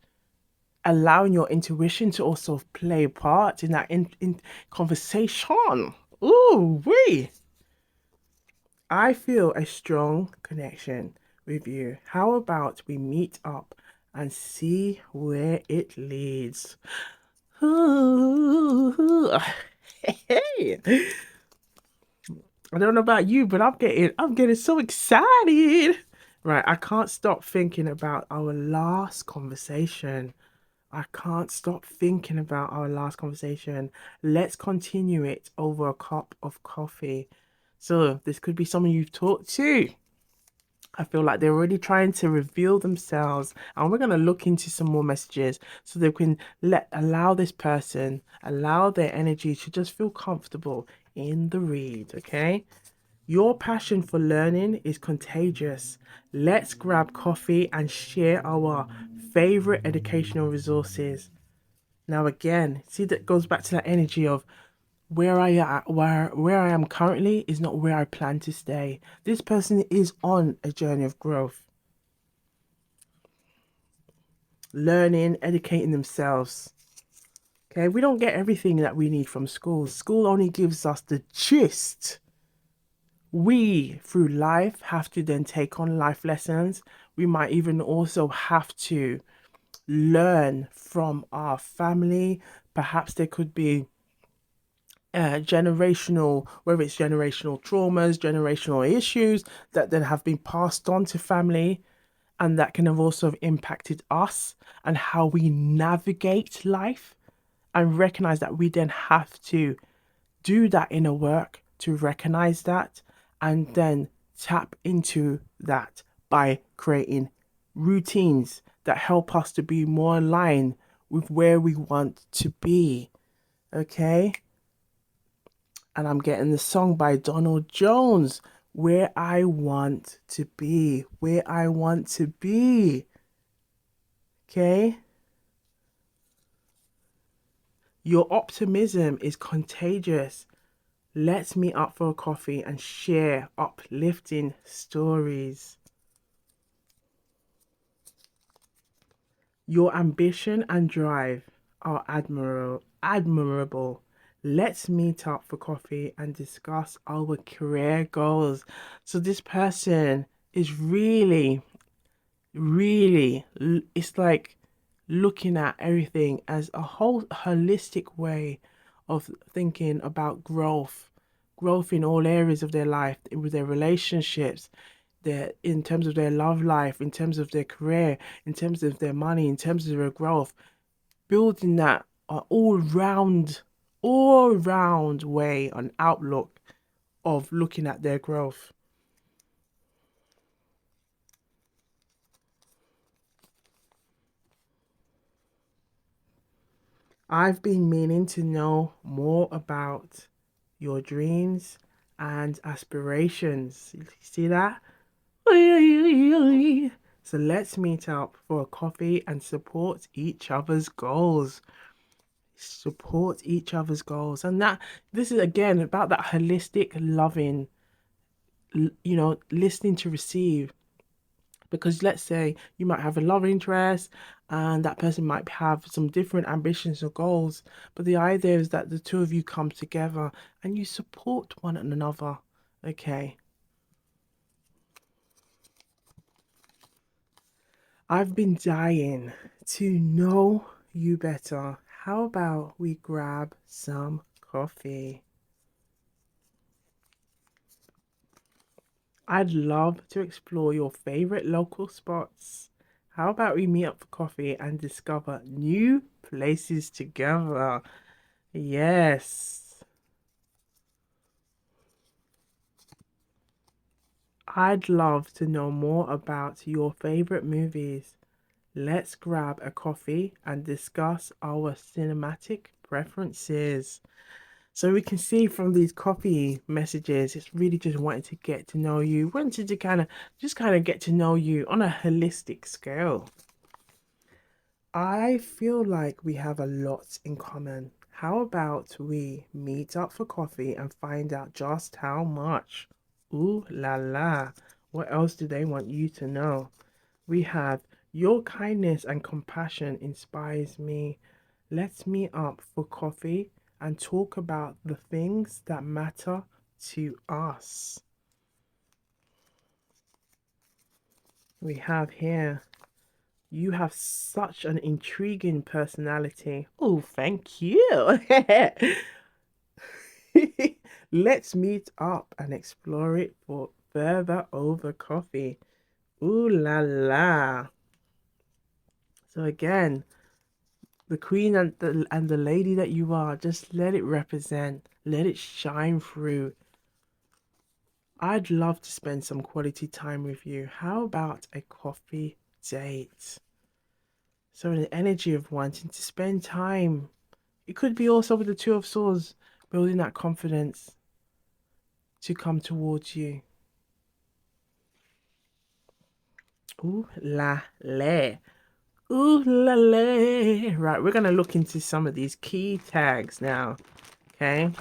S1: allowing your intuition to also play a part in that in conversation. Ooh, wee. I feel a strong connection with you. How about we meet up and see where it leads? Ooh. Hey. I don't know about you, but I'm getting so excited. Right, I can't stop thinking about our last conversation. I can't stop thinking about our last conversation. Let's continue it over a cup of coffee. So, this could be someone you've talked to. I feel like they're already trying to reveal themselves, and we're going to look into some more messages so they can allow their energy to just feel comfortable in the read, okay? Your passion for learning is contagious. Let's grab coffee and share our favorite educational resources. Now again, see, that goes back to that energy of where I am currently is not where I plan to stay. This person is on a journey of growth, learning, educating themselves. Okay, we don't get everything that we need from school. School only gives us the gist. We, through life, have to then take on life lessons. We might even also have to learn from our family. Perhaps there could be whether it's generational traumas, generational issues that then have been passed on to family, and that can have also impacted us and how we navigate life, and recognize that we then have to do that inner work to recognize that and then tap into that by creating routines that help us to be more aligned with where we want to be. Okay? And I'm getting the song by Donald Jones, Where I Want to Be. Where I Want to Be. Okay? Your optimism is contagious. Let's meet up for a coffee and share uplifting stories. Your ambition and drive are admirable. Let's meet up for coffee and discuss our career goals. So this person is really, really, it's like looking at everything as a whole holistic way of thinking about growth in all areas of their life, with their relationships, in terms of their love life, in terms of their career, in terms of their money, in terms of their growth, building that all round way, an outlook of looking at their growth. I've been meaning to know more about your dreams and aspirations. You see that? So let's meet up for a coffee and support each other's goals. support each other's goals. And this is again about that holistic loving, listening to receive. Because let's say you might have a love interest and that person might have some different ambitions or goals, but the idea is that the two of you come together and you support one another. Okay. I've been dying to know you better. How about we grab some coffee? I'd love to explore your favorite local spots. How about we meet up for coffee and discover new places together? Yes. I'd love to know more about your favorite movies. Let's grab a coffee and discuss our cinematic preferences. So we can see from these coffee messages, it's really just wanting to get to know you, wanted to kind of get to know you on a holistic scale. I feel like we have a lot in common. How about we meet up for coffee and find out just how much? Ooh la la. What else do they want you to know? We have your kindness and compassion inspires me. Let's meet up for coffee and talk about the things that matter to us. We have here, you have such an intriguing personality. Oh, thank you. Let's meet up and explore it for further over coffee. Ooh la la. So again, the queen and the lady that you are, just let it represent, let it shine through. I'd love to spend some quality time with you. How about a coffee date? So the energy of wanting to spend time. It could be also with the Two of Swords, building that confidence to come towards you. Ooh la la. Ooh la la. Right, we're gonna look into some of these key tags now. Okay.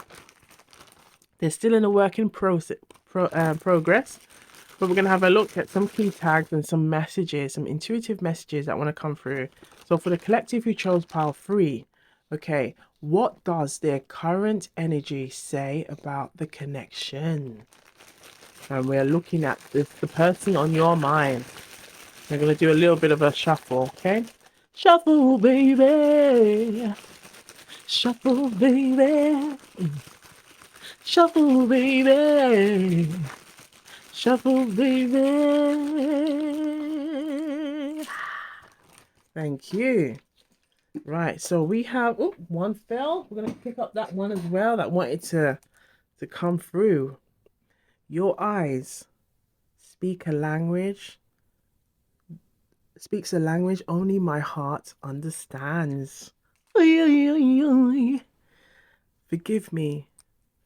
S1: They're still in a work in progress, but we're going to have a look at some key tags and some messages, some intuitive messages that want to come through. So for the collective who chose pile 3, okay, what does their current energy say about the connection? And we're looking at the person on your mind. We're going to do a little bit of a shuffle, okay? Shuffle, baby. Shuffle, baby. Shuffle, baby. Shuffle, baby. Thank you. Right, so we have one fell. We're gonna pick up that one as well that wanted to come through. Your eyes speak a language, speaks a language only my heart understands. Forgive me,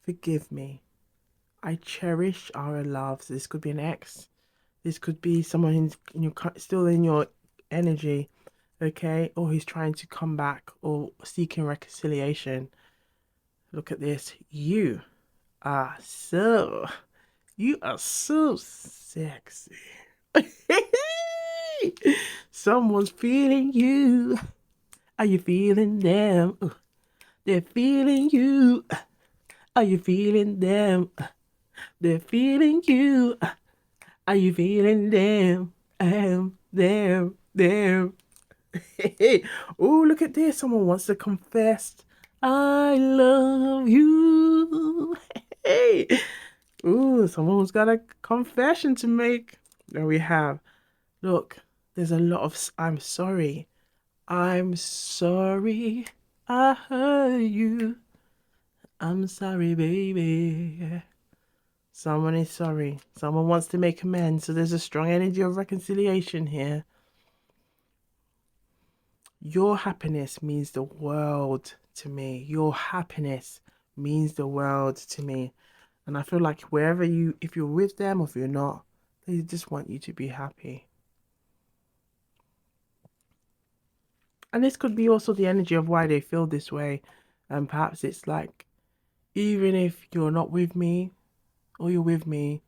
S1: forgive me. I cherish our loves. This could be an ex. This could be someone in your still in your energy, okay? Or who's trying to come back or seeking reconciliation. Look at this. Are so, you are so sexy. Someone's feeling you. Are you feeling them? They're feeling you. Are you feeling them? They're feeling you. Are you feeling them? Them. Oh, look at this. Someone wants to confess. I love you. Hey. Ooh, someone's got a confession to make. There we have. Look, there's a lot of I'm sorry. I'm sorry. I hurt you. I'm sorry, baby. Someone is sorry. Someone wants to make amends. So there's a strong energy of reconciliation here. Your happiness means the world to me. Your happiness means the world to me. And I feel like wherever if you're with them or if you're not, they just want you to be happy. And this could be also the energy of why they feel this way. And perhaps it's like, even if you're not with me or you're with me,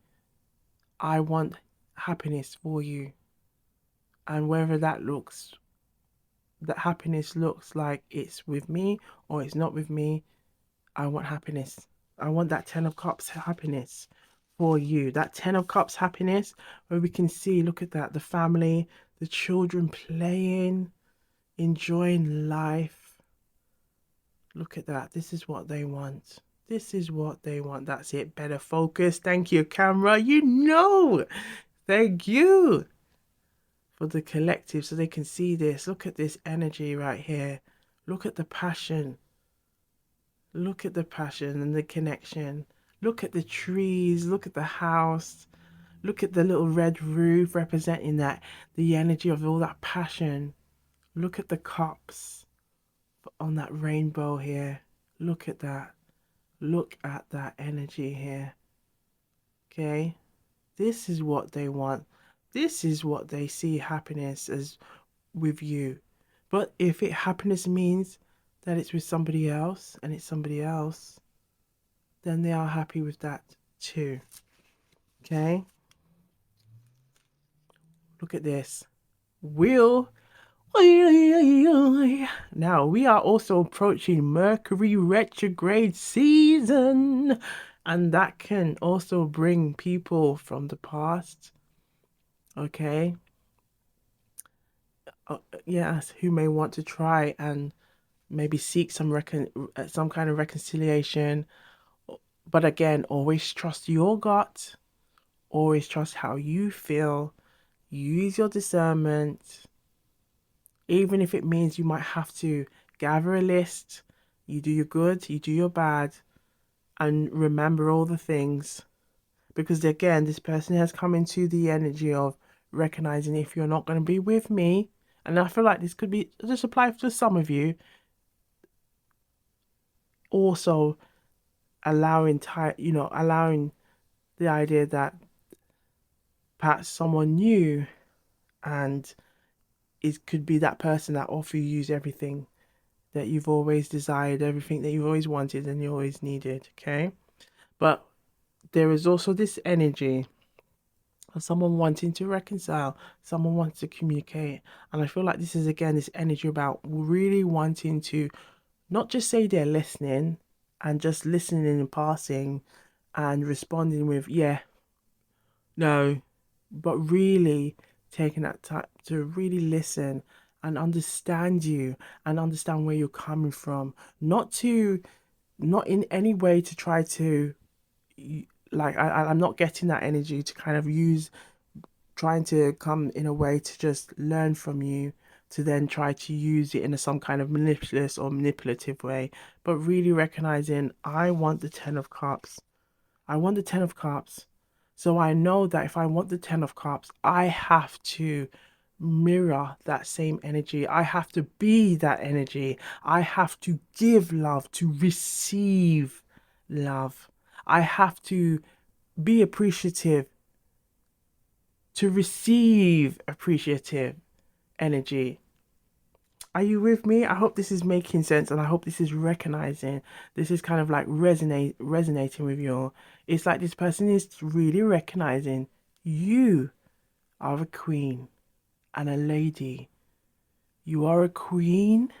S1: I want happiness for you. And whether that happiness looks like it's with me or it's not with me, I want happiness. I want that 10 of Cups happiness for you. That 10 of Cups happiness where we can see, look at that, the family, the children playing, enjoying life. Look at that. This is what they want. This is what they want. That's it. Better focus. Thank you, camera. You know. Thank you for the collective so they can see this. Look at this energy right here. Look at the passion. Look at the passion and the connection. Look at the trees. Look at the house. Look at the little red roof representing that, the energy of all that passion. Look at the cups on that rainbow here. Look at that. Look at that energy here. Okay? This is what they want. This is what they see happiness as with you. But if happiness means that it's with somebody else and it's somebody else, then they are happy with that too. Okay? Look at this. Now we are also approaching Mercury retrograde season, and that can also bring people from the past, okay? Yes, who may want to try and maybe seek some kind of reconciliation. But again, always trust your gut, always trust how you feel, use your discernment, even if it means you might have to gather a list. You do your good, you do your bad, and remember all the things. Because again, this person has come into the energy of recognizing, if you're not going to be with me, and I feel like this could be just apply to some of you, also allowing the idea that perhaps someone new, and it could be that person that offers you everything that you've always desired, everything that you've always wanted and you always needed, okay? But there is also this energy of someone wanting to reconcile, someone wants to communicate. And I feel like this is again this energy about really wanting to not just say they're listening and just listening in passing and responding with, yeah, no, but really taking that time to really listen and understand you and understand where you're coming from. Not in any way to try to, like, I'm not getting that energy to kind of use, trying to come in a way to just learn from you, to then try to use it in some kind of manipulative way, but really recognizing, I want the 10 of Cups. I want the 10 of Cups. So I know that if I want the 10 of Cups, I have to mirror that same energy. I have to be that energy. I have to give love, to receive love. I have to be appreciative, to receive appreciative energy. Are you with me? I hope this is making sense, and I hope this is recognizing. This is kind of like resonating with you. It's like this person is really recognizing you are a queen and a lady. You are a queen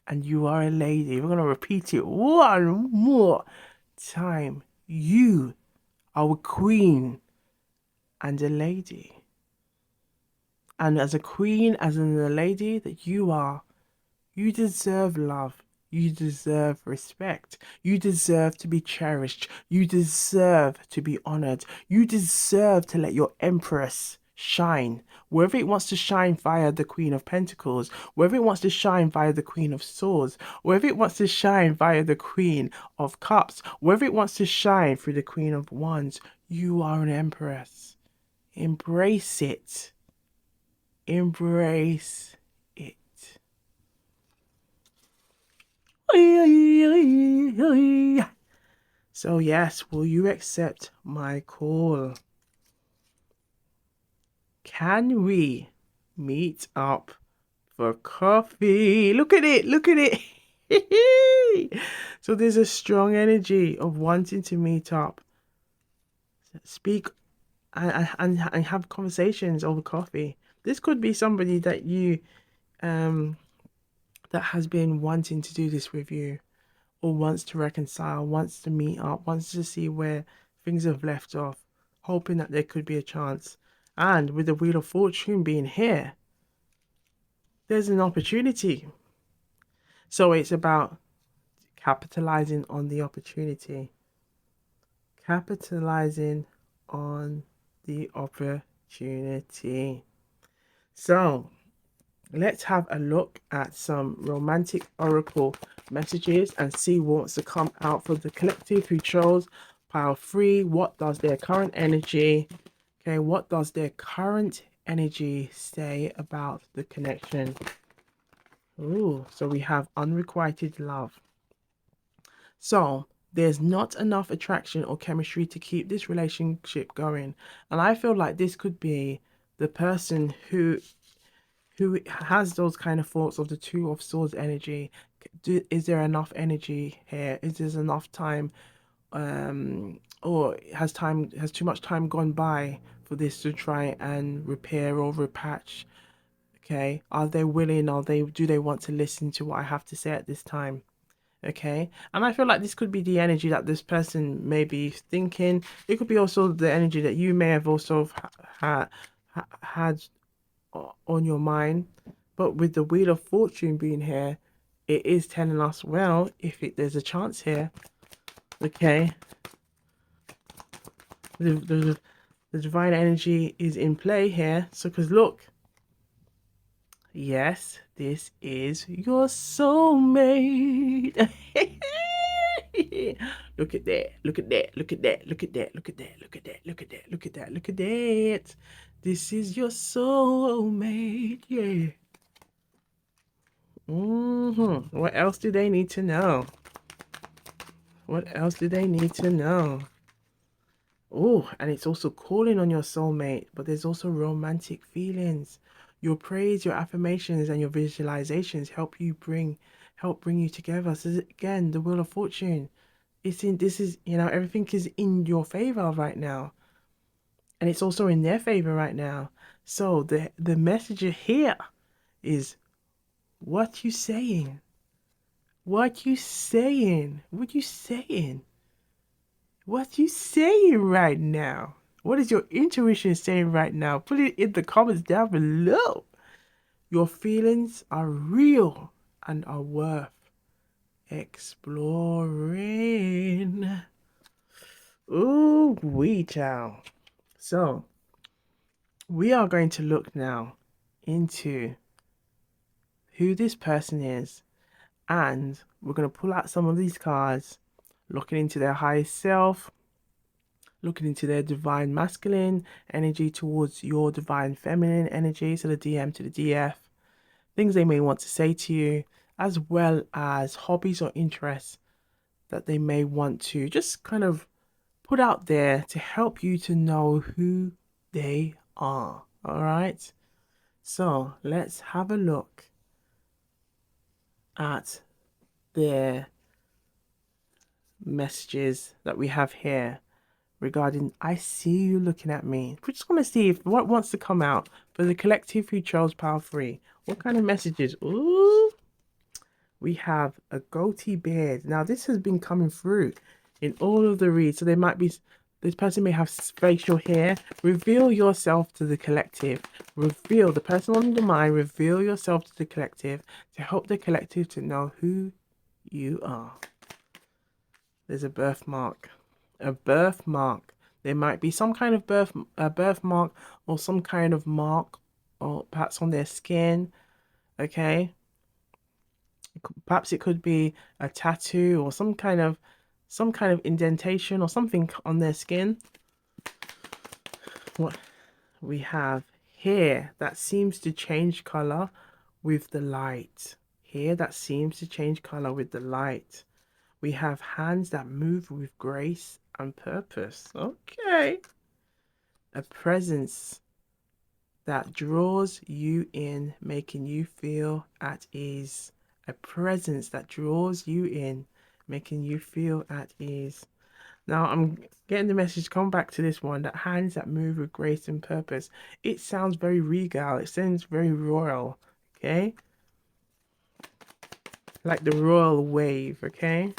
S1: and you are a lady. We're going to repeat it one more time. You are a queen and a lady. And as a queen, as in a lady that you are, you deserve love. You deserve respect. You deserve to be cherished. You deserve to be honored. You deserve to let your empress shine. Whether it wants to shine via the Queen of Pentacles, whether it wants to shine via the Queen of Swords, whether it wants to shine via the Queen of Cups, whether it wants to shine through the Queen of Wands, you are an empress. Embrace it. Embrace it. So yes, will you accept my call? Can we meet up for coffee. Look at it. Look at it. So there's a strong energy of wanting to meet up, speak, and have conversations over coffee. This could be somebody that you that has been wanting to do this with you, or wants to reconcile, wants to meet up, wants to see where things have left off, hoping that there could be a chance. And with the Wheel of Fortune being here, there's an opportunity. So it's about capitalizing on the opportunity. Capitalizing on the opportunity. So let's have a look at some romantic oracle messages and see what's to come out for the collective who chose pile 3. What does their current energy, okay, what does their current energy say about the connection? Ooh, so we have unrequited love. So there's not enough attraction or chemistry to keep this relationship going. And I feel like this could be the person who has those kind of thoughts of the Two of Swords energy. Is there enough energy here? Is there enough time, or has too much time gone by for this to try and repair or repatch? Okay, are they willing? Do they want to listen to what I have to say at this time? Okay, and I feel like this could be the energy that this person may be thinking. It could be also the energy that you may have also had on your mind. But with the Wheel of Fortune being here, it is telling us, well, there's a chance here. Okay, the divine energy is in play here. So because look, yes, this is your soulmate. Look at that, look at that, look at that, look at that, look at that, look at that, look at that, look at that, look at that. This is your soulmate, yeah. What else do they need to know? What else do they need to know? Oh, and it's also calling on your soulmate, but there's also romantic feelings. Your praise, your affirmations, and your visualizations help bring you together. So again, the Wheel of Fortune. This is, everything is in your favor right now. And it's also in their favor right now. So the message here is, what you saying? What you saying? What you saying? What you saying right now? What is your intuition saying right now? Put it in the comments down below. Your feelings are real and are worth exploring. Ooh, wee child. So we are going to look now into who this person is, and we're going to pull out some of these cards, looking into their highest self, looking into their divine masculine energy towards your divine feminine energy, so the DM to the DF, things they may want to say to you, as well as hobbies or interests that they may want to just kind of put out there to help you to know who they are. All right, so let's have a look at their messages that we have here regarding I see you looking at me. We just want to see if what wants to come out for the collective who chose Power 3. What kind of messages? Ooh, we have a goatee beard. Now this has been coming through in all of the reads. So there might be, this person may have facial hair. Reveal yourself to the collective. Reveal the person on the mind. Reveal yourself to the collective to help the collective to know who you are. There's a birthmark. A birthmark. There might be some kind of birthmark or some kind of mark, or perhaps on their skin. Okay. Perhaps it could be a tattoo or some kind of indentation or something on their skin. What we have here that seems to change color with the light. Here that seems to change color with the light. We have hands that move with grace and purpose. Okay. A presence that draws you in, making you feel at ease. A presence that draws you in, making you feel at ease. Now I'm getting the message, come back to this one, that hands that move with grace and purpose. It sounds very regal. It sounds very royal. Okay? Like the royal wave, okay?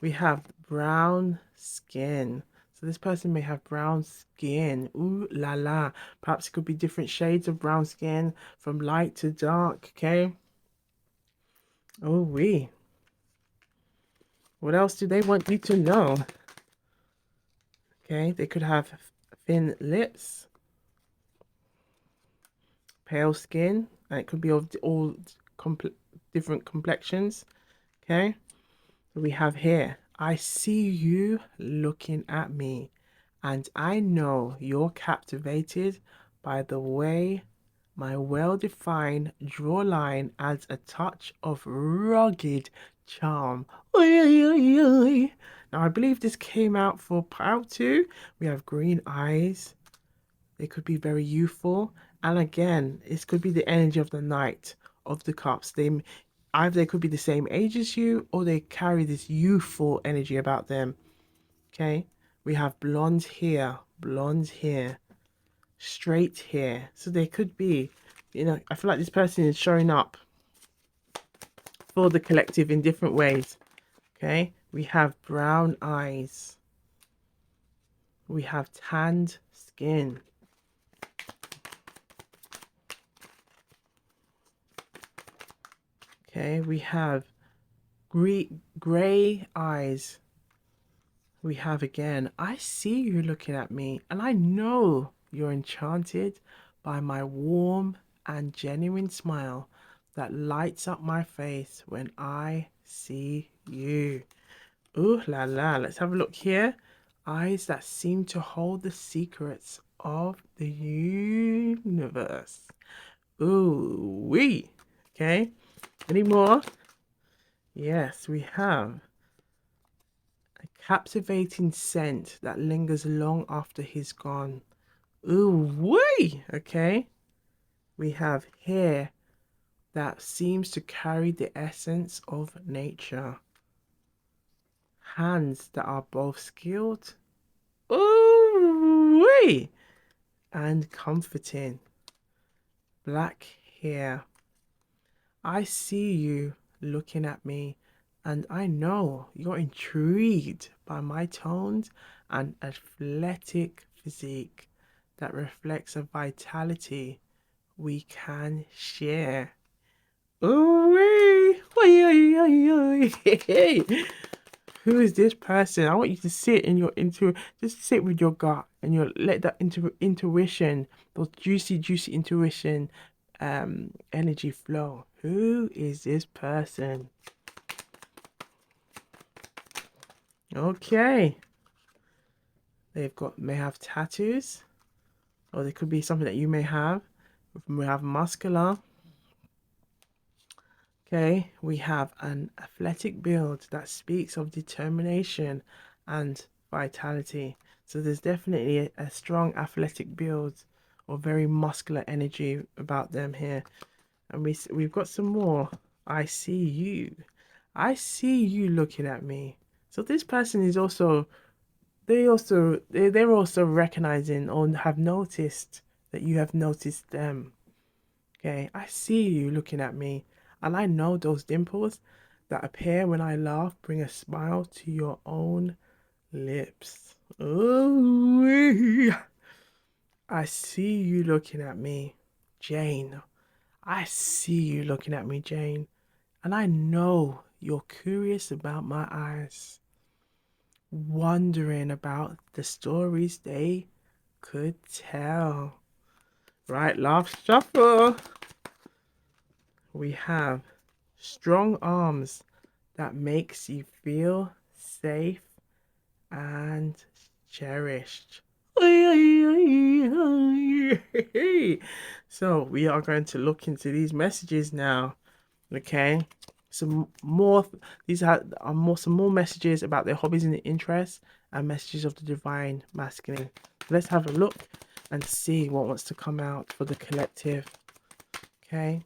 S1: We have brown skin. So this person may have brown skin. Ooh la la. Perhaps it could be different shades of brown skin from light to dark, okay? Oh wee. What else do they want you to know? Okay, they could have thin lips, pale skin, and it could be of all different complexions. Okay, so we have here, I see you looking at me, and I know you're captivated by the way my well-defined jawline adds a touch of rugged charm. Oi, oi, oi, oi. Now, I believe this came out for part 2. We have green eyes. They could be very youthful. And again, this could be the energy of the Knight of the Cups. Either they could be the same age as you, or they carry this youthful energy about them. Okay? We have blonde hair, straight hair. So they could be, I feel like this person is showing up for the collective in different ways. Okay, we have brown eyes, we have tanned skin, okay, we have gray eyes. We have again, I see you looking at me, and I know you're enchanted by my warm and genuine smile that lights up my face when I see you. Ooh la la, let's have a look here. Eyes that seem to hold the secrets of the universe. Ooh wee. Okay, any more? Yes, we have a captivating scent that lingers long after he's gone. Ooh wee. Okay, we have hair that seems to carry the essence of nature. Hands that are both skilled, ooh wee, and comforting. Black hair. I see you looking at me, and I know you're intrigued by my tones and athletic physique that reflects a vitality we can share. Ooh wee, who is this person? I want you to sit in your just sit with your gut and your let that intuition, those juicy intuition energy flow. Who is this person? Okay. May have tattoos, or they could be something that you may have. We have muscular. Okay, we have an athletic build that speaks of determination and vitality. So there's definitely a strong athletic build or very muscular energy about them here. And we've got some more. I see you. I see you looking at me. So this person is also they're also recognizing or have noticed that you have noticed them. Okay, I see you looking at me, and I know those dimples that appear when I laugh bring a smile to your own lips. Ooh, I see you looking at me, Jane. I see you looking at me, Jane, and I know you're curious about my eyes, wondering about the stories they could tell. Right, last shuffle. We have strong arms that makes you feel safe and cherished. So we are going to look into these messages now. Okay, some more. These are some more messages about their hobbies and interests and messages of the divine masculine. Let's have a look and see what wants to come out for the collective. Okay.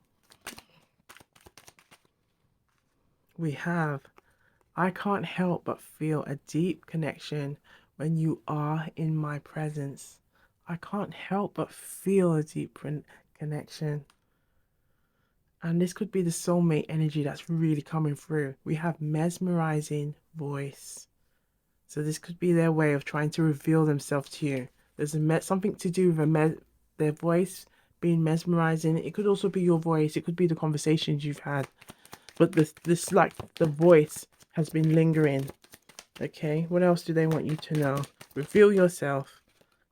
S1: We have, I can't help but feel a deep connection when you are in my presence. I can't help but feel a deep connection. And this could be the soulmate energy that's really coming through. We have mesmerizing voice. So this could be their way of trying to reveal themselves to you. There's something to do with their voice being mesmerizing. It could also be your voice. It could be the conversations you've had. But this like the voice has been lingering. Okay, what else do they want you to know? Reveal yourself.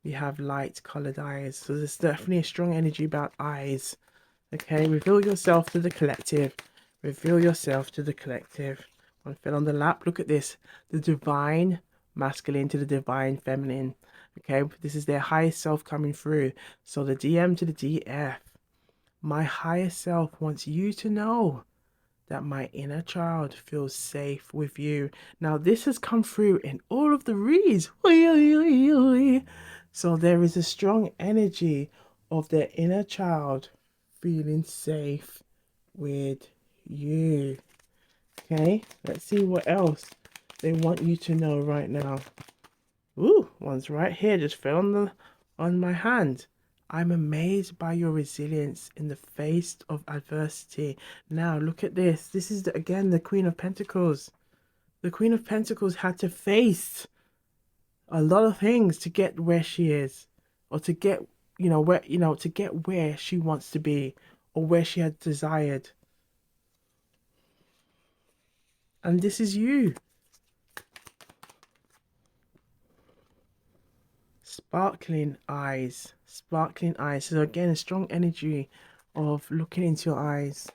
S1: You have light colored eyes. So there's definitely a strong energy about eyes. Okay, reveal yourself to the collective. Reveal yourself to the collective. One fell on the lap. Look at this. The divine masculine to the divine feminine. Okay, this is their highest self coming through. So the DM to the DF. My higher self wants you to know that my inner child feels safe with you. Now, this has come through in all of the reads. So there is a strong energy of their inner child feeling safe with you. Okay, let's see what else they want you to know right now. Ooh, one's right here, just fell on my hand. I'm amazed by your resilience in the face of adversity. Now, look at this. This is, again, the Queen of Pentacles. The Queen of Pentacles had to face a lot of things to get where she is, or to get, to get where she wants to be, or where she had desired. And this is you. Sparkling eyes. Sparkling eyes. So again, a strong energy of looking into your eyes.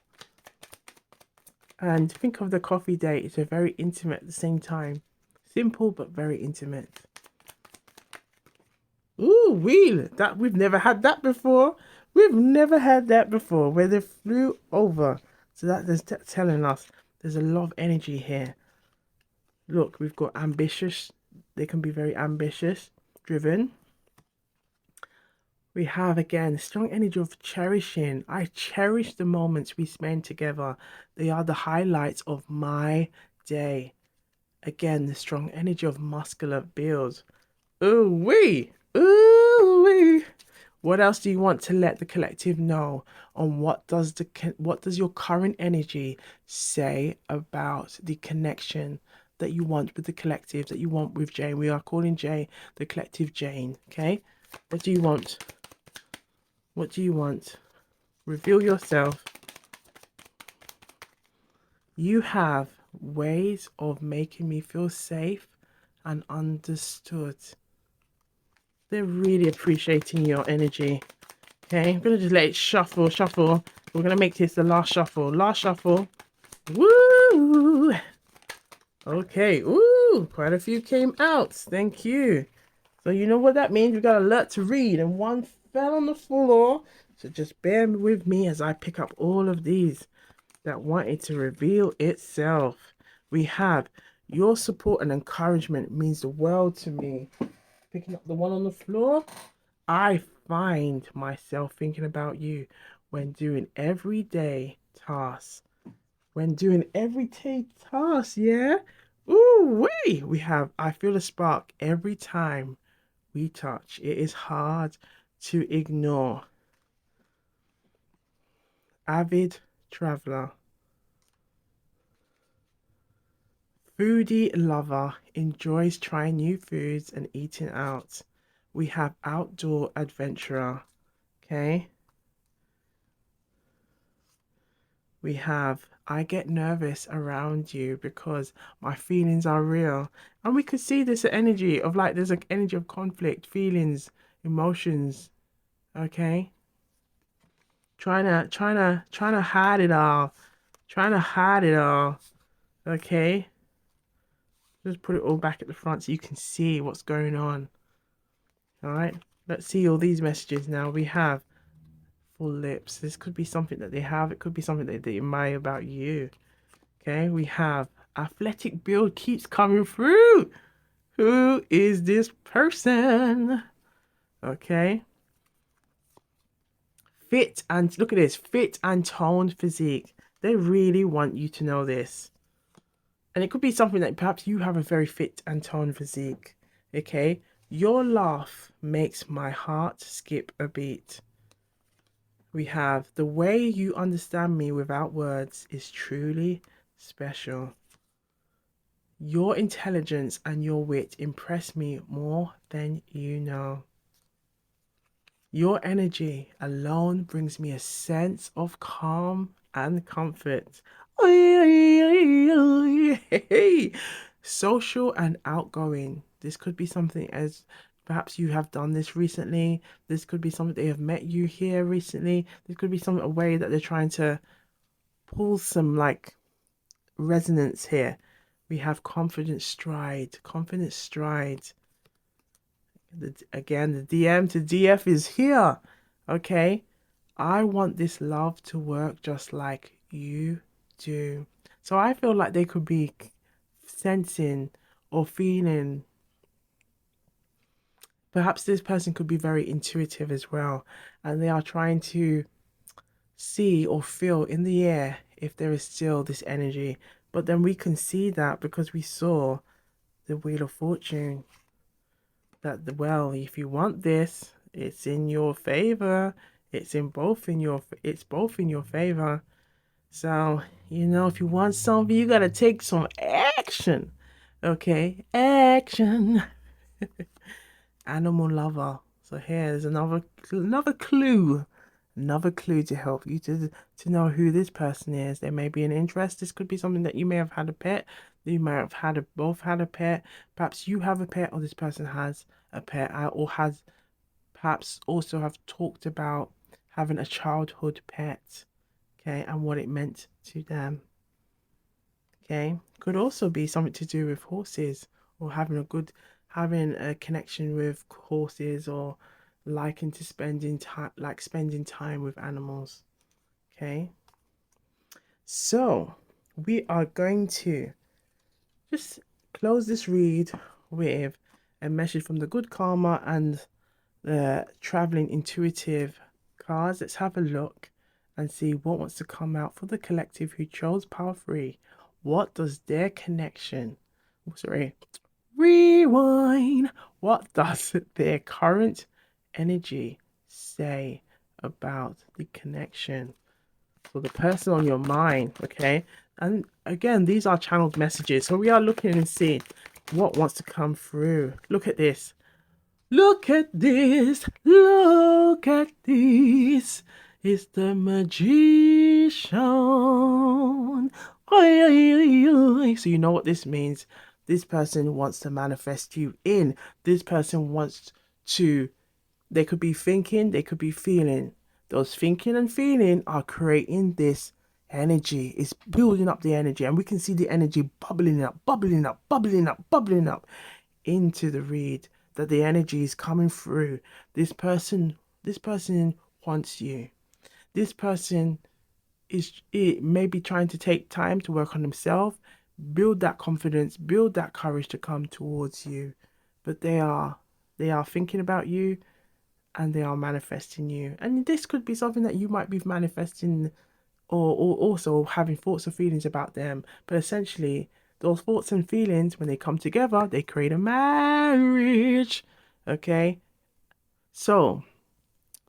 S1: And think of the coffee date. It's a very intimate at the same time. Simple but very intimate. Ooh, wheel. That we've never had that before. We've never had that before where they flew over. So that is telling us there's a lot of energy here. Look, we've got ambitious. They can be very ambitious, driven. We have, again, strong energy of cherishing. I cherish the moments we spend together. They are the highlights of my day. Again, the strong energy of muscular build. Ooh wee! Ooh wee! What else do you want to let the collective know on what does your current energy say about the connection that you want with the collective, that you want with Jane? We are calling Jane the collective Jane, okay? What do you want? What do you want? Reveal yourself. You have ways of making me feel safe and understood. They're really appreciating your energy. Okay, I'm going to just let it shuffle. We're going to make this the last shuffle. Last shuffle. Woo! Okay, ooh, quite a few came out. Thank you. So you know what that means. We've got a lot to read, and one fell on the floor. So just bear with me as I pick up all of these that wanted to reveal itself. We have your support and encouragement means the world to me. Picking up the one on the floor. I find myself thinking about you when doing everyday tasks. Yeah? Ooh, we have, I feel a spark every time we touch. It is hard to ignore. Avid traveler. Foodie lover, enjoys trying new foods and eating out. We have outdoor adventurer. Okay. We have, I get nervous around you because my feelings are real. And we could see this energy of, like, there's an energy of conflict, feelings, emotions. Okay. Trying to hide it all. Okay. Just put it all back at the front so you can see what's going on. All right. Let's see all these messages now. We have full lips. This could be something that they have. It could be something that they admire about you. Okay. We have athletic build keeps coming through. Who is this person? Okay. Fit and look at this, fit and toned physique. They really want you to know this. And it could be something that perhaps you have a very fit and toned physique. Okay? Your laugh makes my heart skip a beat. We have the way you understand me without words is truly special. Your intelligence and your wit impress me more than you know. Your energy alone brings me a sense of calm and comfort. Social and outgoing. This could be something as perhaps you have done this recently. This could be something they have met you here recently. This could be some a way that they're trying to pull some like resonance here. We have confident stride. Confident stride. Again, the DM to DF is here. Okay. I want this love to work just like you do. So I feel like they could be sensing or feeling. Perhaps this person could be very intuitive as well. And they are trying to see or feel in the air if there is still this energy. But then we can see that because we saw the Wheel of Fortune. That well, if you want this, it's in your favor. It's both in your favor. So, if you want something, you gotta take some action. Okay? Action. Animal lover. So here's another clue. Another clue to help you to know who this person is. There may be an interest. This could be something that you may have had a pet. You may have both had a pet. Perhaps you have a pet or this person has a pet or has perhaps also have talked about having a childhood pet. Okay, and what it meant to them. Okay, could also be something to do with horses or having a connection with horses or liking to spending time with animals. Okay, so we are going to just close this read with a message from the good karma and the traveling intuitive cards. Let's have a look and see what wants to come out for the collective who chose power 3. What does their connection, rewind, what does their current energy say about the connection for the person on your mind? Okay, and again, these are channeled messages, so we are looking and seeing what wants to come through. Look at this. Look at this, look at this. It's the magician. So you know what this means. This person wants to manifest you in. This person wants to, they could be thinking, they could be feeling. Those thinking and feeling are creating this energy. It's building up the energy. And we can see the energy bubbling up, bubbling up, bubbling up, bubbling up into the read. That the energy is coming through. This person wants you. This person may be trying to take time to work on himself, build that confidence, build that courage to come towards you. But they are thinking about you and they are manifesting you. And this could be something that you might be manifesting or also having thoughts or feelings about them. But essentially, those thoughts and feelings, when they come together, they create a marriage. Okay? So,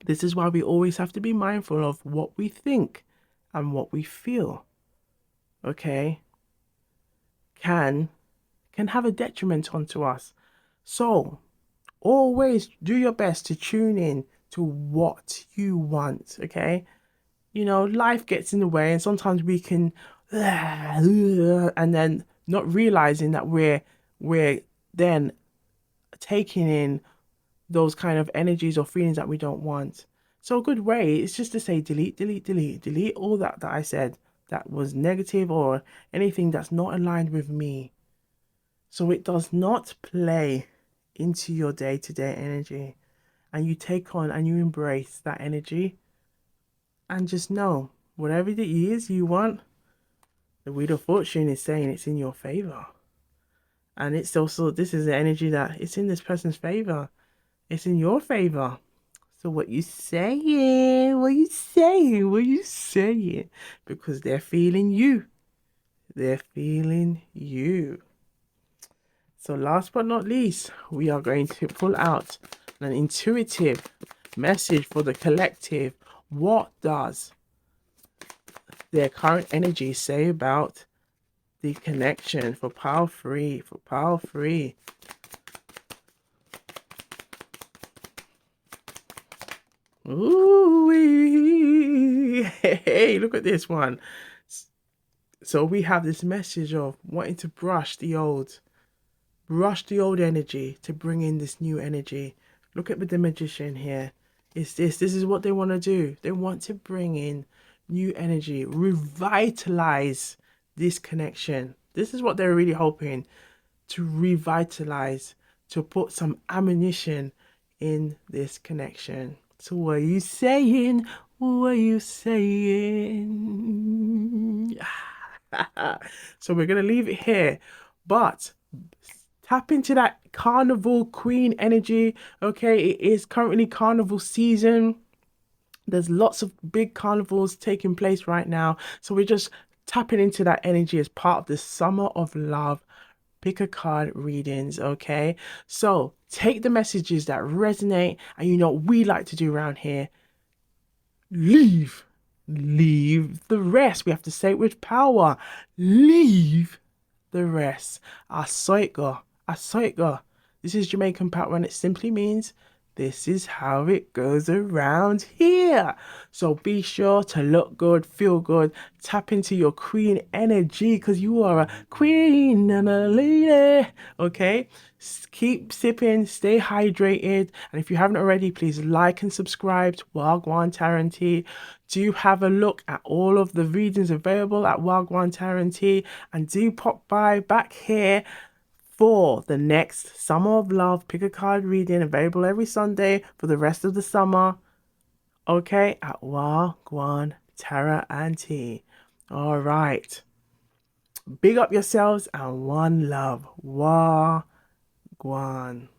S1: this is why we always have to be mindful of what we think and what we feel. Okay? Can have a detriment onto us. So, always do your best to tune in to what you want. Okay? Life gets in the way, and sometimes we can, and then not realizing that we're then taking in those kind of energies or feelings that we don't want. So a good way is just to say delete, delete, delete, delete all that I said that was negative or anything that's not aligned with me. So it does not play into your day-to-day energy, and you take on and you embrace that energy. And just know, whatever it is you want, the Wheel of Fortune is saying it's in your favor. And it's also, this is the energy that it's in this person's favor. It's in your favor. So what you saying? What you saying? What you saying? Because they're feeling you. They're feeling you. So last but not least, we are going to pull out an intuitive message for the collective. What does their current energy say about the connection for pile 3? For pile 3. Ooh, hey, look at this one. So we have this message of wanting to brush the old energy to bring in this new energy. Look at the magician here. This is what they want to do. They want to bring in new energy, revitalize this connection. This is what they're really hoping to revitalize, to put some ammunition in this connection. So what are you saying? What are you saying? So we're gonna leave it here, but tap into that Carnival Queen energy. Okay, it is currently carnival season. There's lots of big carnivals taking place right now, so we're just tapping into that energy as part of the Summer of Love pick a card readings. Okay, so take the messages that resonate, and you know what we like to do around here: leave the rest. We have to say it with power. Leave the rest. I saw it go. I saw it go. This is Jamaican Patois, and it simply means this is how it goes around here. So be sure to look good, feel good, tap into your queen energy, because you are a queen and a lady. Okay? Keep sipping, stay hydrated, and if you haven't already, please like and subscribe to Gwan Tarantee. Do have a look at all of the readings available at Gwan Tarantee, and do pop by back here for the next Summer of Love pick a card reading, available every Sunday for the rest of the summer. Okay, at Gwan Tarantee. All right. Big up yourselves and one love. Gwan.